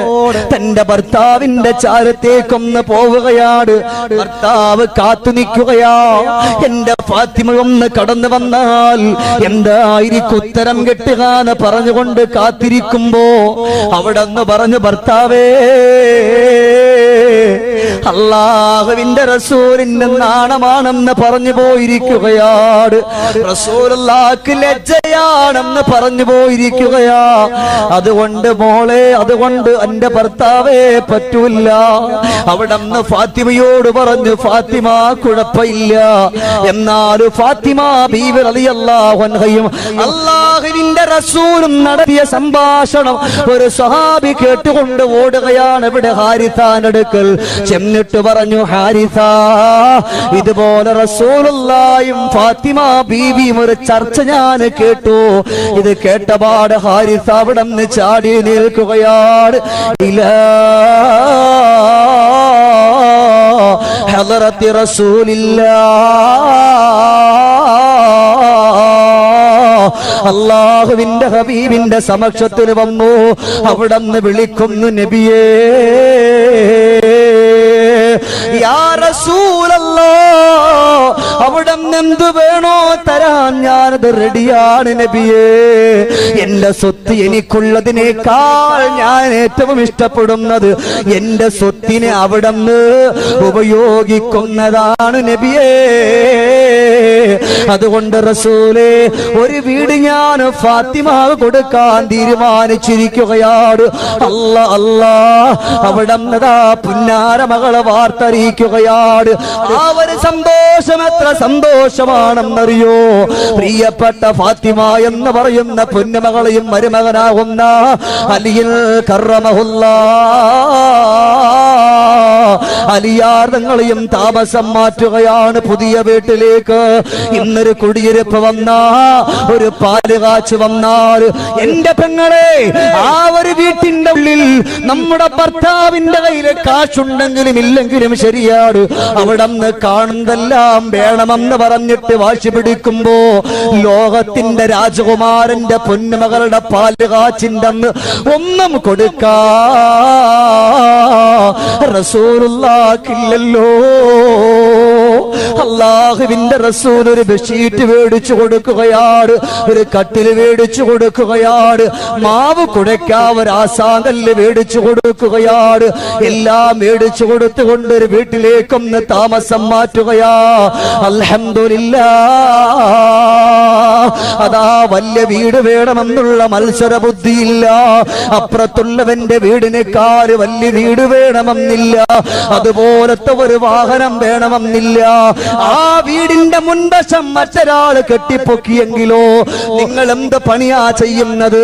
തന്റെ ഭർത്താവിന്റെ ചാരത്തേക്കൊന്ന് പോവുകയാണ്. ഭർത്താവ് കാത്തു നിൽക്കുകയാ. എന്റെ ഫാത്തിമ ഒന്ന് കടന്നു വന്നാൽ എന്തായിരിക്കും ഉത്തരം കിട്ടുക എന്ന് പറഞ്ഞുകൊണ്ട് കാത്തിരിക്കുമ്പോ അവിടെ നിന്ന് പറഞ്ഞു, ഭർത്താവേ, അല്ലാഹുവിന്റെ റസൂലിന്റെ നാണമാണെന്ന് പറഞ്ഞു പോയിരിക്കുകയാണ്, റസൂലുള്ളാഹിക്ക് ലജ്ജയാണെന്ന് പറഞ്ഞു പോയിരിക്കുകയാ. അതുകൊണ്ട് മോളെ, അതുകൊണ്ട് എന്റെ ഭർത്താവേ പറ്റൂല. അവിടെ നിന്ന് ഫാത്തിമയോട് പറഞ്ഞു, ഫാത്തിമ കുഴപ്പമില്ല. എന്നാൽ ഫാത്തിമ ബീവി റളിയല്ലാഹു അൻഹയും അല്ലാഹുവിന്റെ റസൂലും നടത്തിയ സംഭാഷണം ഒരു സ്വഹാബി കേട്ടുകൊണ്ട് ഓടുകയാണ്. ഇവിടെ ഹാരിസാന്റെ അടുക്കൽ ചെന്നിട്ട് പറഞ്ഞു, ഹാരിസ, ഇതുപോലെ റസൂലുള്ളാഹിയും ഫാത്തിമ ബീവിയും ഒരു ചർച്ച ഞാൻ കേട്ടു. ഇത് കേട്ടപാട് ഹാരിസ അവിടെ നിന്ന് ചാടി നിൽക്കുകയാണ്. ഇലാ ഹളറത്തി റസൂലില്ലാഹ്, അല്ലാഹുവിന്റെ ഹബീബിന്റെ സമക്ഷത്തിൽ വന്നു. അവിടെ നിന്ന് വിളിക്കുന്നു, നബിയേ, യാ റസൂലല്ലാഹ്, അവിടെ എന്ത് വേണോ തരാൻ ഞാനത് റെഡിയാണ് നബിയേ. എന്റെ സ്വത്ത് എനിക്കുള്ളതിനേക്കാൾ ഞാൻ ഏറ്റവും ഇഷ്ടപ്പെടുന്നത് എന്റെ സ്വത്തിനെ അവിടെ നിന്ന് ഉപയോഗിക്കുന്നതാണ് നബിയേ. അതുകൊണ്ട് റസൂലേ, ഒരു വീട് ഞാൻ ഫാത്തിമ കൊടുക്കാൻ തീരുമാനിച്ചിരിക്കുകയാണ്. അല്ലാ അല്ലാ, അവിടെ പുന്നാര മകളെ വാർത്തറിയിക്കുകയാണ്. ആ ഒരു സന്തോഷം എത്ര സന്തോഷമാണെന്നറിയോ? പ്രിയപ്പെട്ട ഫാത്തിമ എന്ന് പറയുന്ന പൊന്നുമകളെയും മരുമകനാകുന്ന അലിയിൽ കറമഹുല്ലാഹ്, അലിയാർദങ്ങളെയും താമസം മാറ്റുകയാണ് പുതിയ വീട്ടിലേക്ക്. ഇന്നൊരു കുടിയിരുപ്പ് വന്ന, ഒരു പാല് കാച്ചു വന്നാൽ, എന്റെ പെങ്ങളെ, ആ ഒരു വീട്ടിന്റെ ഉള്ളിൽ നമ്മുടെ ഭർത്താവിന്റെ കയ്യില് കാശുണ്ടെങ്കിലും ഇല്ലെങ്കിലും ശരിയാണ്, അവിടെ നിന്ന് കാണുന്നതെല്ലാം വേണമെന്ന് പറഞ്ഞിട്ട് വാശി പിടിക്കുമ്പോ ലോകത്തിന്റെ രാജകുമാരന്റെ പൊന്നുമകളുടെ പാല് കാച്ചിന്റെ അന്ന് ഒന്നും കൊടുക്കാ റസൂലുള്ളാഹിക്കില്ലല്ലോ. അല്ലാഹുവിന്റെ റസൂൽ ഒരു ബെഡ്ഷീറ്റ് മേടിച്ചു കൊടുക്കുകയാണ്, ഒരു കട്ടില് മേടിച്ചു കൊടുക്കുകയാണ്, മാവ് കുടയ്ക്കാ ഒരു ആസാങ്കല്ല് മേടിച്ചു കൊടുക്കുകയാണ്. എല്ലാം മേടിച്ചു കൊടുത്തുകൊണ്ട് ഒരു വീട്ടിലേക്കൊന്ന് താമസം മാറ്റുകയാ. അൽഹംദുലില്ലാഹ്, അതാ വലിയ വീട് വേണമെന്നുള്ള മത്സര ബുദ്ധിയില്ല. അപ്പുറത്തുള്ളവന്റെ വീടിനേക്കാൾ വലിയ വീട് വേണമെന്നില്ല, അതുപോലത്തെ ഒരു വാഹനം വേണമെന്നില്ല. ആ വീടിന്റെ മുൻവശം മറ്റൊരാൾ കെട്ടിപ്പൊക്കിയെങ്കിലോ നിങ്ങൾ എന്ത് പണിയാ ചെയ്യുന്നത്?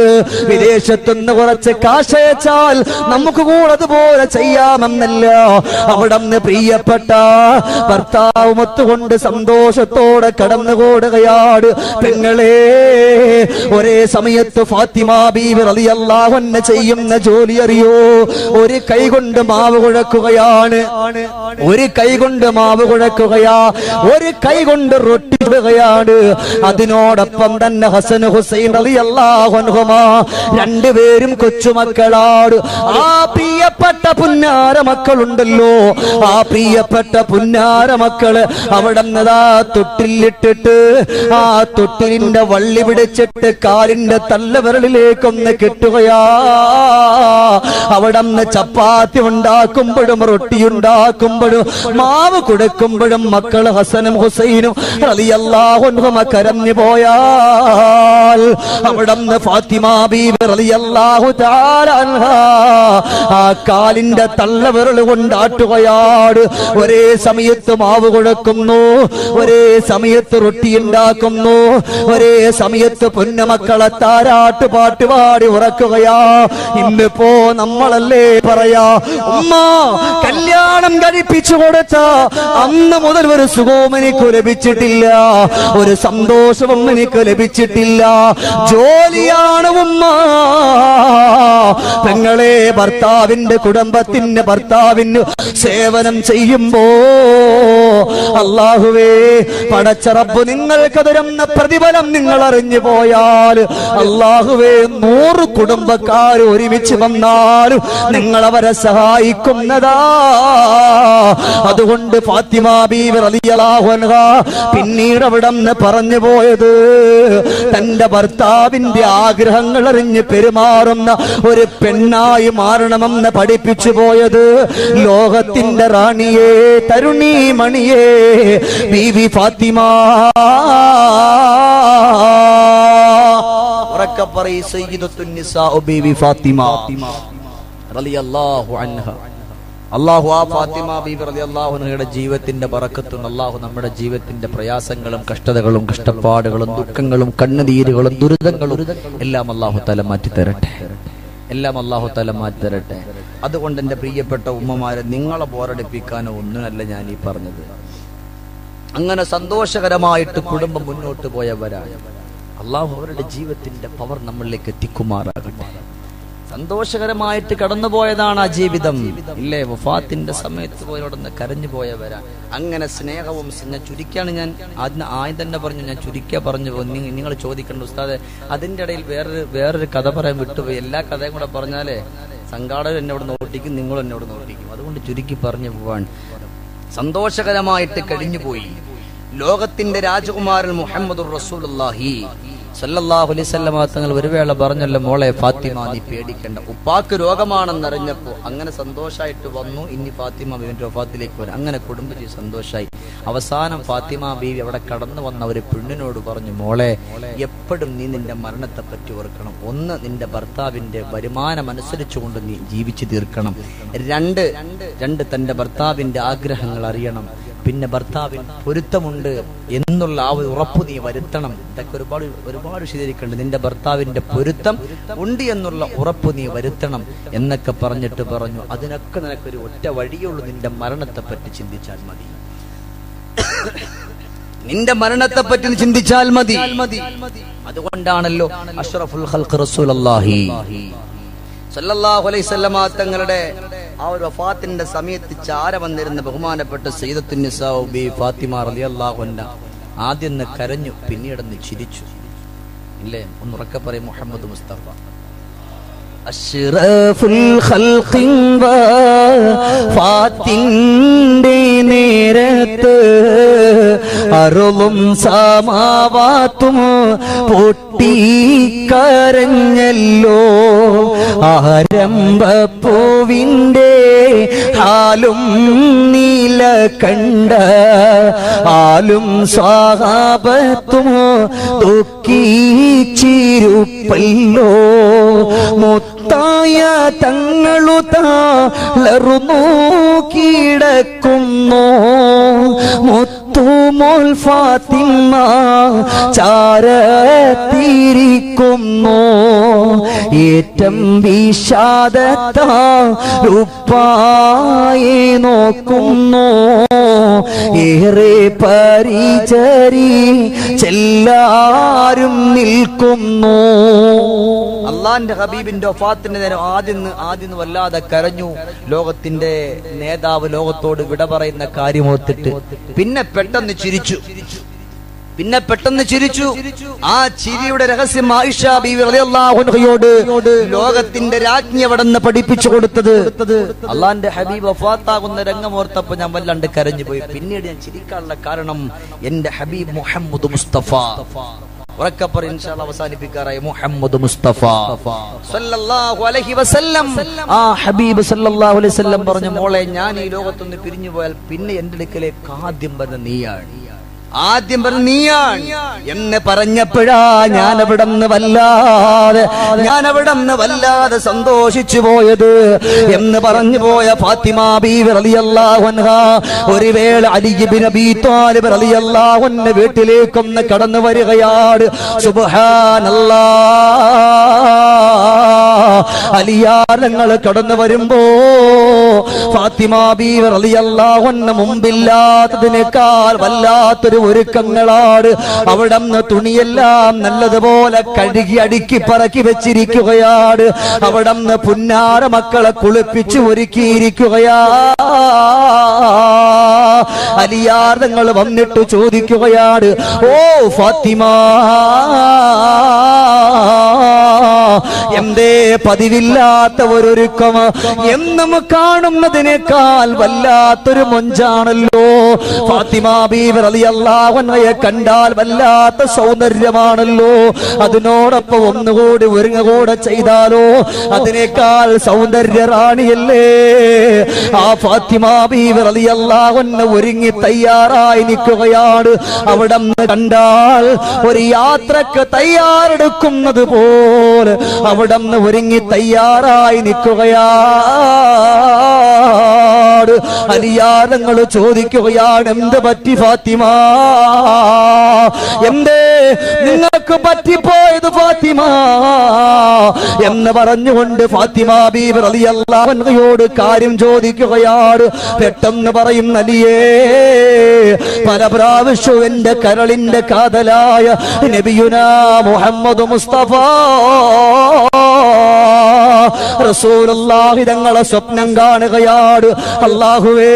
വിദേശത്തുനിന്ന് കുറച്ച് കാശയച്ചാൽ നമുക്ക് കൂടെ അതുപോലെ ചെയ്യാമെന്നല്ല. അവിടെ നിന്ന് പ്രിയപ്പെട്ട ഭർത്താവുമൊത്തുകൊണ്ട് സന്തോഷത്തോടെ കടന്നുകൂടുകയാണ്. പെങ്ങൾ പെങ്ങളെ, ഒരേ സമയത്ത് ഫാത്തിമ ബീവി റളിയല്ലാഹു അൻഹ ചെയ്യുന്ന ജോലി അറിയോ? ഒരു കൈ കൊണ്ട് മാവ് കുഴക്കുകയാണ്, ഒരു കൈ കൊണ്ട് മാവ് കുഴക്കുകയാ, ഒരു കൈ കൊണ്ട് റൊട്ടി ചുടുകയാണ്. അതിനോടൊപ്പം തന്നെ ഹസൻ ഹുസൈൻ റളിയല്ലാഹു അൻഹുമാ രണ്ടുപേരും കൊച്ചുമക്കളാണ്. ആ പ്രിയപ്പെട്ട പുന്നാര മക്കളുണ്ടല്ലോ, ആ പ്രിയപ്പെട്ട പുന്നാര മക്കള് അവിടെ നിന്നതാ തൊട്ടിലിട്ടിട്ട് ആ തൊട്ടിലിന്റെ വള്ളി പിടിച്ചിട്ട് കാലിന്റെ തള്ളവിരലിലേക്കൊന്ന് കെട്ടുകയാ. അവിടെ നിന്ന് ചപ്പാത്തി ഉണ്ടാക്കുമ്പോഴും റൊട്ടി ഉണ്ടാക്കുമ്പോഴും മാവ് കൊടുക്കുമ്പോഴും മക്കള് ഹസനും ഹുസൈനും റളിയല്ലാഹു അൻഹുമ കരഞ്ഞു പോയാൽ അവിടെ നിന്ന് ഫാത്തിമ ബീവി റളിയല്ലാഹു തആല അൻഹാ ആ കാലിന്റെ തള്ളവിരൽ കൊണ്ടാട്ടുകയാണ്. ഒരേ സമയത്ത് മാവ് കൊടുക്കുന്നു, ഒരേ സമയത്ത് റൊട്ടി ഉണ്ടാക്കുന്നു, ഒരേ സമയത്ത് പൊന്നുമക്കളെ താരാട്ട് പാട്ടുപാടി ഉറക്കുകയാ. ഇന്നിപ്പോ നമ്മളല്ലേ പറയാ, ഉമ്മ കല്യാണം കഴിപ്പിച്ചു കൊടുത്ത അന്ന് മുതൽ ഒരു സുഖവും എനിക്ക് ലഭിച്ചിട്ടില്ല, ഒരു സന്തോഷവും എനിക്ക് ലഭിച്ചിട്ടില്ല. ജോലിയാണ് ഉമ്മ. പെങ്ങളെ, ഭർത്താവിന്റെ കുടുംബത്തിന് ഭർത്താവിന് സേവനം ചെയ്യുമ്പോ അല്ലാഹുവേ പടച്ച റബ്ബ് നിങ്ങൾക്ക് തരുന്ന പ്രതിഫലം നിങ്ങൾ അറിഞ്ഞു പോയാൽ, അല്ലാഹുവേ 100 കുടുംബക്കാർ ഒരുമിച്ച് വന്നാലും നിങ്ങൾ അവരെ സഹായിക്കുന്നതാ. അതുകൊണ്ട് ഫാത്തിമ ബീവി റളിയല്ലാഹു അൻഹാ പിന്നീട് അവിടെ നിന്ന് പറഞ്ഞു പോയത്, തന്റെ ഭർത്താവിന്റെ ആഗ്രഹങ്ങൾ അറിഞ്ഞ് പെരുമാറുന്ന ഒരു പെണ്ണായി മാറണമെന്ന് പഠിപ്പിച്ചു പോയത് ലോകത്തിന്റെ റാണിയെ, തരുണീ മണിയെ ബീവി ഫാത്തിമ. ഉറക്കെ പറയ്, സയ്യിദത്തുൻ നിസാ ബീവി ഫാത്തിമ റളിയല്ലാഹു അൻഹ. അല്ലാഹു ആ ഫാത്തിമ ബീവി റളിയല്ലാഹു അൻഹയുടെ ജീവിതത്തിന്റെ ബറക്കത്തും അല്ലാഹു നമ്മുടെ ജീവിതത്തിന്റെ പ്രയാസങ്ങളും കഷ്ടതകളും കഷ്ടപ്പാടുകളും ദുഃഖങ്ങളും കണ്ണുനീരുകളും ദുരിതങ്ങളും എല്ലാം അല്ലാഹു തആല മാറ്റി തരട്ടെ, എല്ലാം അല്ലാഹു തആല മാറ്റി തരട്ടെ. അതുകൊണ്ട് എന്റെ പ്രിയപ്പെട്ട ഉമ്മമാരെ, നിങ്ങളെ ബോറടിപ്പിക്കാനോ ഒന്നുമല്ല ഞാൻ ഈ പറഞ്ഞത്. അങ്ങനെ സന്തോഷകരമായിട്ട് കുടുംബം മുന്നോട്ട് പോയവരാണ്. അല്ലാഹു അവരുടെ ജീവിതത്തിന്റെ പവർ നമ്മളിലേക്ക് എത്തിക്കുമാറാകട്ടെ. സന്തോഷകരമായിട്ട് കടന്നുപോയതാണ് ആ ജീവിതം, ഇല്ലേ? വഫാത്തിന്റെ സമയത്ത് പോയോടൊന്ന് കരഞ്ഞു പോയവരാ. അങ്ങനെ സ്നേഹവും ചുരുക്കിയാണ് ഞാൻ ആദ്യം തന്നെ പറഞ്ഞു, ഞാൻ ചുരുക്കിയ പറഞ്ഞു. നിങ്ങൾ ചോദിക്കേണ്ട ഉസ്താദെ, അതിന്റെ ഇടയിൽ വേറൊരു കഥ പറയാൻ വിട്ടുപോയി. എല്ലാ കഥയും കൂടെ പറഞ്ഞാലേ സംഘാടകർ എന്നോട് നോട്ടിക്കും, നിങ്ങളും എന്നോട് നോട്ടിക്കും. അതുകൊണ്ട് ചുരുക്കി പറഞ്ഞു പോവാൻ. സന്തോഷകരമായിട്ട് കഴിഞ്ഞുപോയി. ലോകത്തിന്റെ രാജകുമാരൻ മുഹമ്മദുർ റസൂലുള്ളാഹി സല്ലല്ലാഹു അലൈഹി വസല്ലം തങ്ങൾ ഒരു വേള പറഞ്ഞല്ലോ, മോളെ ഫാത്തിമ നീ പേടിക്കണ്ട, ഉപ്പാക്ക് രോഗമാണെന്നറിഞ്ഞപ്പോ അങ്ങനെ സന്തോഷമായിട്ട് വന്നു. ഇനി ഫാത്തിമ ബീവിന്റെ വഫാത്തിലേക്ക് വരും. അങ്ങനെ കുടുംബജീവി സന്തോഷമായി. അവസാനം ഫാത്തിമ ബീവി അവിടെ കടന്നു വന്ന ഒരു പെണ്ണിനോട് പറഞ്ഞു, മോളെ എപ്പോഴും നീ നിന്റെ മരണത്തെ പറ്റി ഓർക്കണം. ഒന്ന്, നിന്റെ ഭർത്താവിന്റെ വരുമാനം അനുസരിച്ചുകൊണ്ട് നീ ജീവിച്ചു തീർക്കണം. രണ്ട് തന്റെ ഭർത്താവിന്റെ ആഗ്രഹങ്ങൾ അറിയണം. പിന്നെ ഭർത്താവിന് പൊരുത്തമുണ്ട് എന്നുള്ള ആ ഒരു ഉറപ്പ് നീ വരുത്തണം. ഇതൊക്കെ ഒരുപാട് ശരിക്കുന്നുണ്ട്. നിന്റെ ഭർത്താവിന്റെ പൊരുത്തം ഉണ്ട് എന്നുള്ള ഉറപ്പ് നീ വരുത്തണം എന്നൊക്കെ പറഞ്ഞിട്ട് പറഞ്ഞു, അതിനൊക്കെ നിനക്കൊരു ഒറ്റ വഴിയുള്ളൂ, നിന്റെ മരണത്തെ പറ്റി ചിന്തിച്ചാൽ മതി. നിന്റെ മരണത്തെ പറ്റി ചിന്തിച്ചാൽ മതി. അതുകൊണ്ടാണല്ലോ അഷ്റഫുൽ ഖൽഖ് റസൂലുള്ളാഹി സല്ലല്ലാഹു അലൈഹി വസല്ലം തങ്ങളുടെ ആ ഒരു വഫാത്തിന്റെ സമയത്ത് ചാര വന്നിരുന്ന ബഹുമാനപ്പെട്ട സയ്യിദത്തുൻ നിസാ ബീവി ഫാത്തിമ റളിയല്ലാഹു അൻഹ ആദ്യം കരഞ്ഞു, പിന്നീട് ചിരിച്ചു. ഇല്ലേ? ഒന്ന് ഉറക്കെ പറയും, മുഹമ്മദ് മുസ്തഫ. അഷ്റഫുൽ ഖൽഖിൻ വഫാത്തിന്റെ നേരത്ത് അറുളും സമാവാത്തും പൊട്ടിക്കരഞ്ഞല്ലോ. ആരംഭപ്പൂവിന്റെ ഹാലും നീല കണ്ട ആലും സ്വഹാബത്തും ദുഃഖിച്ചിരുപ്പല്ലോ. മുത്തായ തങ്ങളു തളർന്നു കിടക്കുന്നു. മുത്തുമോൾ ഫാത്തിമ ചാരത്തിരിക്കുന്നു. ഏറ്റം വിഷാദത്തായി നോക്കുന്നു ഏറെ പരിചരിച്ചെല്ലാരും നിൽക്കുന്നു. അള്ളാന്റെ ഹബീബിന്റെ വഫാത്തിന്റെ നേരം ആദ്യം വല്ലാതെ കരഞ്ഞു. ലോകത്തിന്റെ നേതാവ് ലോകത്തോട് വിട പറയുന്ന കാര്യമോത്തിട്ട് പിന്നെ പെട്ടെന്ന് ചിരിച്ചു. ആ ചിരിയുടെ രഹസ്യം ആയിഷ ബീവി റളിയല്ലാഹു അൻഹയോട് ലോകത്തിന്റെ രാജ്ഞി അവിടെന്ന് പഠിപ്പിച്ചു കൊടുത്തത്. അള്ളാന്റെ ഹബീബ് വഫാത്താകുന്ന രംഗമോർത്തപ്പോ ഞാൻ വല്ലാണ്ട് കരഞ്ഞു പോയി. പിന്നീട് ഞാൻ ചിരിക്കാനുള്ള കാരണം എന്റെ ഹബീബ് മുഹമ്മദ് മുസ്തഫ ഉറക്കപ്പർ ഇൻഷാഅല്ലാഹ് അവസാനിപ്പിക്കാറായി. മുഹമ്മദ് മുസ്തഫ സല്ലല്ലാഹു അലൈഹി വസല്ലം ആ ഹബീബ് സല്ലല്ലാഹു അലൈഹി വസല്ലം പറഞ്ഞു, മോളെ ഞാൻ ഈ ലോകത്തുനിന്ന് പിരിഞ്ഞു പോയാൽ പിന്നെ എന്റെ അടുക്കലേക്ക് ആദ്യം പറഞ്ഞ നീയാണ് എന്ന് പറഞ്ഞപ്പോഴാ ഞാൻ അവിടന്ന് വല്ലാതെ സന്തോഷിച്ചു പോയത് എന്ന് പറഞ്ഞു പോയ ഫാത്തിമ ബീവി റളിയല്ലാഹു അൻഹാ ഒരു വേള അലി ഇബ്നു അബീ ത്വാലിബ് റളിയല്ലാഹു അൻഹു വീട്ടിലേക്കൊന്ന് കടന്നു വരികയാണ്. സുബ്ഹാനല്ലാഹ്, അലിയാരങ്ങൾ കടന്നു വരുമ്പോ ഫാത്തിമ ബീവി റളിയല്ലാഹു അൻഹ മുമ്പില്ലാത്തതിനേക്കാൾ വല്ലാത്തൊരു ഒരുക്കങ്ങളാണ്. അവിടന്ന് തുണിയെല്ലാം നല്ലതുപോലെ കഴുകി അടുക്കി പറക്കി വെച്ചിരിക്കുകയാണ്. അവിടന്ന് പുന്നാര മക്കളെ കുളിപ്പിച്ച് ഒരുക്കിയിരിക്കുകയാ. അലിയാർങ്ങൾ വന്നിട്ട് ചോദിക്കുകയാണ്, ഓ ഫാത്തിമ, എന്തേ പതിവില്ലാത്ത ഒരുക്കം? എന്നും കാണുന്നതിനേക്കാൾ വല്ലാത്തൊരു മൊഞ്ചാണല്ലോ. ഫാത്തിമ ബീവി റളിയല്ലാഹു അൻഹയെ കണ്ടാൽ വല്ലാത്ത സൗന്ദര്യമാണല്ലോ. അതിനോടൊപ്പം ഒന്നുകൂടി ഒരുങ്ങുകൂടെ ചെയ്താലോ അതിനേക്കാൾ സൗന്ദര്യ റാണിയല്ലേ ആ ഫാത്തിമ ബീവി റളിയല്ലാഹു അൻഹ. ഒരുങ്ങി തയ്യാറായി നിൽക്കുകയാണ്. അവിടെ കണ്ടാൽ ഒരു യാത്രക്ക് തയ്യാറെടുക്കുന്നത് പോലെ അവിടെ ഒരുങ്ങി തയ്യാറായി നിൽക്കുകയാണ്. അലിയാരങ്ങൾ ചോദിക്കുകയാണ്, എന്ത് പറ്റി ഫാത്തിമ? എന്തേ നിങ്ങൾക്ക് പറ്റിപ്പോയത് ഫാത്തിമ എന്ന് പറഞ്ഞുകൊണ്ട് ഫാത്തിമ ബീവി റളിയല്ലാഹു അൻഹയോട് കാര്യം ചോദിക്കുകയാണ്. പെട്ടെന്ന് പറയും, അലിയേ, പല പ്രാവശ്യവും എന്റെ കരളിന്റെ കാതലായ നബിയുനാ മുഹമ്മദ് മുസ്തഫ റസൂലുള്ളാഹി തങ്ങളെ സ്വപ്നം കാണുകയാണ്. അല്ലാഹുവേ,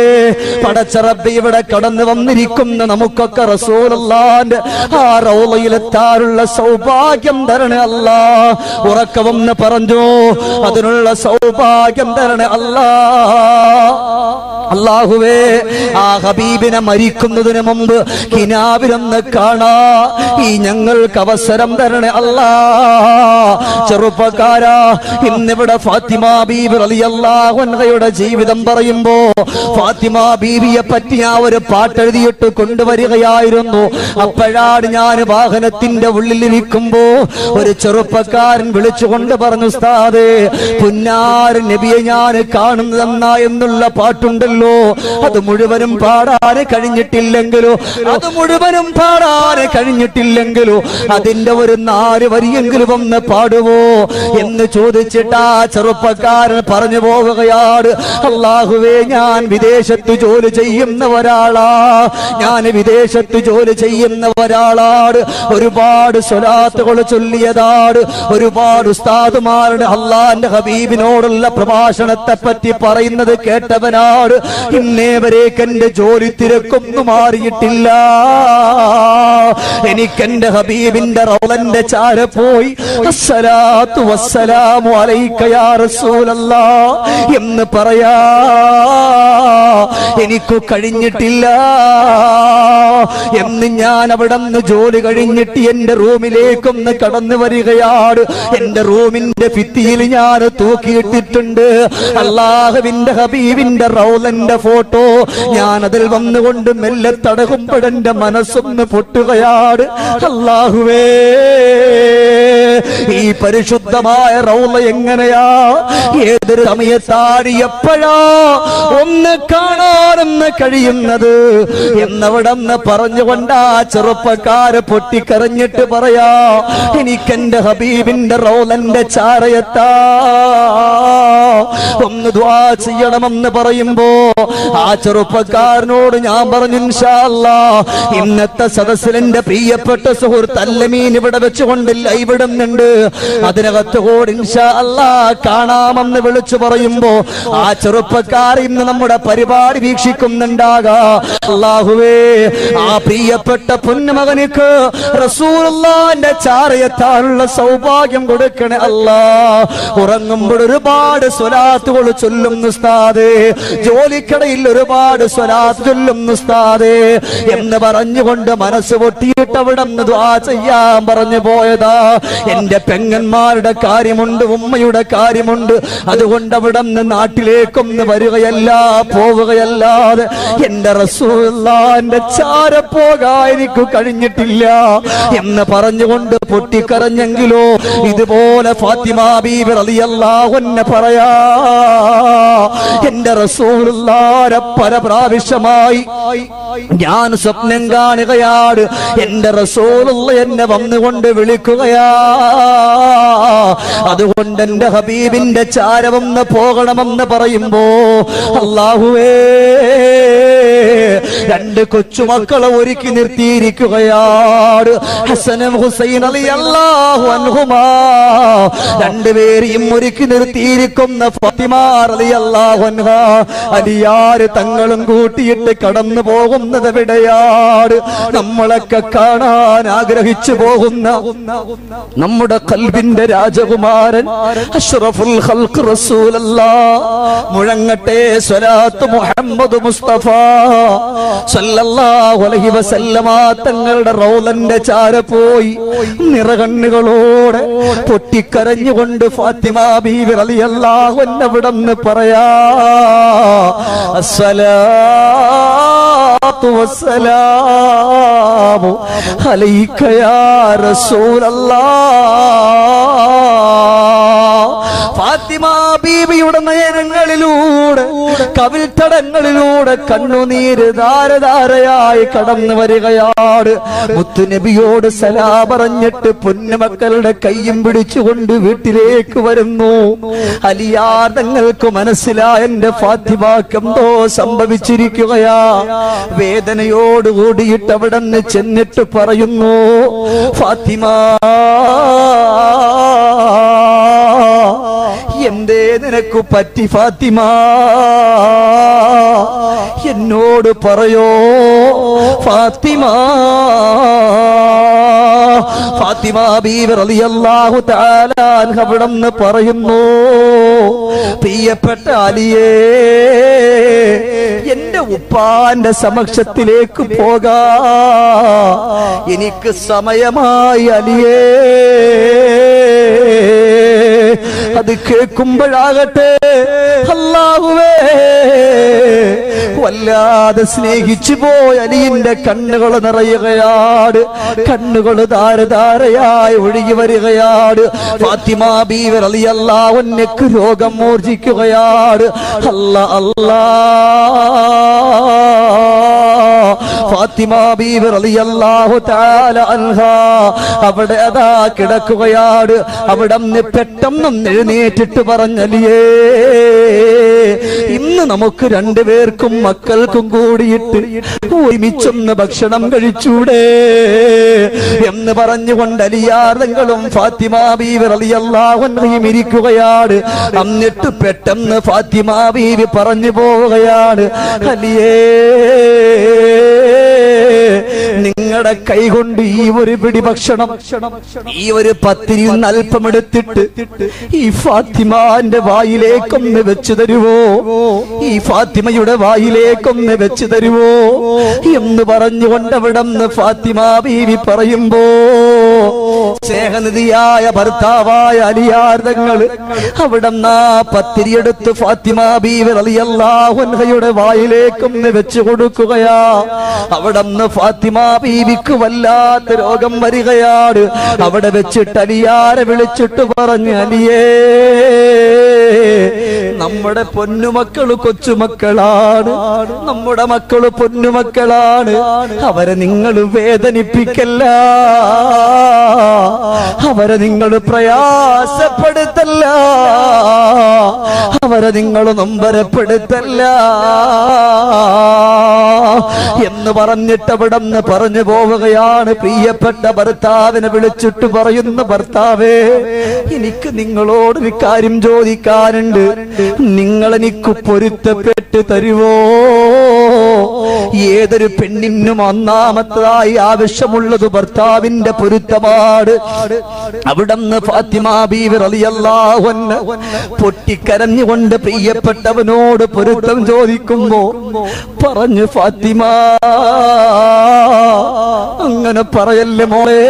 പടച്ച റബ്ബേ, ഇവിടെ കടന്നു വന്നിരിക്കുന്ന നമുക്കൊക്കെ റസൂലുള്ളാഹിന്റെ ആ റൗളയിലെത്താനുള്ള സൗഭാഗ്യം തരണേ അല്ലാ. ഉറക്കമെന്ന് പറഞ്ഞു, അതിനുള്ള സൗഭാഗ്യം തരണേ അല്ലാ. അല്ലാഹുവേ, ആ ഹബീബിനെ മരിക്കുന്നതിന് മുമ്പ് കിനാവിലൊന്ന് കാണാ ഈ ഞങ്ങൾക്ക് അവസരം തരണേ അല്ലാ. ചെറുപ്പക്കാരാ, ഇന്നിവിടെ ഫാത്തിമ ബീബി റളിയല്ലാഹു അൻഹയുടെ ജീവിതം പറയുമ്പോ ഫാത്തിമ ബീവിയെ പറ്റി ഞാൻ ഒരു പാട്ടെഴുതിയിട്ട് കൊണ്ടുവരികയായിരുന്നു. അപ്പോഴാണ് ഞാൻ വാഹനത്തിന്റെ ഉള്ളിലിരിക്കുമ്പോ ഒരു ചെറുപ്പക്കാരൻ വിളിച്ചുകൊണ്ട് പറഞ്ഞു, ഉസ്താദേ, പുന്നാര നബിയെ ഞാൻ കാണുന്നതെന്നാ എന്നുള്ള പാട്ടുണ്ടല്ലോ, അത് മുഴുവനും പാടാൻ കഴിഞ്ഞിട്ടില്ലെങ്കിലോ അതിന്റെ ഒരു 4 വരിയെങ്കിലും ഒന്ന് പാടുവോ എന്ന് ചോദിച്ചിട്ട് ആ ചെറുപ്പക്കാരൻ പറഞ്ഞു പോവുകയാണ്, അല്ലാഹുവേ, ഞാൻ വിദേശത്ത് ജോലി ചെയ്യുന്ന ഒരാളാണ്. ഒരുപാട് സ്വലാത്തുകൾ ചൊല്ലിയതാണ്. ഒരുപാട് ഉസ്താദുമാരുടെ അള്ളാന്റെ ഹബീബിനോടുള്ള പ്രഭാഷണത്തെ പറ്റി പറയുന്നത് കേട്ടവനാണ്. ഇന്നേവരേക്ക് എന്റെ ജോലി തിരക്കൊന്നും മാറിയിട്ടില്ല. എനിക്കെന്റെ ഹബീബിന്റെ റൗളന്റെ ചാര പോയി അസ്സലാത്തു വസ്സലാമു അലൈക യാ റസൂലല്ലാഹ് എന്ന് പറയാ എനിക്ക് കഴിഞ്ഞിട്ടില്ല എന്ന് ഞാൻ അവിടെ നിന്ന് ജോലി കഴിഞ്ഞിട്ട് എന്റെ റൂമിലേക്കൊന്ന് കടന്നു വരികയാണ്. എന്റെ റൂമിന്റെ ഭിത്തിയിൽ ഞാൻ തൂക്കിയിട്ടിട്ടുണ്ട് അല്ലാഹുവിന്റെ ഹബീബിന്റെ റൗളന്റെ ഫോട്ടോ. ഞാൻ അതിൽ വന്നുകൊണ്ട് മെല്ലെ തടകുമ്പോഴെന്റെ മനസ്സൊന്ന് പൊട്ടുകയാണ്. അല്ലാഹുവേ, ഈ പരിശുദ്ധമായ റൗള എങ്ങനെയാ, ഏതൊരു സമയത്താണ്, എപ്പോഴാ ഒന്ന് കാണാനെന്ന് കഴിയുന്നത് എന്നവിടെന്ന് പറഞ്ഞുകൊണ്ട് ആ ചെറുപ്പക്കാര് പൊട്ടിക്കരഞ്ഞിട്ട് പറയാ, എനിക്കെന്റെ ഹബീബിന്റെ റൗളന്റെ ചാരയത്താ ഒന്ന് ദുആ ചെയ്യണമെന്ന് പറയുമ്പോ ആ ചെറുപ്പക്കാരനോട് ഞാൻ പറഞ്ഞു, ഇൻഷാ അല്ലാഹ് ഇന്നത്തെ സദസ്സിൽ എന്റെ പ്രിയപ്പെട്ട സുഹൃത്ത് അല്ലമീൻ ഇവിടെ വെച്ചുകൊണ്ട് ലൈവ് ഇടുന്നുണ്ട്, അതിനകത്ത് കൂടി ഇൻഷാ അല്ലാഹ് കാണാമെന്ന് വിളിച്ചു പറയുമ്പോ ആ ചെറുപ്പക്കാർ ഇന്ന് നമ്മുടെ പരിപാടി വീക്ഷിക്കുന്നുണ്ടാകാ. അല്ലാഹുവേ, ആ പ്രിയപ്പെട്ട പൊന്നുമകനിക്ക് റസൂലുള്ളാഹിന്റെ ചാരയെത്താനുള്ള സൗഭാഗ്യം കൊടുക്കണേ അല്ലാ. ഉറങ്ങുമ്പോൾ ഒരുപാട് സ്വലാത്തുകൾ ചൊല്ലുന്നു ഉസ്താദേ, ജോലിക്കടയിൽ ഒരുപാട് സ്വലാത്ത് ചൊല്ലുന്നു ഉസ്താദേ എന്ന് പറഞ്ഞുകൊണ്ട് മനസ്സ് പൊട്ടിയിട്ട് അവിടെ നിന്ന് ദുആ ചെയ്യാൻ പറഞ്ഞു പോയതാ. എന്റെ പെങ്ങന്മാരുടെ കാര്യമുണ്ട്, ഉമ്മയുടെ കാര്യമുണ്ട്, അതുകൊണ്ട് അവിടെ നിന്ന് നാട്ടിലേക്കൊന്ന് വരികയല്ല പോവുകയല്ലാതെ എന്റെ റസൂലുള്ളാഹിന്റെ ചാര പോകാൻ എനിക്ക് കഴിഞ്ഞിട്ടില്ല എന്ന് പറഞ്ഞുകൊണ്ട് പൊട്ടിക്കരഞ്ഞെങ്കിലോ ഇതുപോലെ ഫാത്തിമ ബീവി റളിയല്ലാഹു അൻഹ പറയാ, എന്റെ റസൂലുള്ളാഹിനെ പല പ്രാവശ്യമായി ഞാൻ സ്വപ്നം കാണുകയാണ്, എന്റെ റസൂലുള്ള എന്നെ വന്നുകൊണ്ട് വിളിക്കുകയാ, അതുകൊണ്ട് എന്റെ ഹബീബിന്റെ ചാരവൊന്ന് പോകണമെന്ന് പറയുമ്പോ അല്ലാഹുവേ, രണ്ട് കൊച്ചുമക്കളെ ഒരുക്കി നിർത്തിയിരിക്കുകയാണ്, ഹസനും ഹുസൈൻ റളിയല്ലാഹു അൻഹുമാ, രണ്ടുപേരെയും ഒരുക്കി നിർത്തിയിരിക്കുന്ന ഫാത്തിമ റളിയല്ലാഹു അൻഹ അലിയാര് തങ്ങളും കൂട്ടിയിട്ട് കടന്നു പോകുന്നത് എവിടെയാണ്? നമ്മളൊക്കെ കാണാൻ ആഗ്രഹിച്ചു പോകുന്ന നമ്മുടെ ഖൽബിന്റെ രാജകുമാരൻ അഷ്റഫുൽ ഖൽഖ് റസൂലുള്ളാഹ്, മുഴങ്ങട്ടെ സ്വലാത്ത് മുഹമ്മദ് മുസ്തഫ സല്ലല്ലാഹു അലൈഹി വസല്ലമ തങ്ങളുടെ റൗളന്റെ ചാര പോയി നിറകണ്ണുകളോടെ പൊട്ടിക്കരഞ്ഞുകൊണ്ട് ഫാത്തിമ ബീവി റളിയല്ലാഹു അൻഹ അവിടെന്ന് പറയാ, അസ്സലാത്തു വസ്സലാമു അലൈക യാ റസൂലല്ലാഹ്. ഫാത്തിമ ബീവിയുടെ നയനങ്ങളിലൂടെ കവിൾത്തടങ്ങളിലൂടെ കണ്ണുനീര് ധാരധാരയായി കടന്നു വരികയാണ്. മുത്തുനബിയോട് സലാം പറഞ്ഞിട്ട് പൊന്നുമക്കളുടെ കയ്യും പിടിച്ചുകൊണ്ട് വീട്ടിലേക്ക് വരുന്നു. അലിയാർ തങ്ങൾക്ക് മനസ്സിലായ എന്റെ ഫാത്തിമക്ക് എന്തോ സംഭവിച്ചിരിക്കുകയാ. വേദനയോട് കൂടിയിട്ട് അവിടെ നിന്ന് ചെന്നിട്ട് പറയുന്നു, ഫാത്തിമ എന്തേ നിനക്ക് പറ്റി ഫാത്തിമ, എന്നോട് പറയോ ഫാത്തിമ. ഫാത്തിമ ബീവി റളിയല്ലാഹു തആല അൻഹ അവിടെന്ന് പറയുന്നു, പ്രിയപ്പെട്ട അലിയേ, എന്റെ ഉപ്പാന്റെ സമക്ഷത്തിലേക്ക് പോകാ എനിക്ക് സമയമായി അലിയേ. അത് കേൾക്കുമ്പോഴാകട്ടെ അല്ലാഹുവേ, വല്ലാതെ സ്നേഹിച്ചു പോയ അലിയുടെ കണ്ണുകൾ നിറയുകയാണ്, കണ്ണുകൾ ധാരധാരയായി ഒഴുകി വരികയാണ്. ഫാത്തിമ ബീവി റളിയല്ലാഹു അൻഹയ്ക്ക് രോഗം മോർജിക്കുകയാണ്. അല്ലാ അല്ലാ, ഫാത്തിമ ബീവി റളിയല്ലാഹു തആല അൻഹ അവിടെ അതാ കിടക്കുകയാണ്. അവിടെ നിന്ന് പെട്ടെന്ന് എഴുന്നേറ്റിട്ട് പറഞ്ഞലിയേ, ഇന്ന് നമുക്ക് രണ്ടുപേർക്കും മക്കൾക്കും കൂടിയിട്ട് ഒരുമിച്ചൊന്ന് ഭക്ഷണം കഴിച്ചൂടെ എന്ന് പറഞ്ഞുകൊണ്ട് അലിയാർങ്ങളും ഫാത്തിമ ബീവി റളിയല്ലാഹു അൻഹയും ഇരിക്കുകയാണ്. എന്നിട്ട് പെട്ടെന്ന് ഫാത്തിമ ബീവി പറഞ്ഞു പോവുകയാണ്, അലിയേ, നിങ്ങളുടെ കൈകൊണ്ട് ഈ ഒരു പിടി ഭക്ഷണം, ഈ ഒരു പത്തിരി അല്പം എടുത്തിട്ട് ഈ ഫാത്തിമാന്റെ വായിലേക്കൊന്ന് വെച്ചു തരുവോ, ഈ ഫാത്തിമയുടെ വായിലേക്കൊന്ന് വെച്ചു തരുവോ എന്ന് പറഞ്ഞുകൊണ്ട് അവിടെ നിന്ന് ഫാത്തിമ ബീവി പറയുമ്പോ സ്നേഹനിധിയായ ഭർത്താവായ അലിയാർ തങ്ങൾ അവിടുന്ന് പത്തിരിയെടുത്ത് ഫാത്തിമ ബീവി റളിയല്ലാഹു അൻഹയുടെ വായിലേക്കൊന്ന് വെച്ചു കൊടുക്കുകയാ. അവിടുന്ന് ഫാത്തിമ ബീവിക്ക് വല്ലാത്ത രോഗം വരികയാണ്. അവിടെ വെച്ചിട്ട് അലിയാരെ വിളിച്ചിട്ട് പറഞ്ഞു, അലിയേ, നമ്മുടെ പൊന്നുമക്കള് കൊച്ചുമക്കളാണ്, നമ്മുടെ മക്കള് പൊന്നുമക്കളാണ്, അവരെ നിങ്ങൾ വേദനിപ്പിക്കല്ല, അവരെ നിങ്ങൾ പ്രയാസപ്പെടുത്തല്ല, അവരെ നിങ്ങൾ നൊമ്പരപ്പെടുത്തല്ല എന്ന് പറഞ്ഞിട്ട് അവിടുന്ന് പറഞ്ഞു പോവുകയാണ്. പ്രിയപ്പെട്ട ഭർത്താവിനെ വിളിച്ചിട്ട് പറയുന്നു, ഭർത്താവേ, എനിക്ക് നിങ്ങളോടൊരു കാര്യം ചോദിക്കാനുണ്ട്. നിങ്ങൾ എനിക്ക് പൊരുത്തപ്പെട്ട് തരുവോ? ഏതൊരു പെണ്ണിനും ഒന്നാമത്തതായി ആവശ്യമുള്ളത് ഭർത്താവിന്റെ പൊരുത്തമാണ്. അവിടുന്ന് ഫാത്തിമ ബീവി റളിയല്ലാഹു അൻഹ പൊട്ടിക്കരഞ്ഞുകൊണ്ട് പ്രിയപ്പെട്ടവനോട് പൊരുത്തം ചോദിക്കുമ്പോ പറഞ്ഞു, ഫാത്തിമ, അങ്ങനെ പറയല്ലേ മോളെ.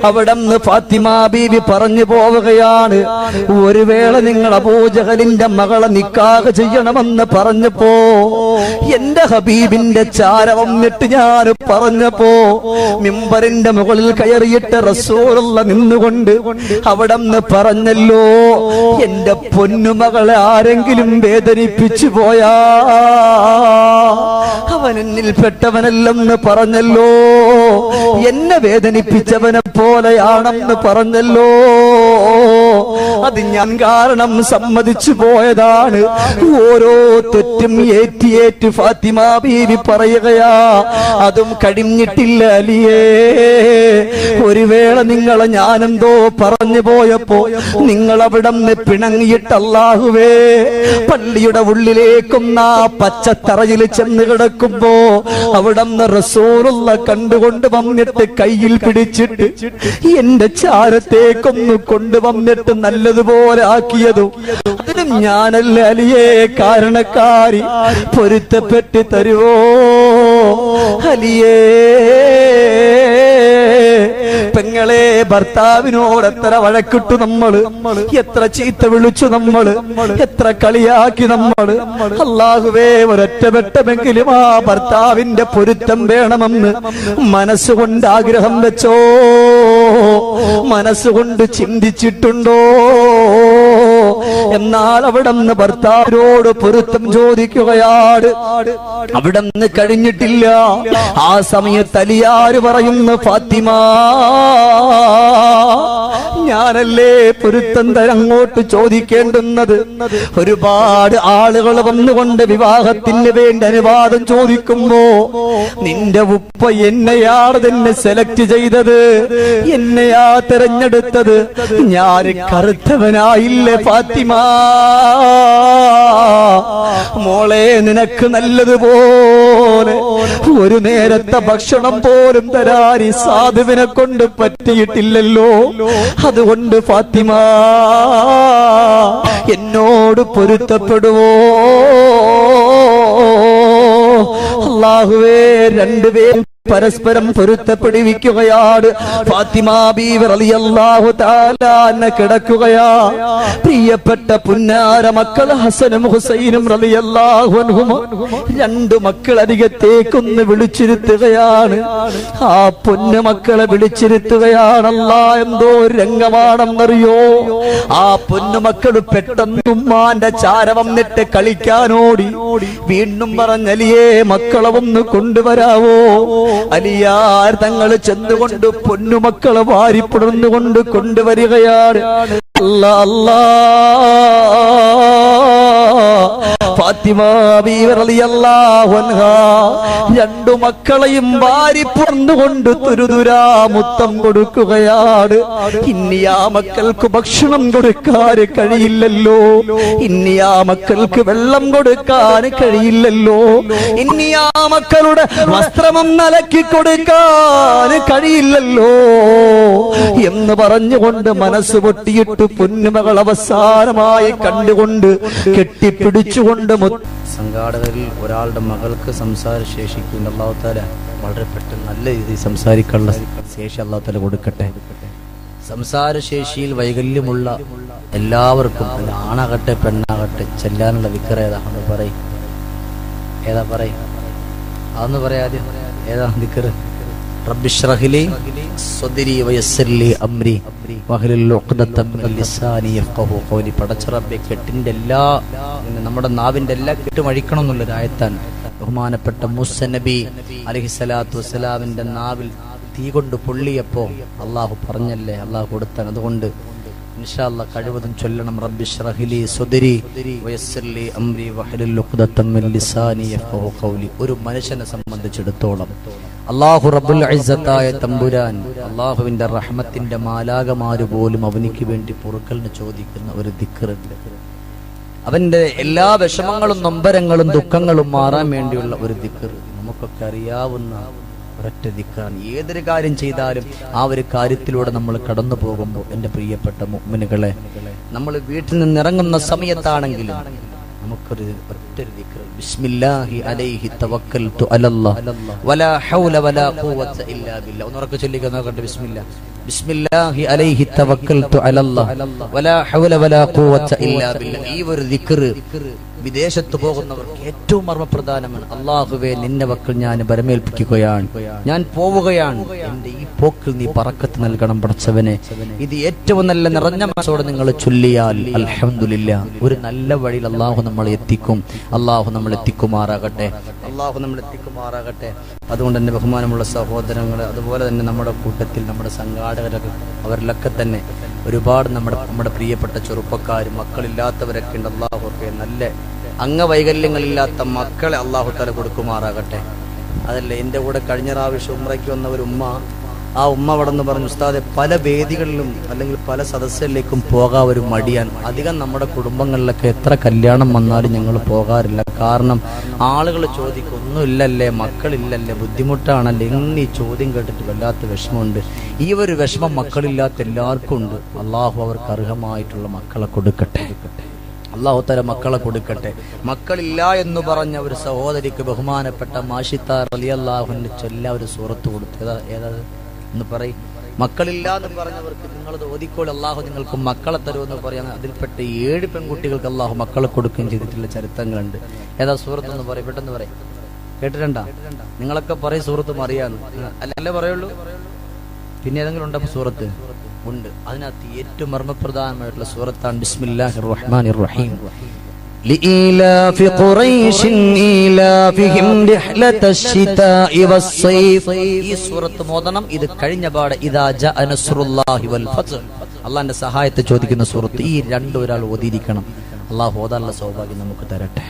അവിടുന്ന് ഫാത്തിമ ബീവി പറഞ്ഞു പോവുകയാണ്, ഒരു വേള നിങ്ങൾ അബൂജഹലിന്റെ മകളെ നിക്കാഹ് ചെയ്യണമെന്ന് പറഞ്ഞപ്പോ എന്റെ ഹബീബിന്റെ ചാര വന്നിട്ട് ഞാൻ പറഞ്ഞപ്പോ മിമ്പറിന്റെ മുകളിൽ കയറിയിട്ട് റസൂലുള്ള നിന്നുകൊണ്ട് അവിടുന്ന് പറഞ്ഞല്ലോ, എന്റെ പൊന്നുമകളെ ആരെങ്കിലും വേദനിപ്പിച്ചു പോയാ അവൻ എന്നിൽപ്പെട്ടവനല്ലെന്ന് പറഞ്ഞല്ലോ, എന്നെ വേദനിപ്പിച്ചവനെ പോലെയാണെന്ന് പറഞ്ഞല്ലോ. അത് ഞാൻ കാരണം സമ്മതിച്ചു പോയതാണ്. ഓരോ തെറ്റും ഏറ്റി ഫാത്തിമ ബീവി പറയുകയാ, അതും കഴിഞ്ഞിട്ടില്ല അലിയേ. ഒരു വേള നിങ്ങളെ ഞാനെന്തോ പറഞ്ഞു പോയപ്പോ നിങ്ങൾ അവിടുന്ന് പിണങ്ങിയിട്ട് അല്ലാഹുവേ, പള്ളിയുടെ ഉള്ളിലേക്കും ആ പച്ചത്തറയിൽ ചെന്ന് കിടക്കുമ്പോ അവിടുന്ന് റസൂലുള്ള കണ്ടുകൊണ്ട് വന്നിട്ട് കയ്യിൽ പിടിച്ചിട്ട് എന്റെ ചാരത്തേക്കൊന്ന് കൊണ്ടുവന്നിട്ട് നല്ലതുപോലെ ആക്കിയതും അതിനും ഞാനല്ല അലിയേ കാരണക്കാരി. പൊരുത്തപ്പെട്ട് തരുവോ അലിയേ? പെങ്ങളെ, ഭർത്താവിനോട് എത്ര വഴക്കിട്ടു നമ്മള്, എത്ര ചീത്ത വിളിച്ചു നമ്മള്, എത്ര കളിയാക്കി നമ്മള്. അല്ലാഹുവേ, ഒരൊറ്റവട്ടമെങ്കിലും ആ ഭർത്താവിന്റെ പൊരുത്തം വേണമെന്ന് മനസ്സുകൊണ്ട് ആഗ്രഹം വെച്ചോ? മനസ്സുകൊണ്ട് ചിന്തിച്ചിട്ടുണ്ടോ? എന്നാൽ അവിടുന്ന് ഭർത്താവിനോട് പൊരുത്തം ചോദിക്കുകയാണ്. അവിടുന്ന് കഴിഞ്ഞിട്ടില്ല. ആ സമയത്ത് അലിയാര് പറയുന്നു, ഫാത്തിമ, ഞാനല്ലേ പൊരുത്തം അങ്ങോട്ട് ചോദിക്കേണ്ടുന്നത്. ഒരുപാട് ആളുകൾ വന്നുകൊണ്ട് വിവാഹത്തിന് വേണ്ടി അനുവാദം ചോദിക്കുമ്പോ നിന്റെ ഉപ്പ എന്നെയാണ് തന്നെ സെലക്ട് ചെയ്തത്, എന്നെയാ തെരഞ്ഞെടുത്തത്. ഞാൻ കറുത്തവനായില്ലേ ഫാത്തിമ? മോളെ, നിനക്ക് നല്ലതുപോലെ ഒരു നേരത്തെ ഭക്ഷണം പോലും തരാൻ ഈ സാധുവിനെ കൊണ്ട് പറ്റിയിട്ടില്ലല്ലോ. അതുകൊണ്ട് ഫാത്തിമ, എന്നോട് പൊരുത്തപ്പെടുവോ? അല്ലാഹുവേ, രണ്ടുപേരും പരസ്പരം പൊരുത്തപ്പെടുവിക്കുകയാണ്. ഫാത്തിമ ബീവി റളിയല്ലാഹു തആല അൻഹ കിടക്കുകയാ. പ്രിയപ്പെട്ട പുന്നാര മക്കൾ ഹസനും ഹുസൈനും റളിയല്ലാഹു അൻഹും രണ്ടു മക്കൾ അരികത്തേക്കൊന്ന് വിളിച്ചിരുത്തുകയാണ്. ആ പൊന്നു മക്കളെ വിളിച്ചിരുത്തുകയാണ്. അല്ലാഹ്, എന്തോ രംഗമാണെന്നറിയോ? ആ പൊന്നു മക്കൾ പെട്ടെന്ന് ഉമ്മാന്റെ ചാര വന്നിട്ട് കളിക്കാനോടി. വീണ്ടും പറഞ്ഞലിയേ, മക്കളെ ഒന്ന് കൊണ്ടുവരാവോ? അലിയാർ തങ്ങൾ ചെന്നുകൊണ്ട് പൊന്നുമക്കളെ വാരിപ്പുടർന്നുകൊണ്ട് കൊണ്ടുവരികയാണ്. ഫാത്തിമ ബീവി റളിയല്ലാഹു അൻഹ രണ്ടു മക്കളെയും വാരിപ്പുറന്നുകൊണ്ട് തുരുതുരാ മുത്തം കൊടുക്കുകയാണ്. ഇനി ആ മക്കൾക്ക് ഭക്ഷണം കൊടുക്കാൻ കഴിയില്ലല്ലോ, ഇനി ആ മക്കൾക്ക് വെള്ളം കൊടുക്കാൻ കഴിയില്ലല്ലോ, ഇനി ആ മക്കളുടെ വസ്ത്രം അലക്കി കൊടുക്കാൻ കഴിയില്ലല്ലോ എന്ന് പറഞ്ഞുകൊണ്ട് മനസ്സ് പൊട്ടിയിട്ട് പൊന്നുമകൾ അവസാനമായി കണ്ടുകൊണ്ട് കെട്ടിപ്പിടിച്ചുകൊണ്ട് സംഘാടകരിൽ ഒരാളുടെ മകൾക്ക് സംസാരശേഷിക്കുന്നുണ്ട്. അല്ലാഹു തആല വളരെ പെട്ടെന്ന് നല്ല രീതിയിൽ സംസാരിക്കാനുള്ള ശേഷി അല്ലാഹു തആല കൊടുക്കട്ടെ. സംസാരശേഷിയിൽ വൈകല്യമുള്ള എല്ലാവർക്കും, ആണാകട്ടെ പെണ്ണാകട്ടെ, ചെല്ലാനുള്ള വിക്ര ഏതാണെന്ന് പറയും. ഏതാ പറയും? അതൊന്ന് പറയാതെ ഏതാ ദിക്ർ? റബ്ബിശ്റഹ് ലി സ്വദ്രി വയസ്സിർ ലി അംരി വഹ്ലുൽ ഉഖ്ദത മിൻ ലിസാനി യഫ്ഖഹു ഖൗലി. പടച്ച റബ്ബേ, കെട്ടിന്റെ എല്ലാ, നമ്മുടെ നാവിന്റെ എല്ലാ കെട്ടും അഴിക്കണം എന്നുള്ളൊരു ആയത്താണ്. ബഹുമാനപ്പെട്ട മൂസ നബി അലൈഹിസ്സലാത്തു വസ്സലാമിന്റെ നാവിൽ തീ കൊണ്ട് പൊള്ളിയപ്പോ അള്ളാഹു പറഞ്ഞല്ലേ, അള്ളാഹു കൊടുത്താണ്. അതുകൊണ്ട് ഇൻഷാ അല്ലാഹ് കഴിവതും ചൊല്ലണം. റബ്ബിശ്റഹ് ലി സ്വദ്രി വയസ്സിർ ലി അംരി വഹ്ലുൽ ഉഖ്ദത മിൻ ലിസാനി യഫ്ഖഹു ഖൗലി. ഒരു മനുഷ്യനെ സംബന്ധിച്ചിടത്തോളം അല്ലാഹു റബ്ബുൽ ഇസ്സത്തായ തമ്പുരാൻ, അല്ലാഹുവിന്റെ റഹ്മത്തിന്റെ മാലാകമാര് പോലും അവനിക്ക് വേണ്ടി പൊറുക്കലിന് ചോദിക്കുന്ന ഒരു ദിക്റുണ്ട്. അവന്റെ എല്ലാ വിഷമങ്ങളും നൊമ്പരങ്ങളും ദുഃഖങ്ങളും മാറാൻ വേണ്ടിയുള്ള ഒരു ദിക്ർ. നമുക്കൊക്കെ അറിയാവുന്ന ഒരൊറ്റ ദിക്റാണ്. ഏതൊരു കാര്യം ചെയ്താലും ആ ഒരു കാര്യത്തിലൂടെ നമ്മൾ കടന്നു പോകുമ്പോൾ, എൻ്റെ പ്രിയപ്പെട്ട മുഅ്മിനുകളെ, നമ്മൾ വീട്ടിൽ നിന്ന് ഇറങ്ങുന്ന സമയത്താണെങ്കിലും നമുക്കൊരു ഒറ്റൊരു ദിക്ർ, ബിസ്മില്ലാഹി അലൈഹി തവക്കൽതു അലല്ലാഹ് വലാ ഹൗല വലാ ഖുവത ഇല്ലാ ബില്ലാഹ്. ഒന്നുറക്കെ ചൊല്ലിക്കാൻ നോക്കട്ടെ. ബിസ്മില്ലാഹി അലൈഹി തവക്കൽതു അലല്ലാഹ് വലാ ഹൗല വലാ ഖുവത ഇല്ലാ ബില്ലാഹ്. ഈ ഒരു ദിക്ർ വിദേശത്ത് പോകുന്നവർക്ക് ഏറ്റവും മർമ്മപ്രധാനമാണ്. അല്ലാഹുവേ, നിന്റെ വക്കൽ ഞാൻ ബരമേൽപ്പിക്കുകയാണ്, ഞാൻ പോവുകയാണ്, എന്റെ ഈ പോക്കിൽ നീ ബറക്കത്ത് നൽകണം പടച്ചവനെ. ഇത് ഏറ്റവും നല്ല നിറഞ്ഞ മനസ്സോടെ നിങ്ങൾ ചൊല്ലിയാൽ അൽഹംദുലില്ലാഹ് ഒരു നല്ല വഴിയിൽ അല്ലാഹു നമ്മളെ എത്തിക്കും. അല്ലാഹു നമ്മളെ എത്തിക്കുമാറാകട്ടെ. അല്ലാഹു നമ്മളെ എത്തിക്കുമാറാകട്ടെ. അതുകൊണ്ട് തന്നെ ബഹുമാനമുള്ള സഹോദരങ്ങൾ, അതുപോലെ തന്നെ നമ്മുടെ കൂട്ടത്തിൽ നമ്മുടെ സംഘാടകരൊക്കെ, അവരിലൊക്കെ തന്നെ ഒരുപാട് നമ്മുടെ പ്രിയപ്പെട്ട ചെറുപ്പക്കാരും മക്കളില്ലാത്തവരൊക്കെ ഉണ്ട്. അല്ലാഹുവേ, നല്ല അംഗവൈകല്യങ്ങളില്ലാത്ത മക്കളെ അല്ലാഹു തആല കൊടുക്കുമാറാകട്ടെ. അതല്ല, എൻ്റെ കൂടെ കഴിഞ്ഞ പ്രാവശ്യം ഉംറയ്ക്ക് വന്ന ഒരു ഉമ്മ, ആ ഉമ്മ അവിടെ നിന്ന് പറഞ്ഞു, ഉസ്താദെ, പല വേദികളിലും അല്ലെങ്കിൽ പല സദസ്സുകളിലേക്കും പോകാൻ ഒരു മടിയാൻ. അധികം നമ്മുടെ കുടുംബങ്ങളിലൊക്കെ എത്ര കല്യാണം വന്നാലും ഞങ്ങൾ പോകാറില്ല. കാരണം ആളുകൾ ചോദിക്കും, ഒന്നുമില്ലല്ലേ, മക്കളില്ലല്ലേ, ബുദ്ധിമുട്ടാണല്ലേ. ഈ ചോദ്യം കേട്ടിട്ട് വല്ലാത്ത വിഷമമുണ്ട്. ഈ ഒരു വിഷമം മക്കളില്ലാത്ത എല്ലാവർക്കും ഉണ്ട്. അള്ളാഹു അവർക്ക് അർഹമായിട്ടുള്ള മക്കളെ കൊടുക്കട്ടെ. അല്ലാഹു തആല മക്കളെ കൊടുക്കട്ടെ. മക്കളില്ല എന്ന് പറഞ്ഞ ഒരു സഹോദരിക്ക് ബഹുമാനപ്പെട്ട മാഷിത്ത റളിയല്ലാഹു അൻഹു ചൊല്ല ഒരു സൂറത്ത് കൊടുത്തു. ഏതാ എന്ന് പറയും? മക്കളില്ല എന്ന് പറഞ്ഞവർക്ക് നിങ്ങളത് ഓതിക്കോൾ, അള്ളാഹു നിങ്ങൾക്ക് മക്കളെ തരുമെന്ന് പറയാൻ. അതിൽപ്പെട്ട 7 പെൺകുട്ടികൾക്ക് അള്ളാഹു മക്കളെ കൊടുക്കുകയും ചെയ്തിട്ടുള്ള ചരിത്രങ്ങളുണ്ട്. ഏതാ സൂറത്ത് എന്ന് പറയും? പെട്ടെന്ന് പറയും. കേട്ടിട്ടുണ്ടാ? നിങ്ങളൊക്കെ പറയും സൂറത്ത് അറിയാന്ന്, അല്ലേ പറയുള്ളൂ? പിന്നെ ഏതെങ്കിലും ഉണ്ടോ സൂറത്ത്? ഉണ്ട്. അതിനകത്ത് ഏറ്റവും മർമ്മപ്രധാനമായിട്ടുള്ള സൂറത്താണ് ബിസ്മില്ലാഹിർ റഹ്മാനിർ റഹീം. لإيلاف قريش إيلافهم رحلة الشتاء والصيف. ഈ സൂറത്ത് മോദനം ഇത് കഴിഞ്ഞ പാടെ ഇദാ ജാഅ നസ്റുല്ലാഹി വൽ ഫത്ഹ്, അല്ലാഹുവിന്റെ സഹായത്തെ ചോദിക്കുന്ന സൂറത്ത്. ഈ രണ്ടും ഒരാൾ ഓതിയിരിക്കണം. അല്ലാഹു ഓതാനുള്ള സൗഭാഗ്യം നമുക്ക് തരട്ടെ.